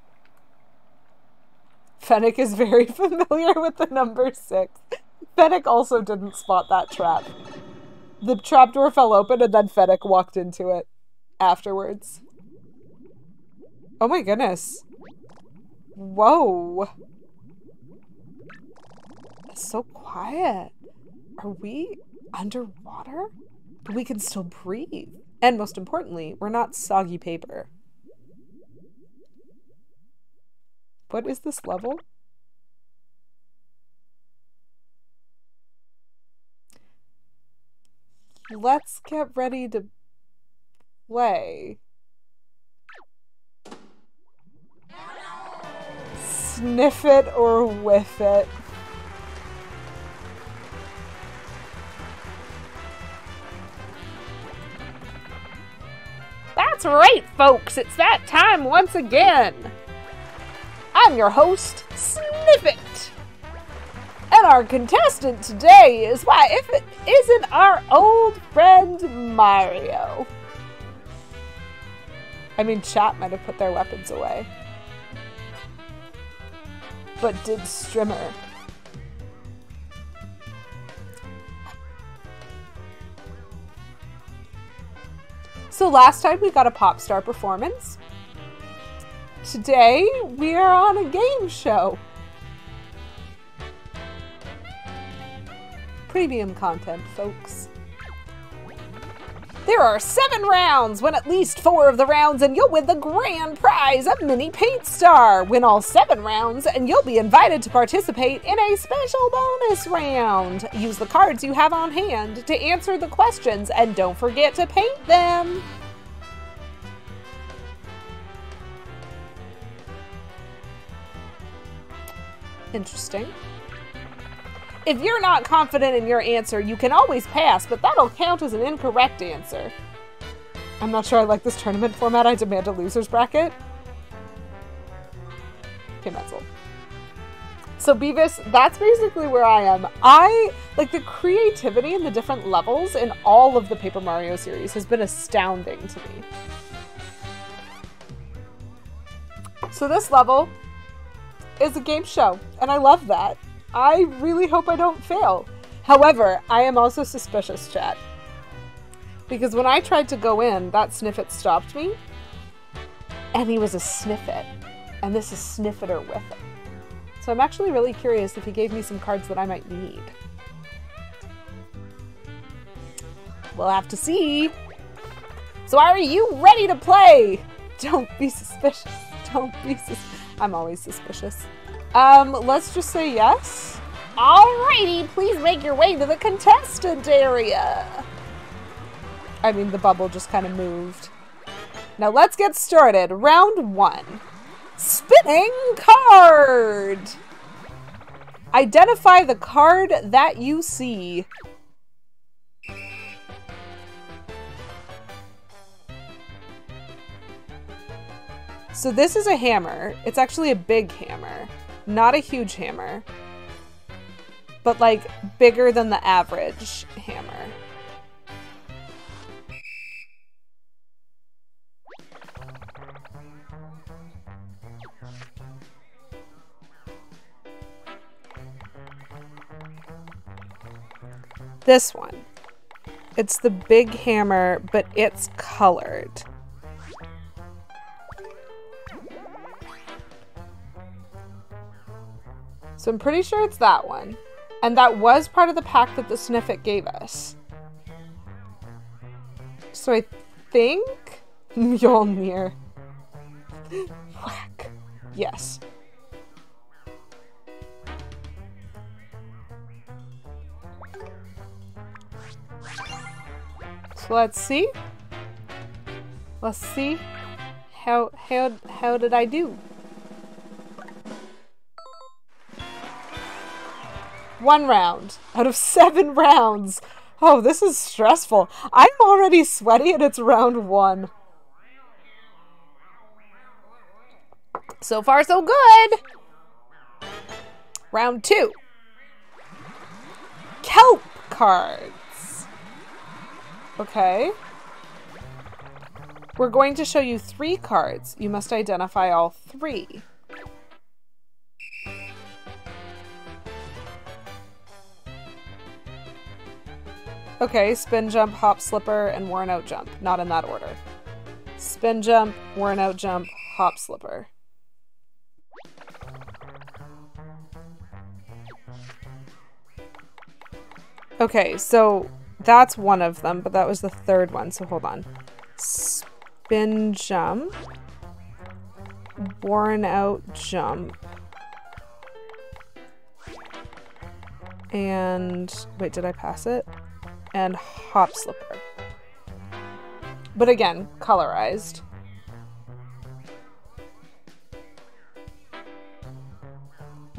Fennec is very familiar with the number 6. Fennec also didn't spot that trap. The trapdoor fell open, and then Fennec walked into it afterwards. Oh my goodness. Whoa. It's so quiet. Are we underwater? But we can still breathe. And most importantly, we're not soggy paper. What is this level? Let's get ready to play. Sniff it or whiff it. That's right, folks. It's that time once again. I'm your host, Sniffit. And our contestant today is, why, if it isn't our old friend Mario. I mean, chat might have put their weapons away. But did Strimmer. So last time we got a pop star performance. Today we are on a game show. Premium content, folks. There are 7 rounds. Win at least 4 of the rounds and you'll win the grand prize, a mini paint star. Win all 7 rounds and you'll be invited to participate in a special bonus round. Use the cards you have on hand to answer the questions and don't forget to paint them. Interesting. If you're not confident in your answer, you can always pass, but that'll count as an incorrect answer. I'm not sure I like this tournament format. I demand a loser's bracket. Okay, Metzel. So Beavis, that's basically where I am. I like the creativity in the different levels in all of the Paper Mario series has been astounding to me. So this level is a game show, and I love that. I really hope I don't fail. However, I am also suspicious, chat. Because when I tried to go in, that Sniffit stopped me. And he was a Sniffit. And this is Sniffitter with him. So I'm actually really curious if he gave me some cards that I might need. We'll have to see. So are you ready to play? Don't be suspicious. Don't be I'm always suspicious. Let's just say yes. Alrighty, please make your way to the contestant area. I mean, the bubble just kind of moved. Now let's get started. Round 1. Spinning card. Identify the card that you see. So this is a hammer. It's actually a big hammer, not a huge hammer, but like bigger than the average hammer. This one. It's the big hammer, but it's colored. So I'm pretty sure it's that one. And that was part of the pack that the Sniffit gave us. So I think Mjolnir. Whack. Yes. So let's see. Let's see. How did I do? 1 round out of 7 rounds. Oh, this is stressful. I'm already sweaty and it's round 1. So far, so good. Round 2. Kelp cards. Okay. We're going to show you 3 cards. You must identify all 3. Okay, spin jump, hop slipper, and worn out jump. Not in that order. Spin jump, worn out jump, hop slipper. Okay, so that's one of them, but that was the 3rd one, so hold on. Spin jump, worn out jump, and wait, did I pass it? And hop slipper. But again, colorized.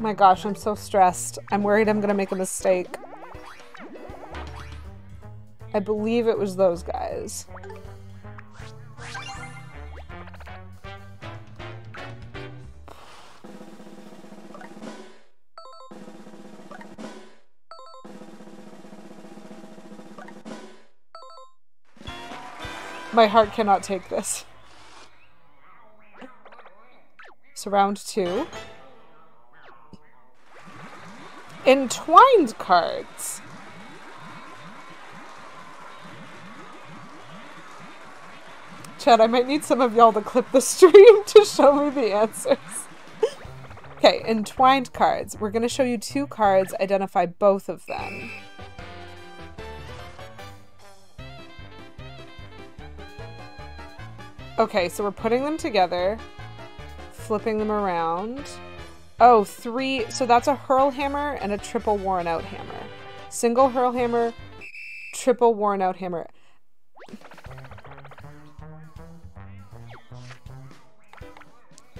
My gosh, I'm so stressed. I'm worried I'm gonna make a mistake. I believe it was those guys. My heart cannot take this. So round 2. Entwined cards. Chad, I might need some of y'all to clip the stream to show me the answers. Okay, entwined cards. We're going to show you 2 cards. Identify both of them. Okay, so we're putting them together, flipping them around. Oh, 3. So that's a hurl hammer and a triple worn out hammer. Single hurl hammer, triple worn out hammer.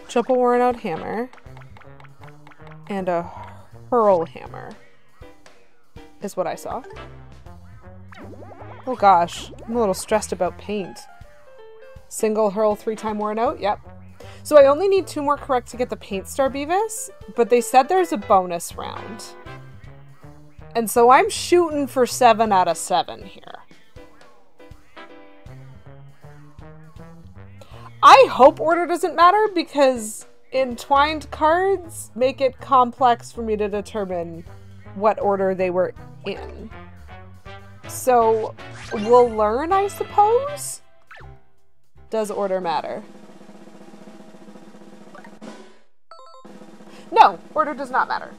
Triple worn out hammer and a Hurl Hammer is what I saw. Oh gosh, I'm a little stressed about paint. Single hurl 3-time worn out? Yep. So I only need 2 more correct to get the Paint Star Beavis, but they said there's a bonus round. And so I'm shooting for 7 out of 7 here. I hope order doesn't matter because entwined cards make it complex for me to determine what order they were in. So we'll learn, I suppose? Does order matter? No, order does not matter.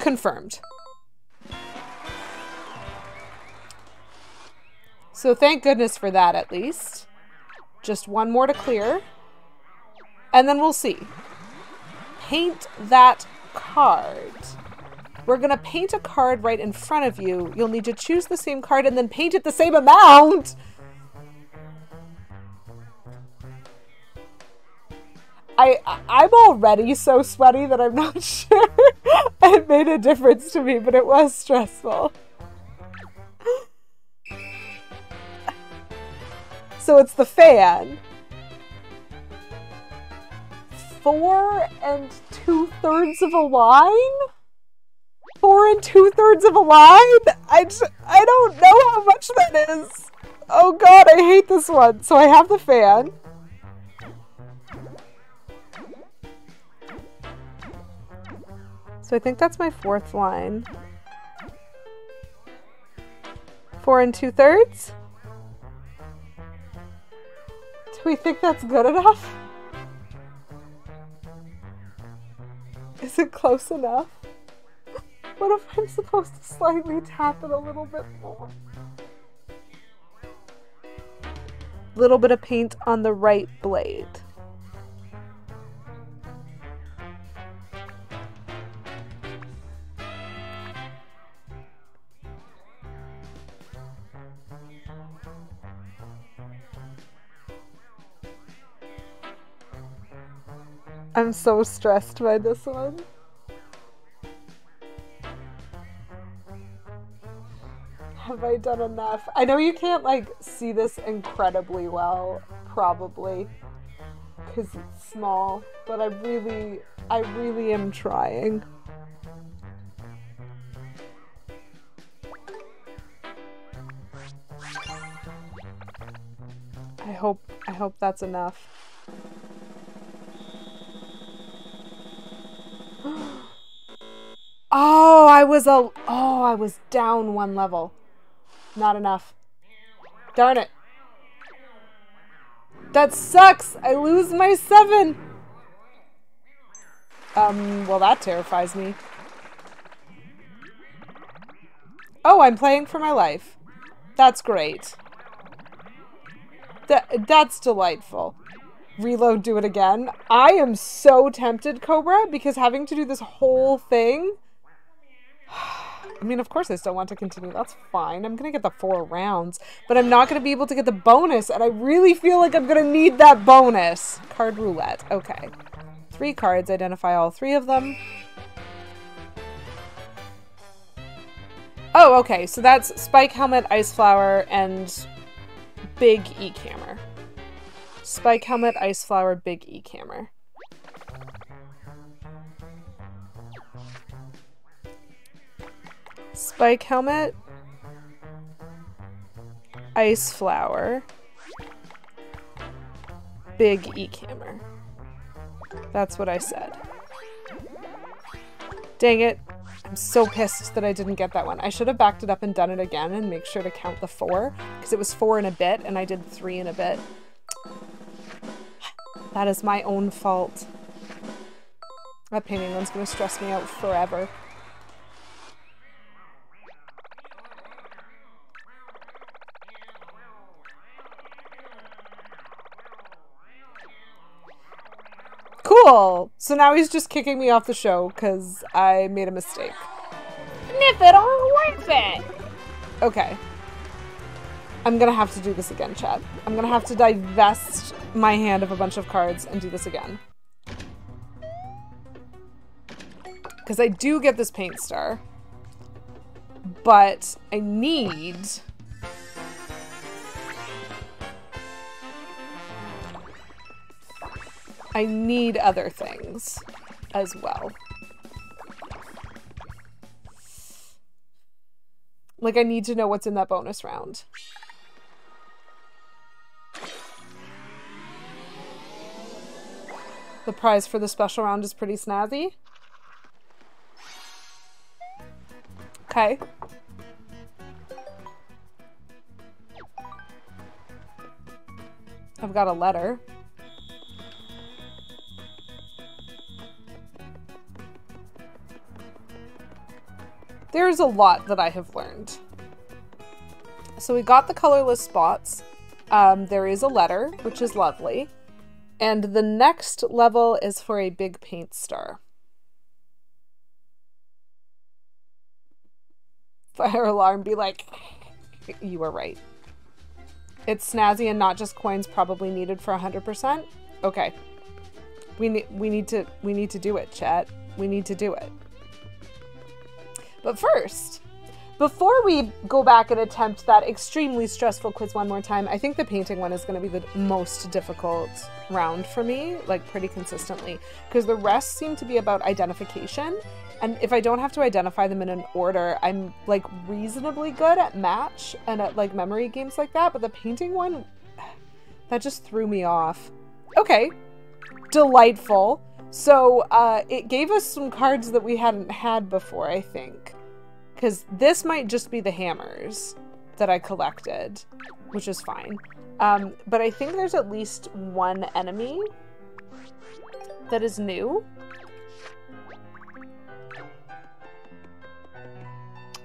Confirmed. So thank goodness for that, at least. Just 1 more to clear. And then we'll see. Paint that card. We're going to paint a card right in front of you. You'll need to choose the same card and then paint it the same amount. I'm already so sweaty that I'm not sure it made a difference to me, but it was stressful. So it's the fan. 4 2/3 of a line? 4 2/3 of a line? I don't know how much that is. Oh god, I hate this one. So I have the fan. So I think that's my 4th line. 4 2/3? Do we think that's good enough? Is it close enough? What if I'm supposed to slightly tap it a little bit more? Little bit of paint on the right blade. I'm so stressed by this one. Have I done enough? I know you can't like see this incredibly well, probably, because it's small, but I really am trying. I hope that's enough. I was down 1 level. Not enough. Darn it. That sucks. I lose my 7. Well, that terrifies me. Oh, I'm playing for my life. That's great. That's delightful. Reload, do it again. I am so tempted, Cobra, because having to do this whole thing... I mean, of course I still want to continue. That's fine. I'm going to get the 4 rounds, but I'm not going to be able to get the bonus, and I really feel like I'm going to need that bonus. Card roulette. Okay. 3 cards. Identify all 3 of them. Oh, okay. So that's Spike Helmet, Ice Flower, and Big E-Cammer. Spike Helmet, Ice Flower, Big E-Cammer. Spike Helmet, Ice Flower, Big E-Cammer. That's what I said. Dang it. I'm so pissed that I didn't get that one. I should have backed it up and done it again and make sure to count the 4, because it was 4 and a bit and I did 3 and a bit. That is my own fault. That painting one's gonna stress me out forever. Cool! So now he's just kicking me off the show because I made a mistake. Nip it or worth it! Okay. I'm gonna have to do this again, chat. I'm gonna have to divest my hand of a bunch of cards and do this again. Because I do get this paint star. But I need... other things as well. Like, I need to know what's in that bonus round. The prize for the special round is pretty snazzy. Okay. I've got a letter. There's a lot that I have learned. So we got the colorless spots. There is a letter, which is lovely. And the next level is for a big paint star. Fire alarm, be like, you were right. It's snazzy and not just coins probably needed for 100%. Okay. We need to do it, chat. We need to do it. But first, before we go back and attempt that extremely stressful quiz one more time, I think the painting one is going to be the most difficult round for me, like pretty consistently, because the rest seem to be about identification. And if I don't have to identify them in an order, I'm like reasonably good at match and at like memory games like that. But the painting one, that just threw me off. Okay, delightful. So it gave us some cards that we hadn't had before, I think. Because this might just be the hammers that I collected, which is fine. But I think there's at least one enemy that is new.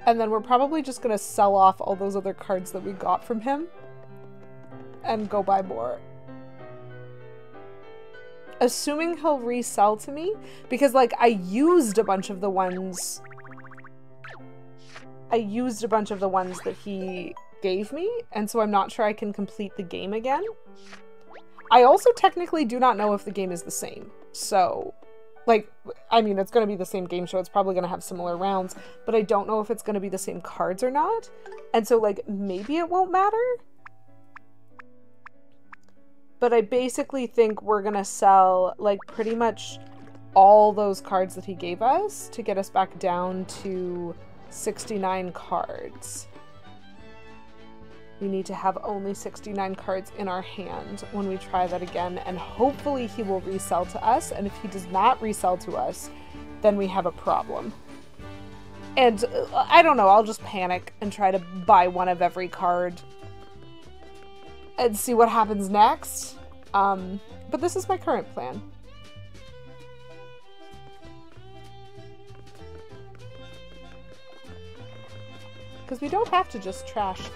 And then we're probably just going to sell off all those other cards that we got from him and go buy more. Assuming he'll resell to me, because like I used a bunch of the ones that he gave me, and so I'm not sure I can complete the game again. I also technically do not know if the game is the same. So, like, I mean, it's going to be the same game show. It's probably going to have similar rounds, but I don't know if it's going to be the same cards or not. And so, like, maybe it won't matter. But I basically think we're going to sell, like, pretty much all those cards that he gave us to get us back down to 69 cards. We need to have only 69 cards in our hand when we try that again, and hopefully he will resell to us, and if he does not resell to us, then we have a problem. And I don't know, I'll just panic and try to buy one of every card and see what happens next. But this is my current plan. Because we don't have to just trash them.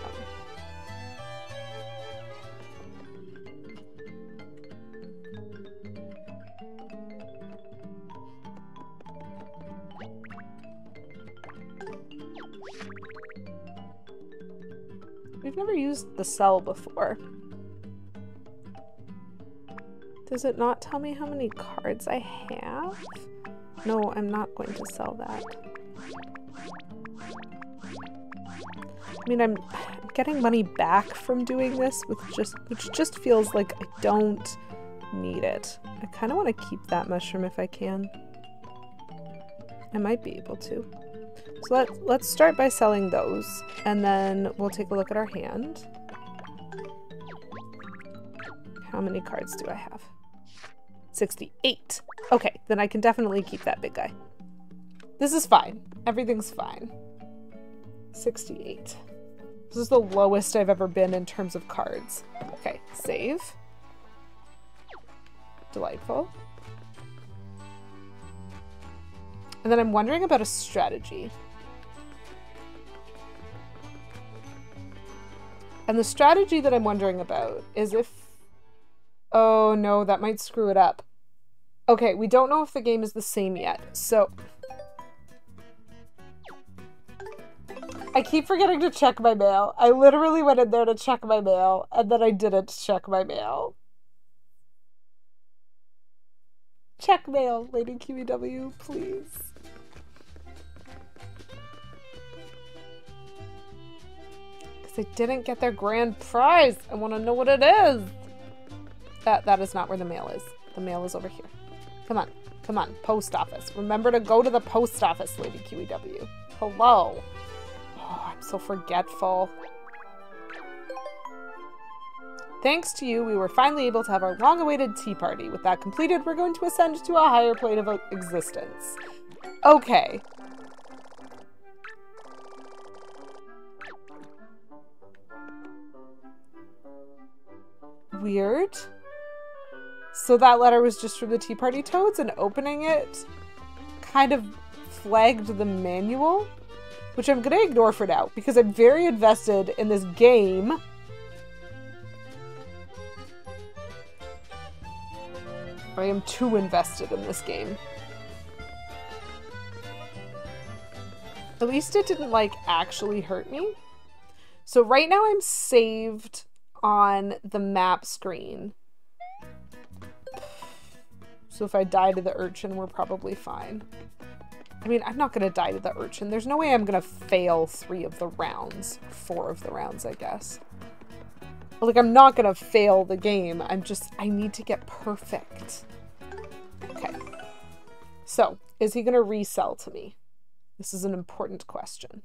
We've never used the sell before. Does it not tell me how many cards I have? No, I'm not going to sell that. I mean, I'm getting money back from doing this, which just feels like I don't need it. I kind of want to keep that mushroom if I can. I might be able to. So let's start by selling those, and then we'll take a look at our hand. How many cards do I have? 68. Okay, then I can definitely keep that big guy. This is fine. Everything's fine. 68. This is the lowest I've ever been in terms of cards. Okay, save. Delightful. And then I'm wondering about a strategy. And the strategy that I'm wondering about is if... Oh no, that might screw it up. Okay, we don't know if the game is the same yet, so... I keep forgetting to check my mail. I literally went in there to check my mail, and then I didn't check my mail. Check mail, Lady QEW, please. they didn't get their grand prize. I want to know what it is. That is not where the mail is. The mail is over here. Come on. Come on. Post office. Remember to go to the post office, Lady QEW. Hello. Oh, I'm so forgetful. Thanks to you, we were finally able to have our long-awaited tea party. With that completed, we're going to ascend to a higher plane of existence. Okay. Weird. So that letter was just from the Tea Party Toads, and opening it kind of flagged the manual, which I'm gonna ignore for now because I'm very invested in this game. I am too invested in this game. At least it didn't, like, actually hurt me. So right now I'm saved on the map screen. So if I die to the urchin, we're probably fine. I mean, I'm not gonna die to the urchin. There's no way I'm gonna fail 3 of the rounds. 4 of the rounds, I guess. Like, I'm not gonna fail the game. I need to get perfect. Okay. So, is he gonna resell to me? This is an important question.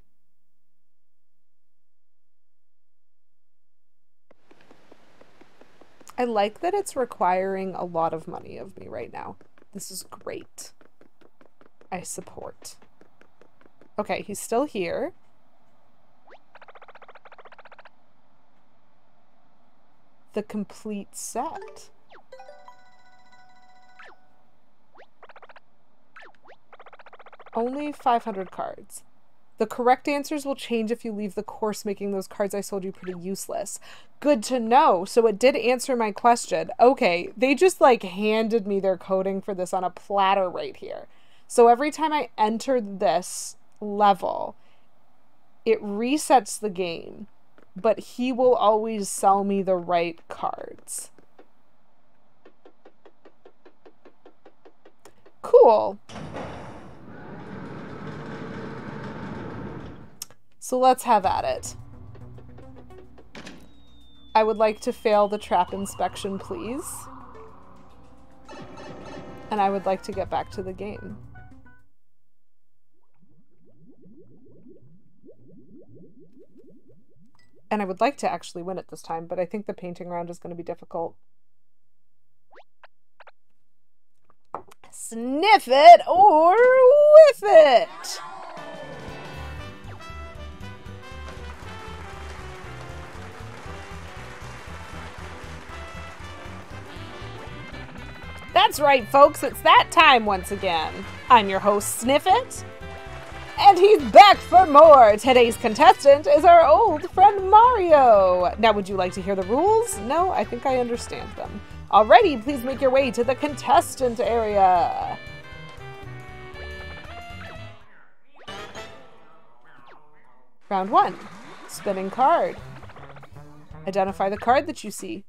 I like that it's requiring a lot of money of me right now. This is great. I support. Okay, he's still here. The complete set. Only 500 cards. The correct answers will change if you leave the course, making those cards I sold you pretty useless. Good to know. So it did answer my question. Okay, they just like handed me their coding for this on a platter right here. So every time I enter this level, it resets the game, but he will always sell me the right cards. Cool. So let's have at it. I would like to fail the trap inspection, please. And I would like to get back to the game. And I would like to actually win it this time, but I think the painting round is going to be difficult. Sniff it or whiff it! That's right, folks, it's that time once again. I'm your host, Sniffit, and he's back for more. Today's contestant is our old friend Mario. Now, would you like to hear the rules? No, I think I understand them. Alrighty, please make your way to the contestant area. Round 1, spinning card. Identify the card that you see.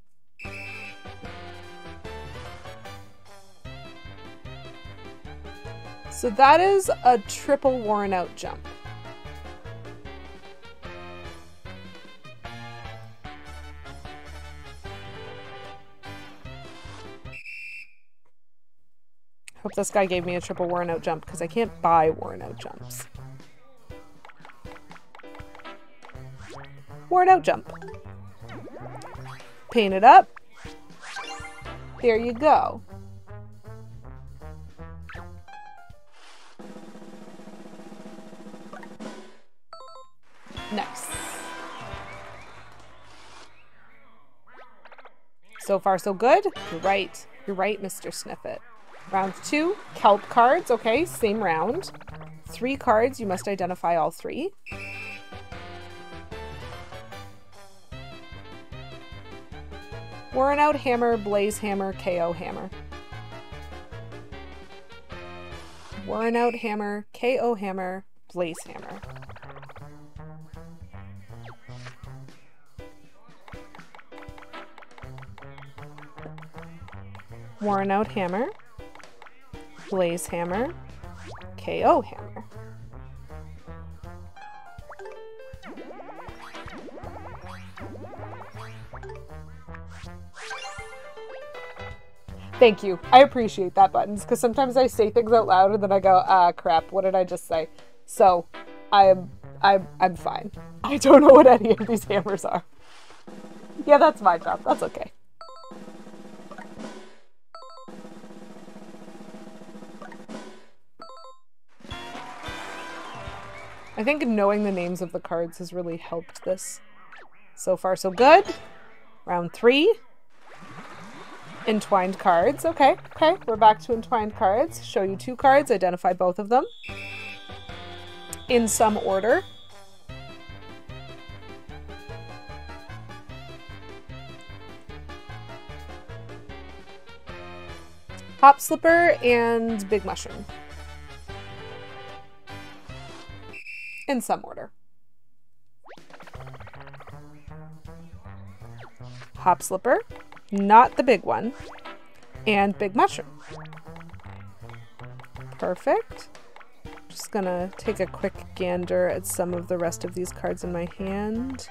So that is a triple worn out jump. Hope this guy gave me a triple worn out jump because I can't buy worn out jumps. Worn out jump. Paint it up. There you go. Nice. So far, so good. You're right. You're right, Mr. Sniffit. Round 2, kelp cards. Okay, same round. 3 cards. You must identify all 3. Worn out hammer, blaze hammer, KO hammer. Worn out hammer, KO hammer, blaze hammer. Worn out hammer, blaze hammer, KO hammer. Thank you. I appreciate that, Buttons, because sometimes I say things out loud and then I go, crap, what did I just say? So, I'm fine. I don't know what any of these hammers are. Yeah, that's my job. That's okay. I think knowing the names of the cards has really helped this. So far, so good. Round 3. Entwined cards. Okay, we're back to entwined cards. Show you 2 cards, identify both of them. In some order. Hop Slipper and Big Mushroom. In some order. Hop Slipper, not the big one, and Big Mushroom. Perfect. Just gonna take a quick gander at some of the rest of these cards in my hand.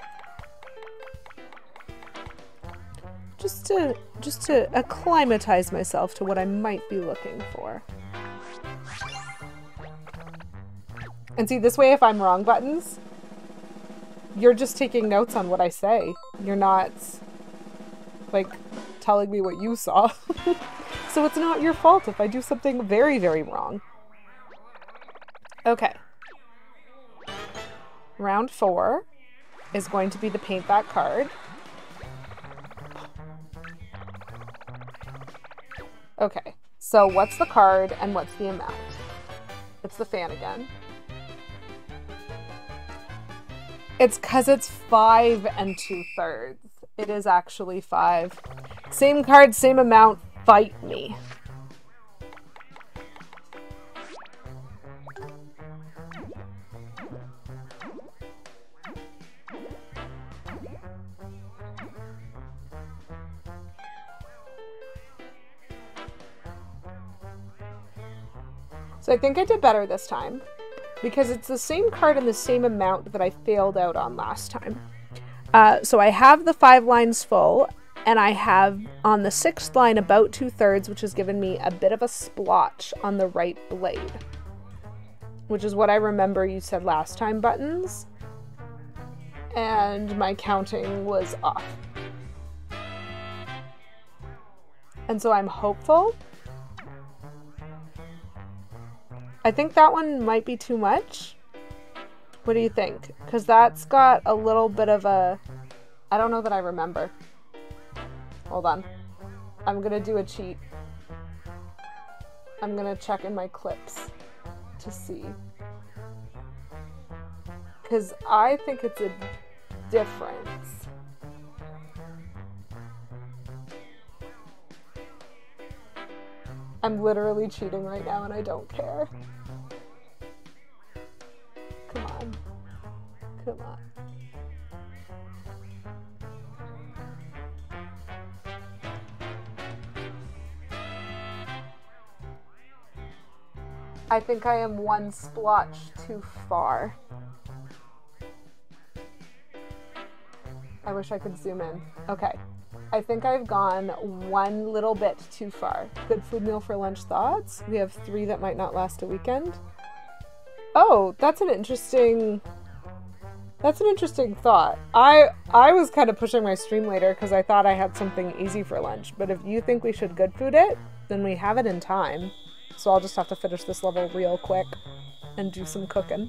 Just to acclimatize myself to what I might be looking for. And see, this way if I'm wrong, Buttons, you're just taking notes on what I say. You're not, like, telling me what you saw. So it's not your fault if I do something very, very wrong. Okay. Round 4 is going to be the paint that card. Okay, so what's the card and what's the amount? It's the fan again. It's because it's 5 2/3. It is actually 5. Same card, same amount, fight me. So I think I did better this time, because it's the same card and the same amount that I failed out on last time. So I have the 5 lines full, and I have on the 6th line about 2/3, which has given me a bit of a splotch on the right blade, which is what I remember you said last time, Buttons, and my counting was off. And so I'm hopeful. I think that one might be too much. What do you think? Because that's got a little bit of a... I don't know that I remember. Hold on. I'm gonna do a cheat. I'm gonna check in my clips to see. Because I think it's a difference. I'm literally cheating right now and I don't care. Come on. Come on. I think I am one splotch too far. I wish I could zoom in. Okay. I think I've gone one little bit too far. Good food meal for lunch thoughts. We have 3 that might not last a weekend. Oh, that's an interesting thought. I was kind of pushing my stream later because I thought I had something easy for lunch. But if you think we should good food it, then we have it in time. So I'll just have to finish this level real quick and do some cooking.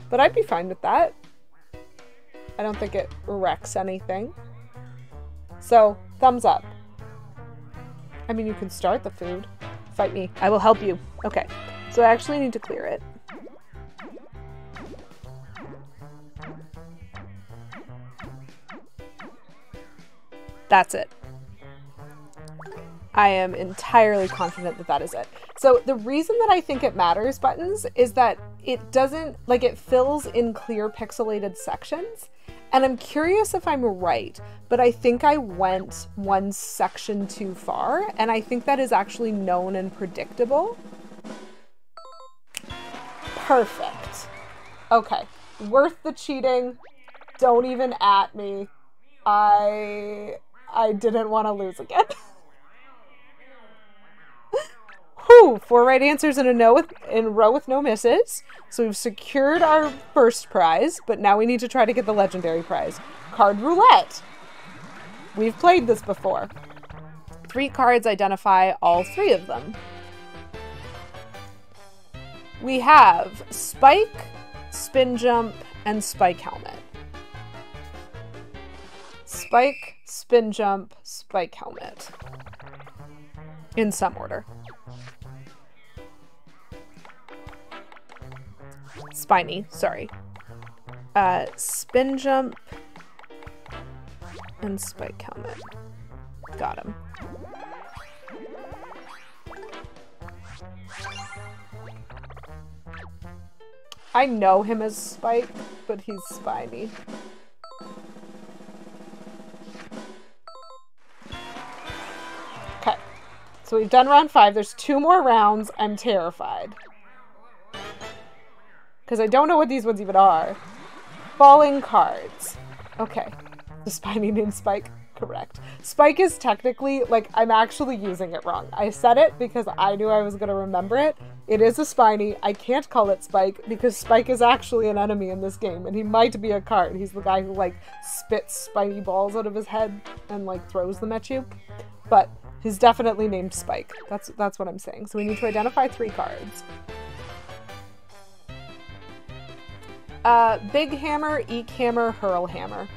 But I'd be fine with that. I don't think it wrecks anything. So, thumbs up. I mean, you can start the food. Fight me. I will help you. Okay. So I actually need to clear it. That's it. I am entirely confident that that is it. So the reason that I think it matters, Buttons, is that it doesn't, like, it fills in clear pixelated sections. And I'm curious if I'm right, but I think I went one section too far, and I think that is actually known and predictable. Perfect. Okay. Worth the cheating. Don't even at me. I didn't want to lose again. Woo! 4 right answers in a row with no misses. So we've secured our first prize, but now we need to try to get the legendary prize. Card roulette. We've played this before. 3 cards identify all 3 of them. We have Spike, Spin Jump, and Spike Helmet. Spike, Spin Jump, Spike Helmet. In some order. Spiny, sorry. Spin Jump and Spike Helmet. Got him. I know him as Spike, but he's Spiny. Okay. So we've done round 5. There's 2 more rounds. I'm terrified. Because I don't know what these ones even are. Falling cards. Okay. The Spiny named Spike. Correct. Spike is technically, like, I'm actually using it wrong. I said it because I knew I was going to remember it. It is a Spiny. I can't call it Spike because Spike is actually an enemy in this game, and he might be a card. He's the guy who, like, spits spiny balls out of his head and, like, throws them at you. But he's definitely named Spike. That's what I'm saying. So we need to identify 3 cards. Big Hammer, Eek Hammer, Hurl Hammer.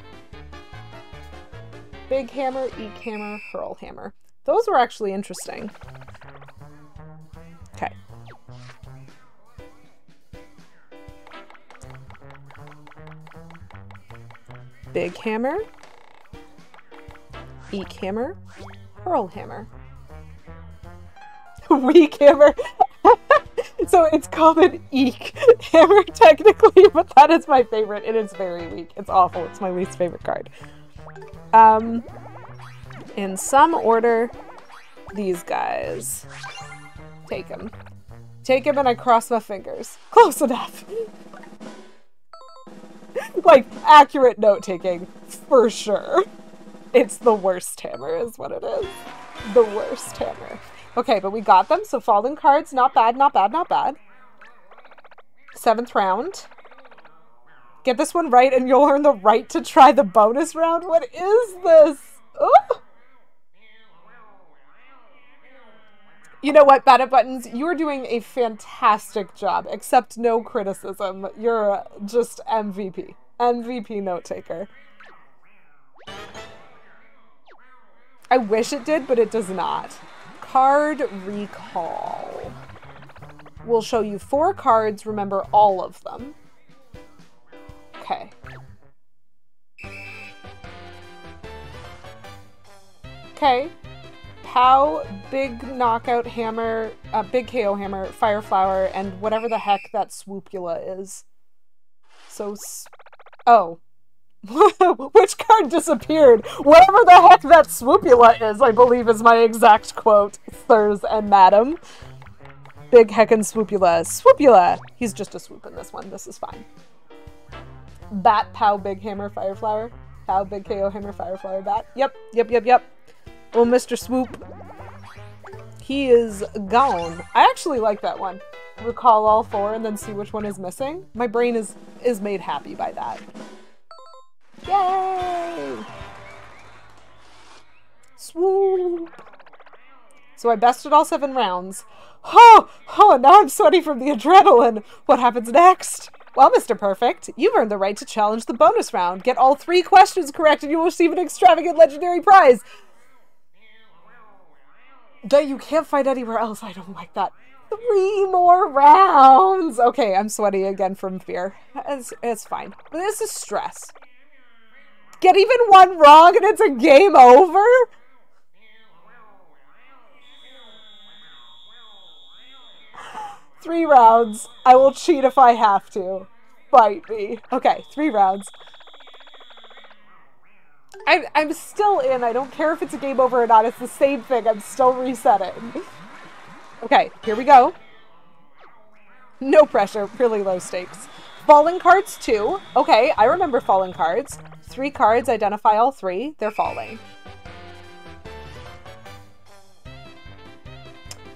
Big Hammer, Eek Hammer, Hurl Hammer. Those were actually interesting. Okay. Big Hammer, Eek Hammer, Hurl Hammer. Weak Hammer. So it's called an Eek Hammer technically, but that is my favorite. It is very weak. It's awful. It's my least favorite card. In some order, these guys. Take him. Take him and I cross my fingers. Close enough. Like, accurate note-taking, for sure. It's the worst hammer is what it is. The worst hammer. Okay, but we got them, so falling cards, not bad, not bad, not bad. 7th round. Get this one right and you'll earn the right to try the bonus round. What is this? Ooh. You know what, Bennett Buttons? You are doing a fantastic job. Accept no criticism. You're just MVP. MVP note taker. I wish it did, but it does not. Card recall. We'll show you 4 cards. Remember all of them. Okay. Okay. Pow, Big Knockout Hammer, Big KO Hammer, Fire Flower, and whatever the heck that Swoopula is. So, oh. Which card disappeared? Whatever the heck that Swoopula is, I believe is my exact quote, sirs and madam. Big heckin' Swoopula. Swoopula! He's just a swoop in this one. This is fine. Bat, Pow, Big Hammer, Fire Flower. Pow, Big KO Hammer, Fire Flower, Bat. Yep. Oh, Mr. Swoop. He is gone. I actually like that one. Recall all 4 and then see which one is missing. My brain is made happy by that. Yay! Swoop! So I bested all 7 rounds. Oh, now I'm sweaty from the adrenaline. What happens next? Well, Mr. Perfect, you've earned the right to challenge the bonus round. Get all 3 questions correct and you will receive an extravagant legendary prize. That you can't find anywhere else. I don't like that. 3 more rounds. Okay, I'm sweaty again from fear. It's fine. But this is stress. Get even 1 wrong and it's a game over? Three rounds. I will cheat if I have to. Fight me. Okay, 3 rounds. I'm still in. I don't care if it's a game over or not. It's the same thing. I'm still resetting. Okay, here we go. No pressure. Really low stakes. Falling cards 2. Okay, I remember falling cards. 3 cards. Identify all 3. They're falling.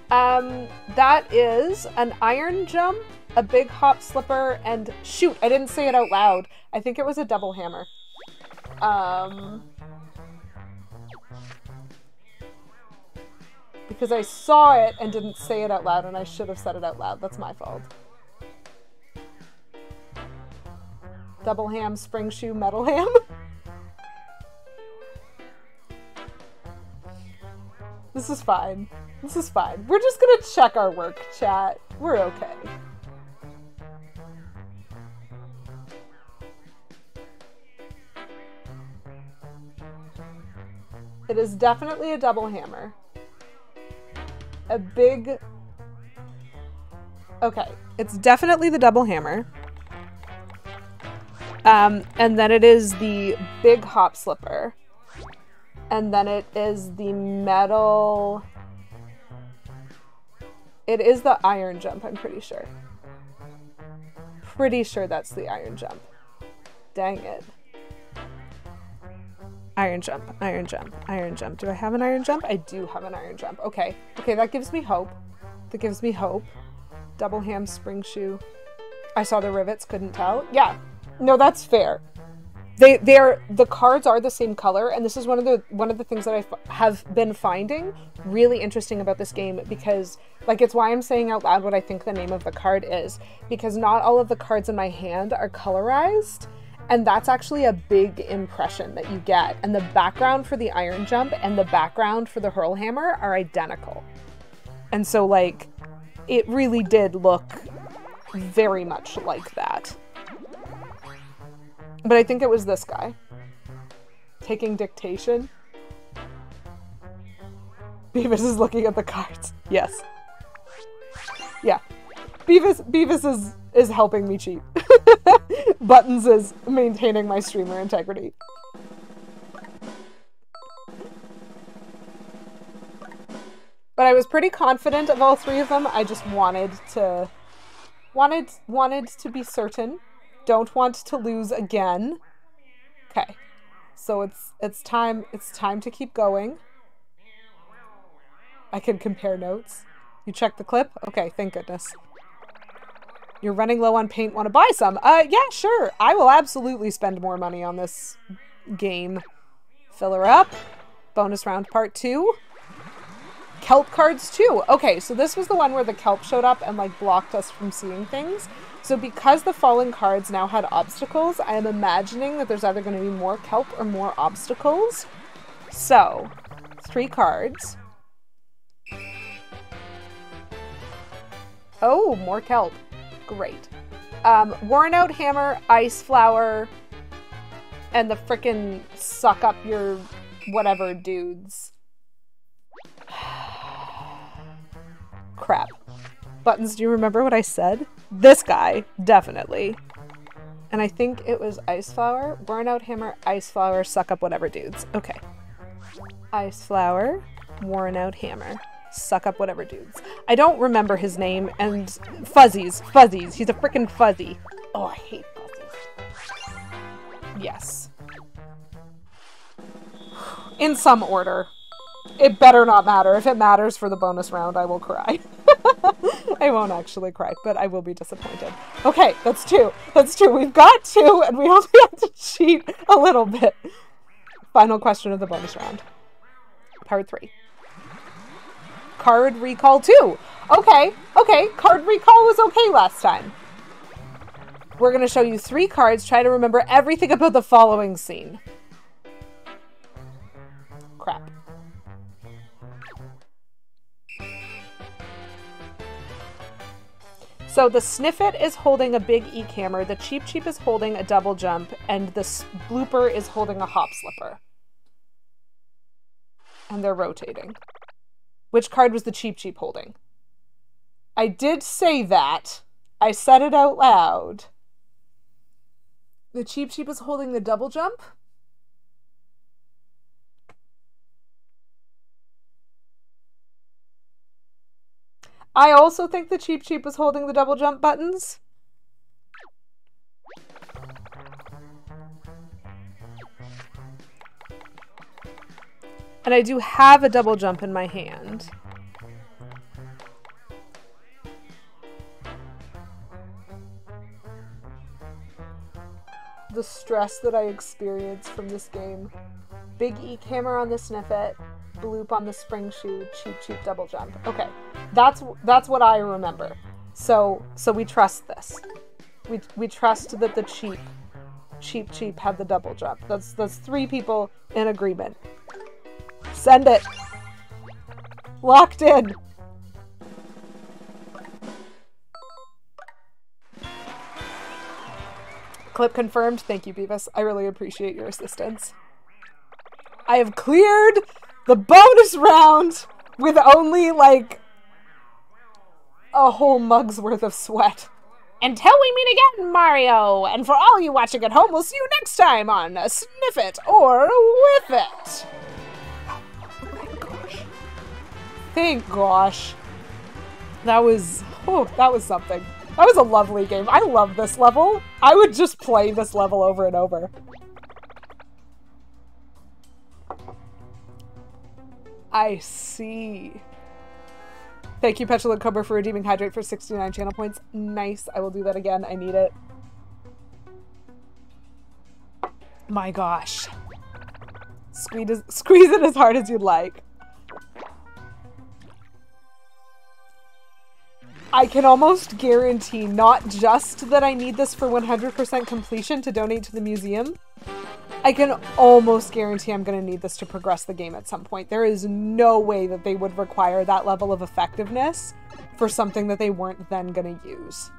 That is an iron jump, a big hop slipper, and shoot, I didn't say it out loud. I think it was a double hammer. Because I saw it and didn't say it out loud, and I should have said it out loud. That's my fault. Double ham, spring shoe, metal ham. This is fine. This is fine. We're just gonna check our work, chat. We're okay. It is definitely a double hammer. A big... Okay, it's definitely the double hammer. And then it is the big hop slipper. And then it is the metal... It is the iron jump, I'm pretty sure. Pretty sure that's the iron jump. Dang it. Iron jump, iron jump, iron jump. Do I have an iron jump? I do have an iron jump. Okay. Okay, that gives me hope. That gives me hope. Double ham, spring shoe. I saw the rivets, couldn't tell. Yeah. No, that's fair. The cards are the same color, and this is one of the things that I have been finding really interesting about this game, because like it's why I'm saying out loud what I think the name of the card is, because not all of the cards in my hand are colorized, and that's actually a big impression that you get. And the background for the iron jump and the background for the hurl hammer are identical, and so like it really did look very much like that. But I think it was this guy. Taking dictation. Beavis is looking at the cards. Yes. Yeah. Beavis is helping me cheat. Buttons is maintaining my streamer integrity. But I was pretty confident of all three of them. I just wanted to be certain. Don't want to lose again. Okay. So it's time to keep going. I can compare notes. You checked the clip? Okay, thank goodness. You're running low on paint, want to buy some? Yeah, sure. I will absolutely spend more money on this game. Fill her up. Bonus round part 2. Kelp cards too. Okay, so this was the one where the kelp showed up and like blocked us from seeing things. So because the fallen cards now had obstacles, I am imagining that there's either going to be more kelp or more obstacles. So, 3 cards. Oh, more kelp. Great. Worn out hammer, ice flower, and the frickin' suck up your whatever dudes. Crap. Buttons, do you remember what I said? This guy, definitely. And I think it was ice flower, worn out hammer, ice flower, suck up whatever dudes. Okay. Ice flower, worn out hammer, suck up whatever dudes. I don't remember his name, and fuzzies. He's a frickin' fuzzy. Oh, I hate fuzzies. Yes. In some order. It better not matter. If it matters for the bonus round, I will cry. I won't actually cry, but I will be disappointed. Okay, that's 2. That's 2. We've got 2, and we only have to cheat a little bit. Final question of the bonus round. Part 3. Card recall 2. Okay. Card recall was okay last time. We're going to show you 3 cards. Try to remember everything about the following scene. Crap. So the Sniffit is holding a big e-camera, the Cheep Cheep is holding a double jump, and the Blooper is holding a hop slipper. And they're rotating. Which card was the Cheep Cheep holding? I did say that. I said it out loud. The Cheep Cheep is holding the double jump. I also think the Cheep Cheep was holding the double jump buttons. And I do have a double jump in my hand. the stress that I experience from this game. Big E camera on the Sniffit, bloop on the spring shoe, cheap cheap double jump. Okay, that's what I remember. So we trust this. We trust that the cheap had the double jump. That's 3 people in agreement. Send it. Locked in. Clip confirmed. Thank you, Beavis. I really appreciate your assistance. I have cleared the bonus round with only, like, a whole mug's worth of sweat. Until we meet again, Mario! And for all you watching at home, we'll see you next time on Sniff It or Whiff It! Thank gosh. Thank gosh. That was something. That was a lovely game. I love this level. I would just play this level over and over. I see. Thank you, Petulant Cobra, for redeeming Hydrate for 69 channel points. Nice. I will do that again. I need it. My gosh. Squeeze it as hard as you'd like. I can almost guarantee not just that I need this for 100% completion to donate to the museum. I can almost guarantee I'm going to need this to progress the game at some point. There is no way that they would require that level of effectiveness for something that they weren't then going to use.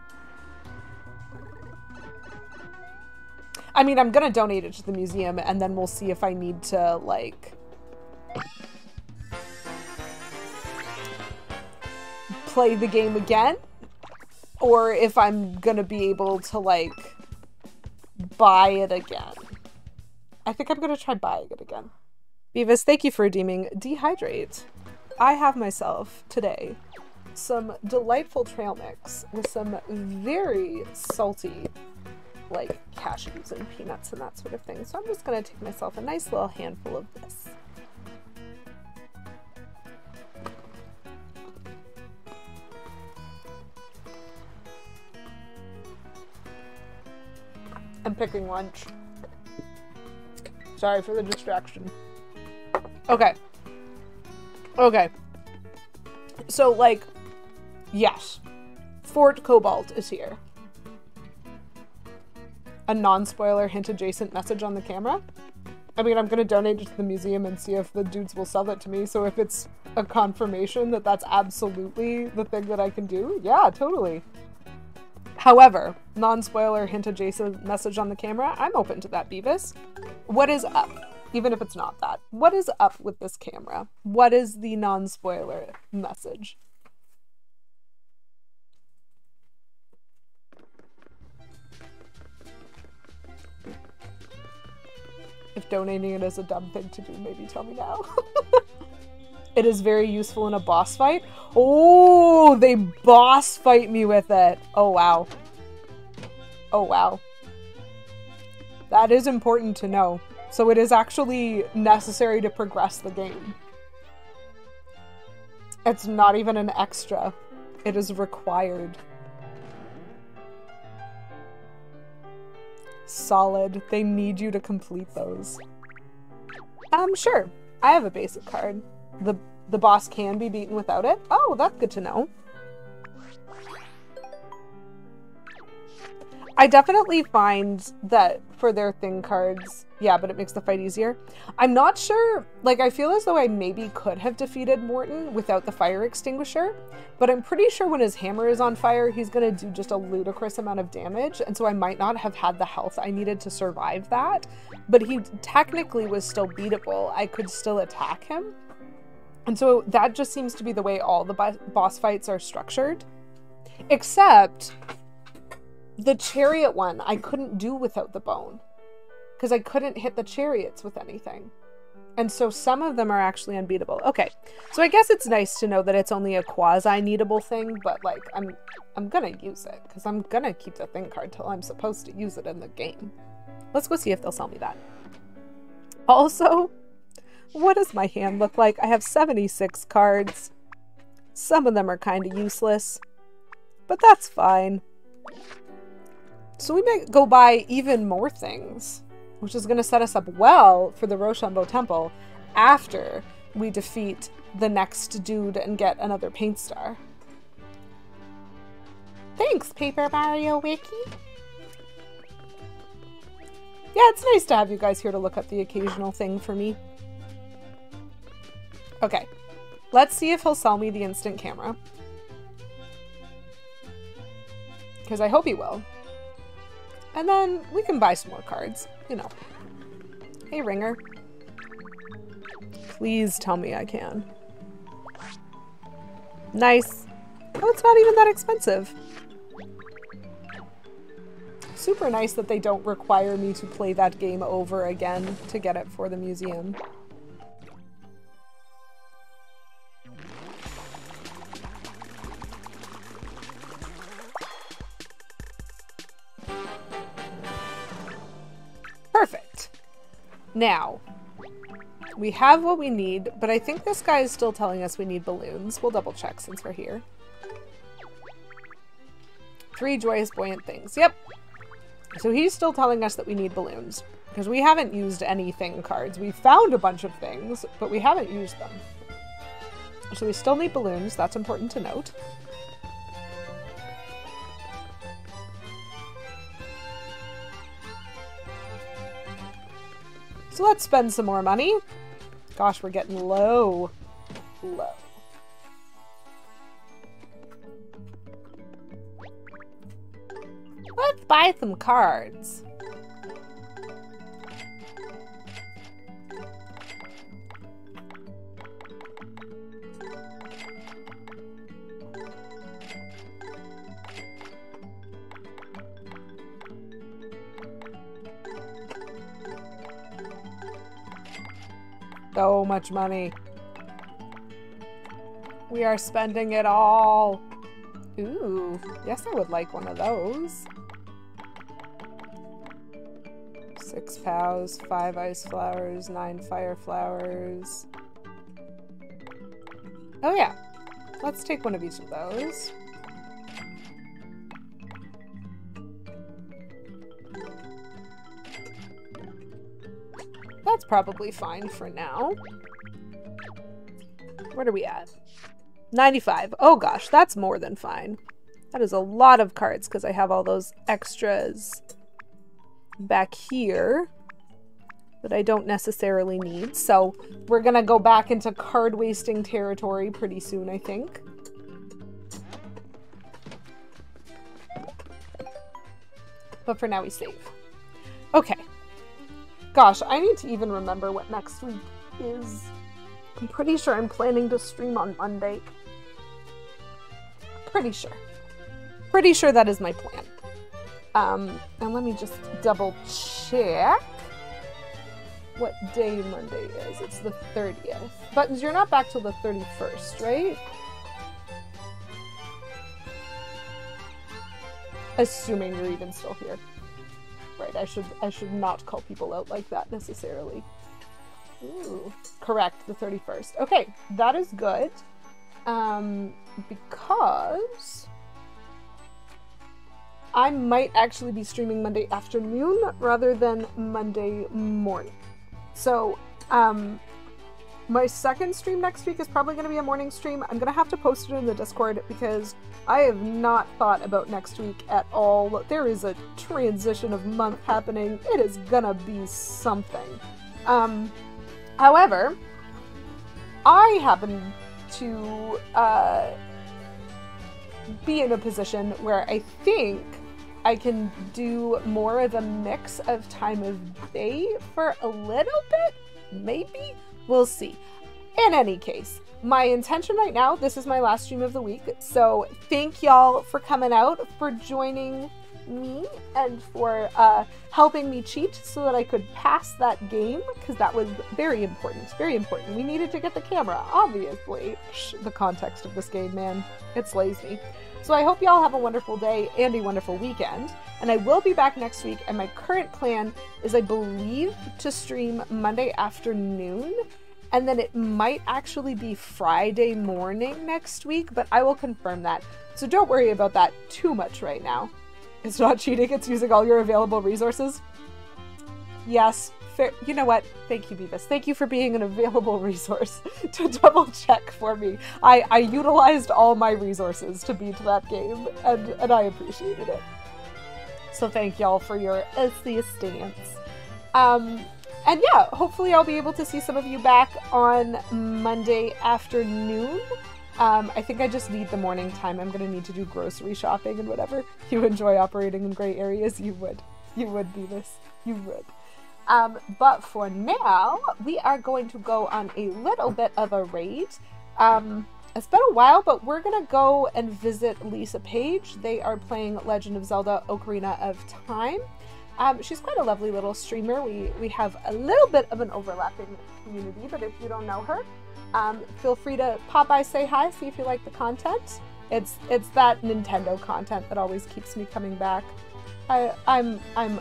I mean, I'm going to donate it to the museum, and then we'll see if I need to, like, play the game again, or if I'm going to be able to, like, buy it again. I think I'm going to try buying it again. Beavis, thank you for redeeming Dehydrate. I have myself, today, some delightful trail mix with some very salty, like, cashews and peanuts and that sort of thing. So I'm just going to take myself a nice little handful of this. I'm picking lunch. Sorry for the distraction. Okay. Okay. So, like, yes. Fort Cobalt is here. A non-spoiler hint adjacent message on the camera. I mean, I'm gonna donate it to the museum and see if the dudes will sell it to me. So if it's a confirmation that that's absolutely the thing that I can do, yeah, totally. However, non-spoiler hint adjacent message on the camera, I'm open to that, Beavis. What is up? Even if it's not that. What is up with this camera? What is the non-spoiler message? If donating it is a dumb thing to do, maybe tell me now. It is very useful in a boss fight. Oh, they boss fight me with it. Oh, wow. Oh, wow. That is important to know. So it is actually necessary to progress the game. It's not even an extra. It is required. Solid. They need you to complete those. Sure. I have a basic card. The boss can be beaten without it. Oh, that's good to know. I definitely find that for their thing cards, yeah, but it makes the fight easier. I'm not sure, like, I feel as though I maybe could have defeated Morton without the fire extinguisher, but I'm pretty sure when his hammer is on fire, he's gonna do just a ludicrous amount of damage, and so I might not have had the health I needed to survive that, but he technically was still beatable. I could still attack him. And so that just seems to be the way all the boss fights are structured. Except the chariot one I couldn't do without the bone. Because I couldn't hit the chariots with anything. And so some of them are actually unbeatable. Okay, so I guess it's nice to know that it's only a quasi-needable thing, but like, I'm gonna use it. Because I'm gonna keep the thing card till I'm supposed to use it in the game. Let's go see if they'll sell me that. Also, what does my hand look like? I have 76 cards. Some of them are kind of useless, but that's fine. So we might go buy even more things, which is going to set us up well for the Rochambeau Temple after we defeat the next dude and get another paint star. Thanks, Paper Mario Wiki. Yeah, it's nice to have you guys here to look up the occasional thing for me. Okay, let's see if he'll sell me the instant camera. Because I hope he will. And then we can buy some more cards, you know. Hey, Ringer. Please tell me I can. Nice. Oh, it's not even that expensive. Super nice that they don't require me to play that game over again to get it for the museum. Perfect. Now, we have what we need, but I think this guy is still telling us we need balloons. We'll double check since we're here. 3 joyous buoyant things. Yep. So he's still telling us that we need balloons because we haven't used any thing cards. We found a bunch of things, but we haven't used them. So we still need balloons. That's important to note. So let's spend some more money. Gosh, we're getting low. Low. Let's buy some cards. So much money. We are spending it all. Ooh, yes, I would like one of those. 6 POWs, 5 ice flowers, 9 fire flowers. Oh yeah, let's take one of each of those. That's probably fine for now. What are we at? 95. Oh gosh, that's more than fine. That is a lot of cards because I have all those extras back here that I don't necessarily need. So we're gonna go back into card wasting territory pretty soon, I think. But for now we save. Okay. Gosh, I need to even remember what next week is. I'm pretty sure I'm planning to stream on Monday. Pretty sure. Pretty sure that is my plan. And let me just double check what day Monday is. It's the 30th. Buttons, you're not back till the 31st, right? Assuming you're even still here. Right, I should not call people out like that necessarily. Ooh, correct, the 31st. Okay, that is good. Because I might actually be streaming Monday afternoon rather than Monday morning. So, my second stream next week is probably going to be a morning stream. I'm going to have to post it in the Discord because I have not thought about next week at all. There is a transition of month happening. It is going to be something. However, I happen to be in a position where I think I can do more of a mix of time of day for a little bit, maybe? We'll see. In any case, my intention right now, this is my last stream of the week, so thank y'all for coming out, for joining me, and for helping me cheat so that I could pass that game, because that was very important, very important. We needed to get the camera, obviously. The context of this game, man, it slays me. So I hope y'all have a wonderful day and a wonderful weekend, and I will be back next week, and my current plan is, I believe, to stream Monday afternoon, and then it might actually be Friday morning next week, but I will confirm that. So don't worry about that too much right now. It's not cheating, it's using all your available resources. Yes, fair. You know what? Thank you, Beavis. Thank you for being an available resource to double check for me. I utilized all my resources to beat that game, and I appreciated it. So thank y'all for your assistance. And yeah, hopefully I'll be able to see some of you back on Monday afternoon. I think I just need the morning time. I'm going to need to do grocery shopping and whatever. You enjoy operating in gray areas? You would. You would, Beavis. You would. But for now, we are going to go on a little bit of a raid. It's been a while, but we're going to go and visit Lisa Page. They are playing Legend of Zelda Ocarina of Time. She's quite a lovely little streamer. We have a little bit of an overlapping community, but if you don't know her, feel free to pop by, say hi, see if you like the content. It's that Nintendo content that always keeps me coming back. I'm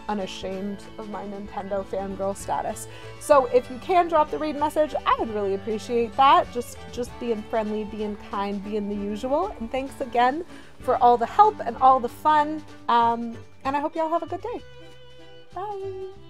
unashamed of my Nintendo fangirl status. So if you can drop the raid message, I would really appreciate that. Just being friendly, being kind, being the usual. And thanks again for all the help and all the fun. And I hope y'all have a good day. Bye.